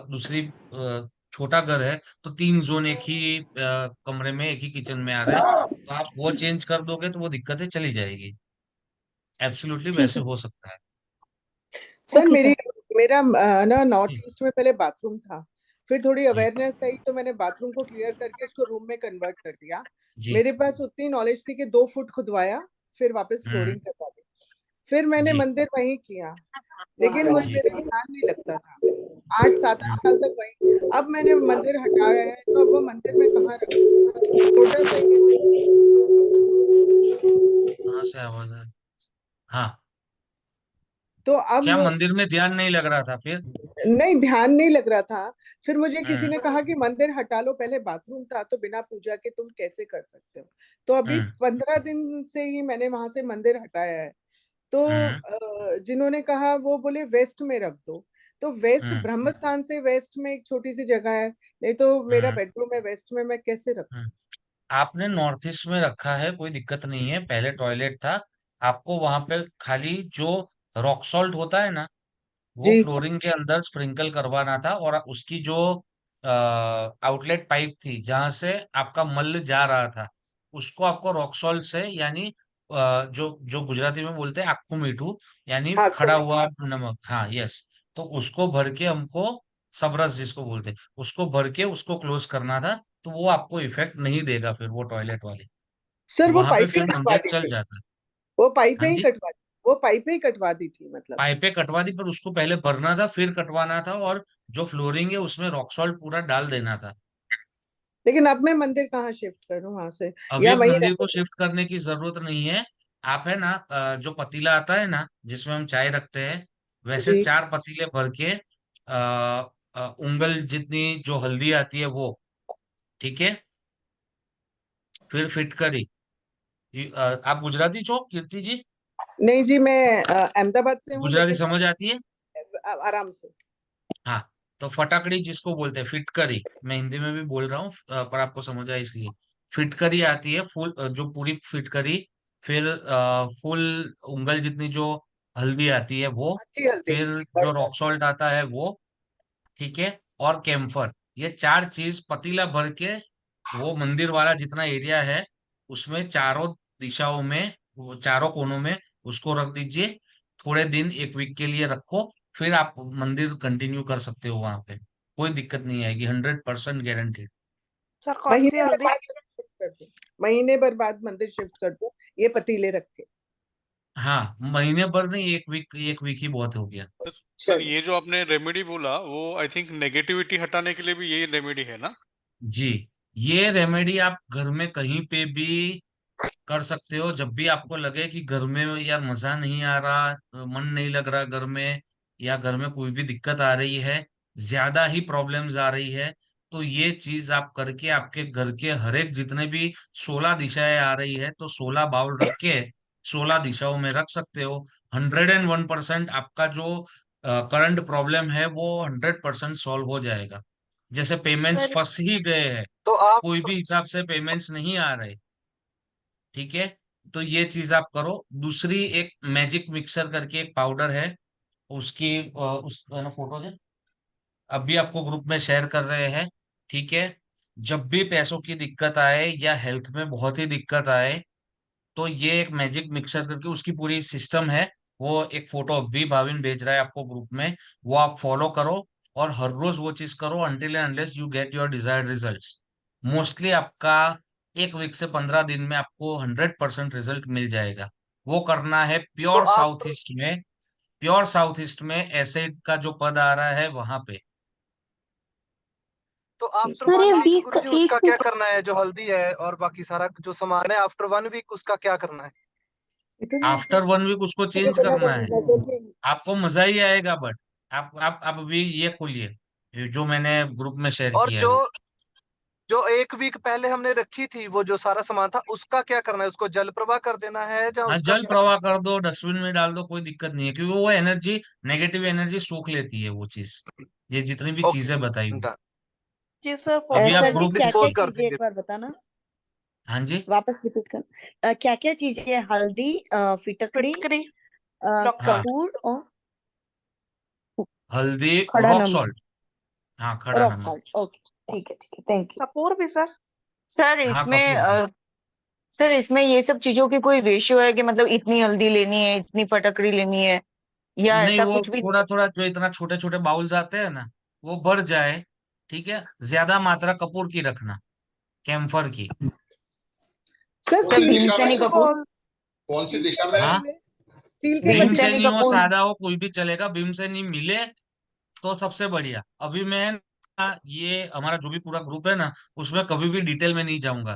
दूसरी छोटा घर है, तो 3 जोन एक ही कमरे में, एक ही किचन में आ रहा है, तो आप वो चेंज कर दोगे तो वो दिक्कतें चली जाएगी। एब्सोल्युटली ठीक वैसे है। हो सकता है। सर ओके मेरी सर। मेरा ना नॉर्थ ईस्ट में पहले बाथरूम था, फिर थोड़ी अवेयरनेस आई तो मैंने बाथरूम को क्लियर करके उसको रूम में कन्वर्ट कर दिया। जी मेरे पास उतनी नॉलेज थी कि 2 फुट खुदवाया, फिर वापस फ्लोरिंग करवा दी, फिर मैंने जी मंदिर वहीं किया, लेकिन मुझे मेरा ध्यान नहीं लगता था। 8 7 8 साल तक वही। अब मैंने मंदिर हटाया है, तो अब वो मंदिर में कहाँ रखूं? छोटा सा ही है। कहाँ से आवाज आ रही? हाँ, तो अब क्या मंदिर में ध्यान नहीं लग रहा था फिर? नहीं, ध्यान नहीं लग रहा था। फिर मुझे किसी हम्म ने कहा कि मंदिर हटा लो, पहले बाथरूम था तो बिना पूजा के तुम कैसे कर सकते हो। तो अभी हम्म 15 दिन से ही मैंने वहां से मंदिर हटाया है। तो हम्म जिन्होंने कहा वो बोले वेस्ट में रख दो, तो वेस्ट हम्म ब्रह्म स्थान से वेस्ट में एक छोटी सी जगह है, नहीं तो मेरा हम्म बेडरूम है वेस्ट में, मैं कैसे रखूं? हम्म। आपने नॉर्थ ईस्ट में रखा है, कोई दिक्कत नहीं है। पहले टॉयलेट था, आपको वहां पे खाली जो रॉक सॉल्ट होता है ना, वो जी फ्लोरिंग के अंदर स्प्रिंकल करवाना था, और उसकी जो आउटलेट पाइप थी जहां से आपका मल जा रहा था, उसको आपको रॉक सॉल्ट से, यानी जो जो गुजराती में बोलते हैं आक्कू मीठू, यानी हाँ खड़ा हुआ नमक, हाँ यस, तो उसको भर के हमको सबरस जिसको बोलते हैं, उसको भर के उसको क्लोज करना था। तो वो आपको इफेक्ट नहीं देगा फिर वो टॉयलेट वाले, सर, तो वो वहां पे पाइपें फिर कटवा मंदिर दी चल थी, जाता है। वो पाइपें हाँ ही जी, कटवा दी, वो पाइपें ही कटवा दी थी मतलब। पाइपें कटवा दी, पर उसको पहले भरना था फिर कटवाना था, और जो फ्लोरिंग है उसमें रॉक सॉल्ट पूरा डाल देना था। लेकिन अब मैं मंदिर कहाँ शिफ्ट करूं वहां से, अभी या अब वहीं मंदिर को रहने दूं? शिफ्ट करने की जरूरत नहीं है। आप है ना, जो पतीला आता है ना जिसमें हम चाय रखते हैं, वैसे जी 4 पतीले भर के उंगल जितनी जो हल्दी आती है वो, ठीक है, फिर फिटकरी। आप गुजराती छो कीर्ति जी? नहीं जी, मैं अहमदाबाद से हूँ, गुजराती लेकिन समझ आती है? आराम से। हाँ, तो फटाकड़ी जिसको बोलते हैं, फिटकरी, मैं हिंदी में भी बोल रहा हूँ, पर आपको समझ आए इसलिए। फिटकरी आती है फुल, जो पूरी फिटकरी, फिर फुल उंगल जितनी जो हल्दी आती है वो, अच्छी हल्दी फिर जो बढ़िया। रॉक सॉल्ट आता है वो, ठीक है, और कैम्फर, ये 4 चीज पतीला भर के, वो मंदिर वाला जितना एरिया है उसमें चारों दिशाओं में, वो चारों कोनों में उसको रख दीजिए। थोड़े दिन, 1 वीक के लिए रखो, फिर आप मंदिर कंटिन्यू कर सकते हो वहां पे, कोई दिक्कत नहीं आएगी, 100% गारंटेड। सर कौन सी महीने भर हल्दी? बाद शिफ्ट कर दूं, महीने भर बाद मंदिर शिफ्ट कर दूं, ये पतीले रख के? हाँ, महीने भर नहीं, 1 वीक, 1 वीक ही बहुत हो गया। सर ये जो आपने रेमेडी बोला वो आई थिंक नेगेटिविटी हटाने के लिए भी यही रेमेडी है ना? जी, ये रेमेडी आप घर में कहीं पे भी कर सकते हो। जब भी आपको लगे कि घर में यार मजा नहीं आ रहा, मन नहीं लग रहा घर में, या घर में कोई भी दिक्कत आ रही है, ज्यादा ही प्रॉब्लम्स आ रही है, तो ये चीज आप करके आपके घर के हर एक जितने भी 16 दिशाएं आ रही है, तो 16 बाउल रख के 16 दिशाओं में रख सकते हो। 101% आपका जो करंट प्रॉब्लम है वो 100% सॉल्व हो जाएगा। जैसे पेमेंट्स सर फंस ही गए हैं, तो आप कोई भी हिसाब से पेमेंट्स नहीं आ रहे, ठीक है, तो ये चीज आप करो। दूसरी, एक मैजिक मिक्सर करके एक पाउडर है, उसकी उस है ना फोटो है, अभी आपको ग्रुप में शेयर कर रहे हैं, ठीक है। जब भी पैसों की दिक्कत आए या हेल्थ में बहुत ही दिक्कत आए, तो ये एक मैजिक मिक्सर करके उसकी पूरी सिस्टम है, वो एक फोटो अभी भाविन भेज रहा है आपको ग्रुप में, वो आप फॉलो करो, और हर रोज वो चीज करो, until and unless you get your desired results. Mostly आपका 1 वीक से 15 दिन में आपको 100% रिजल्ट मिल जाएगा। वो करना है तो प्योर आप साउथ ईस्ट में, प्योर साउथ ईस्ट में एसिड का जो पद आ रहा है वहां पे। तो आफ्टर सर ये 1 वीक वीक गुरुजी एक उसका क्या वीक करना है? जो हल्दी है और बाकी सारा जो सामान है, आफ्टर 1 वीक उसका क्या करना है? आफ्टर 1 वीक उसको चेंज करना है, आपको मजा ही आएगा। बट आप अभी ये खोलिए, ये जो मैंने ग्रुप में शेयर और किया है जो वो। जो 1 वीक पहले हमने रखी थी वो जो सारा सामान था उसका क्या करना है? उसको जल प्रवाह कर देना है या हाँ, उसका जल क्या? प्रवाह कर दो, डस्टबिन में डाल दो, कोई दिक्कत नहीं है, क्योंकि वो एनर्जी, नेगेटिव एनर्जी सोख लेती है वो चीज, ये जितनी भी ओके, चीजें बताई हुई। डन। जी सर अभी आप सर जी ग्रुप, क्या क्या डिस्पोज कर चीजें एक देंगे। बार बताना, हाँ जी, वापस रिपीट कर। क्या क्या चीजें है? हल्दी, फिटकड़ी, फिटकरी, रॉक हाँ, सॉल्ट। कपूर और हल्दी, खड़ा रॉक नमक, सॉल्ट, हाँ खड़ा रॉक नमक, सॉल्ट। ओके, ठीक है, थैंक यू। कपूर भी सर? सर हाँ इसमें कपूर भी। सर इसमें ये सब चीजों की कोई रेशियो है कि मतलब इतनी हल्दी लेनी है, इतनी फटकड़ी लेनी है, या नहीं, ऐसा वो कुछ भी? थोड़ा थोड़ा जो इतना छोटे छोटे बाउल्स आते हैं ना, वो भर जाए। ठीक है, ज्यादा मात्रा कपूर की रखना, कैम्फर की। सर सर स्टील दिशा में भीमसेनी के कपूर, कौन सी स्टील के दिशा में? बर्तन हाँ, में, स्टील के बर्तन भीमसेनी भीमसेनी हो, कपूर। सादा हो, कोई भी चलेगा। भीमसेनी मिले तो सबसे बढ़िया। अभी मैं ना, ये हमारा जो भी पूरा ग्रुप है ना, उसमें कभी भी डिटेल में नहीं जाऊंगा,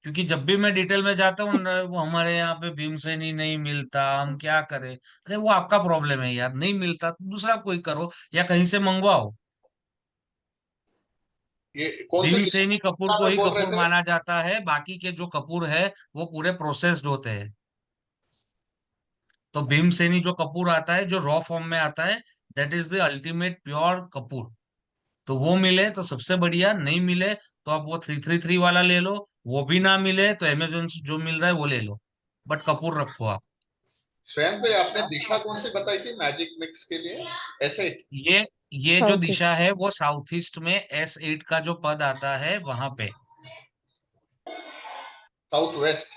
क्योंकि जब भी मैं डिटेल में जाता हूँ वो हमारे यहाँ पे भीमसेनी नहीं मिलता, हम क्या करें। अरे वो आपका प्रॉब्लम है यार, नहीं मिलता तो दूसरा कोई करो या कहीं से मंगवाओ। ये कौन सी भीमसेनी कपूर दिशा को में ही बोल रहे कपूर थे? माना जाता है, बाकी के जो कपूर है वो पूरे प्रोसेस्ड होते हैं। तो भीमसेनी जो कपूर आता है, जो रॉ फॉर्म में आता है, that is the ultimate pure Kapoor. तो वो मिले तो सबसे बढ़िया, नहीं मिले तो आप वो 333 वाला ले लो। वो भी ना मिले तो अमेजोन से जो मिल रहा है वो ले लो, बट कपूर रखो आप। श्रेयांश भाई, आपने दिशा कौन सी बताई थी मैजिक मिक्स के लिए? एसेट? ये जो साउथ दिशा ईस्ट। है वो साउथ ईस्ट में S8 का जो पद आता है वहां पे। South west?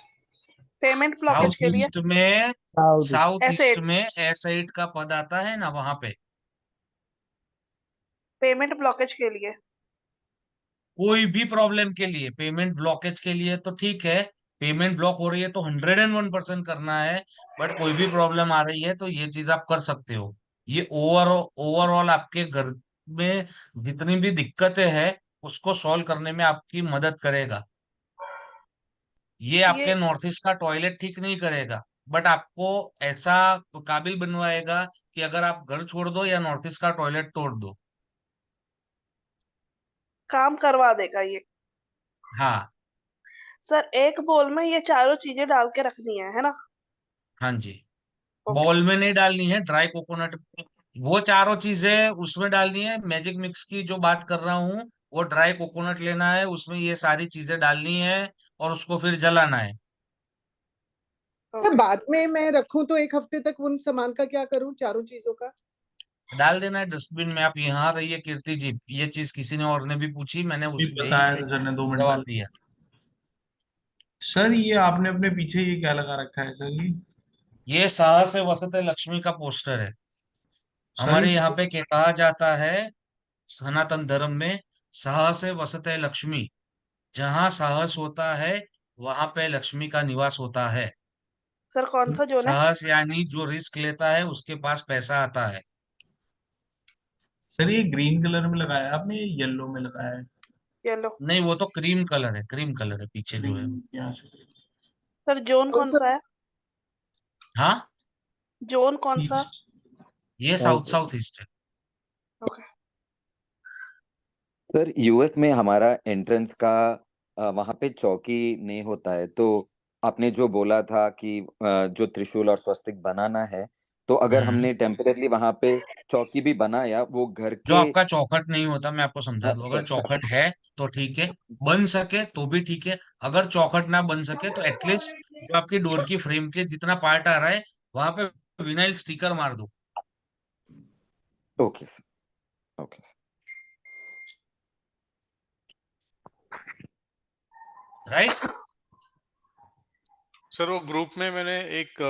Payment blockage south के लिए ईस्ट में, साउथ साउथ ईस्ट एसेट, में S8 का पद आता है ना, वहां पे। पेमेंट ब्लॉकेज के लिए। कोई भी प्रॉब्लम के लिए, पेमेंट ब्लॉकेज के लिए तो ठीक है। पेमेंट ब्लॉक हो रही है तो 101% करना है। बट कोई भी प्रॉब्लम आ रही है तो ये चीज आप कर सकते हो। ये ओवरऑल आपके घर में जितनी भी दिक्कतें हैं उसको सॉल्व करने में आपकी मदद करेगा। ये ये आपके नॉर्थ ईस्ट का टॉयलेट ठीक नहीं करेगा, बट आपको ऐसा काबिल बनवाएगा कि अगर आप घर छोड़ दो या नॉर्थ ईस्ट का टॉयलेट तोड़ दो। काम करवा देगा ये। हाँ। सर एक बोल में ये चारों चीजें डाल के रखनी है ना? हाँ जी। ओके। बॉल में नहीं डालनी है, ड्राई कोकोनट। वो चारों चीजें उसमें डालनी है। मैजिक मिक्स की जो बात कर रहा हूँ, वो ड्राई कोकोनट लेना है, उसमें ये सारी चीजें डालनी है और उसको फिर जलाना है। सर बाद में मैं रखूं तो एक हफ्ते तक उन सामान का क्या करूं, चारों चीजों का? डाल देना है डस्टबिन में। आप यहाँ रहिए कीर्ति जी, ये चीज किसी ने और ने भी पूछी, मैंने भी उस यही बताया से था सर ने 2 मिनट जवाब पहले। दिया। सर ये आपने अपने पीछे ये क्या लगा रखा है सर ये साहस वसत लक्ष्मी का पोस्टर है। सर हमारे यहाँ पे कहा जाता है सनातन धर्म में, साहस वसत लक्ष्मी। जहाँ साहस होता है वहां पे लक्ष्मी का निवास होता है। सर कौन सा जोन है? साहस यानी जो रिस्क लेता है उसके पास पैसा आता है। सर ये ग्रीन कलर में लगाया है आपने, ये येलो में लगाया है? येलो। नहीं, वो तो क्रीम कलर है, क्रीम कलर है पीछे जो है। ग्रीन यहाँ से। सर जोन कौन सा है? हाँ, जोन कौन सा? ये साउथ साउथ ईस्ट है। ओके। सर यूएस में हमारा एंट्रेंस का वहां पे चौकी नहीं होता है, तो आपने जो बोला था कि जो त्रिशूल और स्वस्तिक बनाना है, तो अगर हमने टेम्परेरी वहां पे चौकी भी बनाया, वो घर जो के आपका चौखट नहीं होता, मैं आपको समझा दूं। अगर चौखट है तो ठीक है, बन सके तो भी ठीक है। अगर चौखट ना बन सके तो एटलीस्ट जो आपकी डोर की फ्रेम के जितना पार्ट आ रहा है वहां पे विनाइल स्टिकर मार दो। Okay sir, okay sir. Right. Sir वो ग्रुप में मैंने एक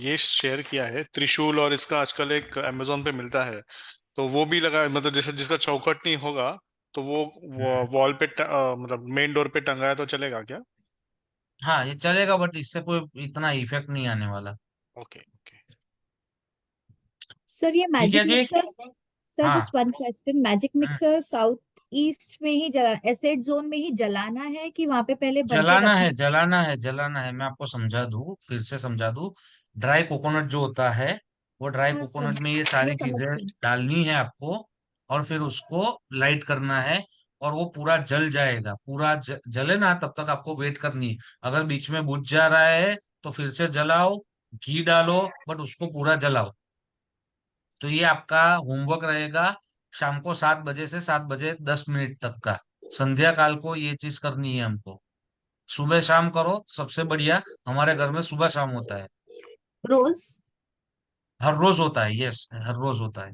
ये शेयर किया है त्रिशूल, और इसका आजकल एक अमेजोन पे मिलता है, तो वो भी लगा, मतलब जैसे जिसका चौखट नहीं होगा तो वो वॉल पे मतलब मेन डोर पे टंगाया तो चलेगा क्या? हाँ, ये चलेगा, बट इससे कोई इतना इफेक्ट नहीं आने वाला। Okay okay. सर ये ठीक है मैजिक जी। मिक्सर, सर हाँ। Just one question, magic mixer south east में ही जला एसेट जोन में ही जलाना है कि वहां पे पहले बन के जलाना रखना है, जलाना है, जलाना है। मैं आपको समझा दूं, फिर से समझा दूं। ड्राई कोकोनट जो होता है, वो ड्राई है? हाँ सर, कोकोनट में ये वो सारी समझ चीजें गई। डालनी है आपको, और फिर उसको लाइट करना है। और वो पूरा जल जाएगा, पूरा जले ना, तब तक आपको वेट करनी है। अगर बीच में बुझ जा रहा है तो फिर से जलाओ, घी डालो, बट उसको पूरा जलाओ। तो ये आपका होमवर्क रहेगा, शाम को 7 बजे से 7 बजे 10 मिनट तक का। संध्या काल को ये चीज करनी है हमको। सुबह शाम करो सबसे बढ़िया। हमारे घर में सुबह शाम होता है, रोज? हर रोज होता है। यस, हर रोज होता है।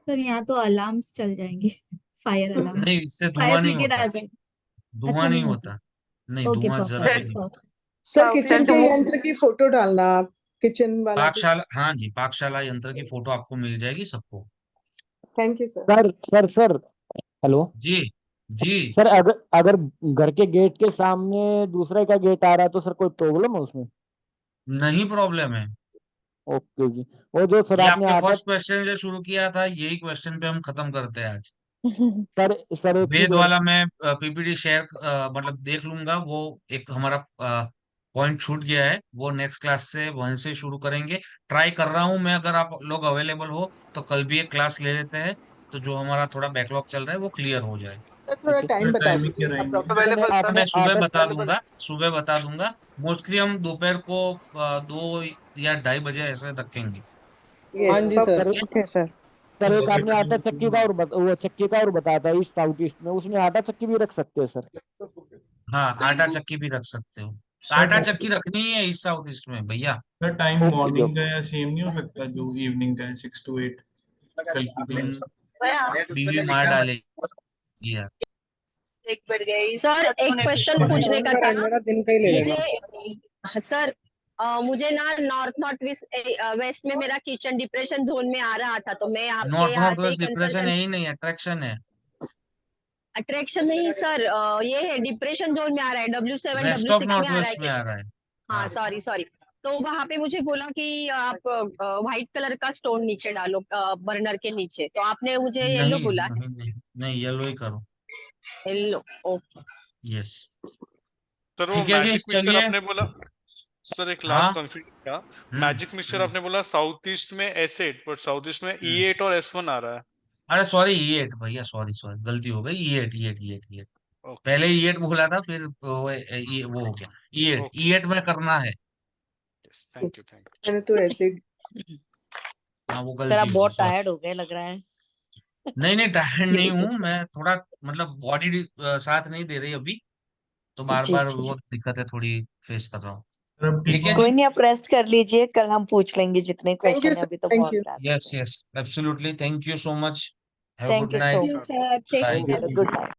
सर यहाँ तो अलार्म्स चल जाएंगे फायर अलार्म, नहीं, इससे फायर धुआं नहीं ब्रिगेड होता। आ जाएगी। धुआं अच्छा नहीं नहीं होता? होता। नहीं, ओके धुआं जरा भी परफेक्ट नहीं। Perfect. Sir south kitchen sir के तो ईस्ट। वो यंत्र की फोटो डालना आप। किचन वाला भी। पाकशाला, हाँ जी, पाकशाला यंत्र की फोटो आपको मिल जाएगी सबको। Thank you sir. Sir hello जी जी। सर, अगर अगर घर के गेट के सामने दूसरे का गेट आ रहा है तो सर कोई प्रॉब्लम है उसमें? नहीं प्रॉब्लम है। ओके जी। वो जो सर ये आपने आपके आटा फर्स्ट क्वेश्चन जो शुरू किया था, यही क्वेश्चन पे हम खत्म करते हैं आज। सर एक चीज वेद और। वाला मैं पीपीटी शेयर मतलब देख लूंगा, वो एक हमारा पॉइंट छूट गया है, वो नेक्स्ट क्लास से वहीं से शुरू करेंगे। ट्राई कर रहा हूं मैं, अगर आप लोग अवेलेबल हो तो कल भी एक क्लास ले लेते हैं, तो जो हमारा थोड़ा बैकलॉग चल रहा है वो क्लियर हो जाए। सर थोड़ा टाइम बता टाइमिंग क्या दीजिए रहेंगी? अप्रोक्सीमेट। हाँ, मैं सुबह आटा बता दूंगा, सुबह बता दूंगा। मोस्टली हम दोपहर को 2 या 2:30 बजे ऐसे रखेंगे। हाँ यस जी sir. Sir okay sir. Sir एक सुबह आपने टाइम आटा चक्की का और वो चक्की का और बताया था ईस्ट साउथ ईस्ट में, उसमें आटा चक्की भी रख सकते हैं सर? हाँ, आटा चक्की भी रख सकते हो। सर आटा चक्की रखनी ही है इस साउथ ईस्ट में भैया। सर टाइम ओके जी मॉर्निंग का ओके। या सेम नहीं हो सकता जो इवनिंग का है 6 to 8 कल की क्लास? बीवी मार डालेगी यार। सर एक क्वेश्चन पूछने का था मेरा दिन का ही ले मुझे। लेना। सर मुझे ना नॉर्थ वेस्ट में मेरा किचन डिप्रेशन जोन में आ रहा था, तो मैं आपके यहाँ नॉर्थ से ही वेस्ट डिप्रेशन कंसल्टेंट। है ही नहीं, अट्रैक्शन है। अट्रैक्शन नहीं सर, ये है डिप्रेशन जोन में आ रहा है, W7 वेस्ट ऑफ W6 में नॉर्थ आ रहा है वेस्ट में आ रहा है। हाँ हाँ। Sorry sorry. तो वहां पे मुझे बोला कि आप व्हाइट कलर का स्टोन नीचे डालो बर्नर के नीचे, तो आपने मुझे येलो नहीं बोला है। नहीं नहीं नहीं, येलो ही करो। Yellow okay. यस। सर वो ठीक है जी, मैजिक मिक्सचर चलिए। आपने बोला, सर एक लास्ट हाँ। कंफ्यूजन था। मैजिक मिक्सचर हम्म। आपने बोला साउथ ईस्ट में S8 पर साउथ ईस्ट में E8 और S1 आ रहा है। अरे सॉरी, E8 भैया, सॉरी सॉरी, गलती हो गई। E8 E8 E8 E8 okay पहले E8 बोला था, फिर वो हो गया। E8 ओके E8 में करना है। थैंक यू मैंने तो ऐसे हाँ, वो सर आप गलती हो गई, बहुत सॉरी। टायर्ड हो गए लग रहा है। नहीं नहीं, टायर्ड नहीं हूँ मैं, थोड़ा मतलब बॉडी साथ नहीं दे रही अभी, तो बार जी बार जी। वो दिक्कतें थोड़ी फेस कर रहा हूँ। सर अब ठीक ठीक है हो? कोई जी। नहीं, आप रेस्ट कर लीजिए, कल हम पूछ लेंगे जितने थैंक यू क्वेश्चन है, सर। अभी तो थैंक बहुत यू। क्लासेस यस है। Yes, absolutely, thank you so much. Have thank good you night. So you much. Sir, take bye. Care. Good night.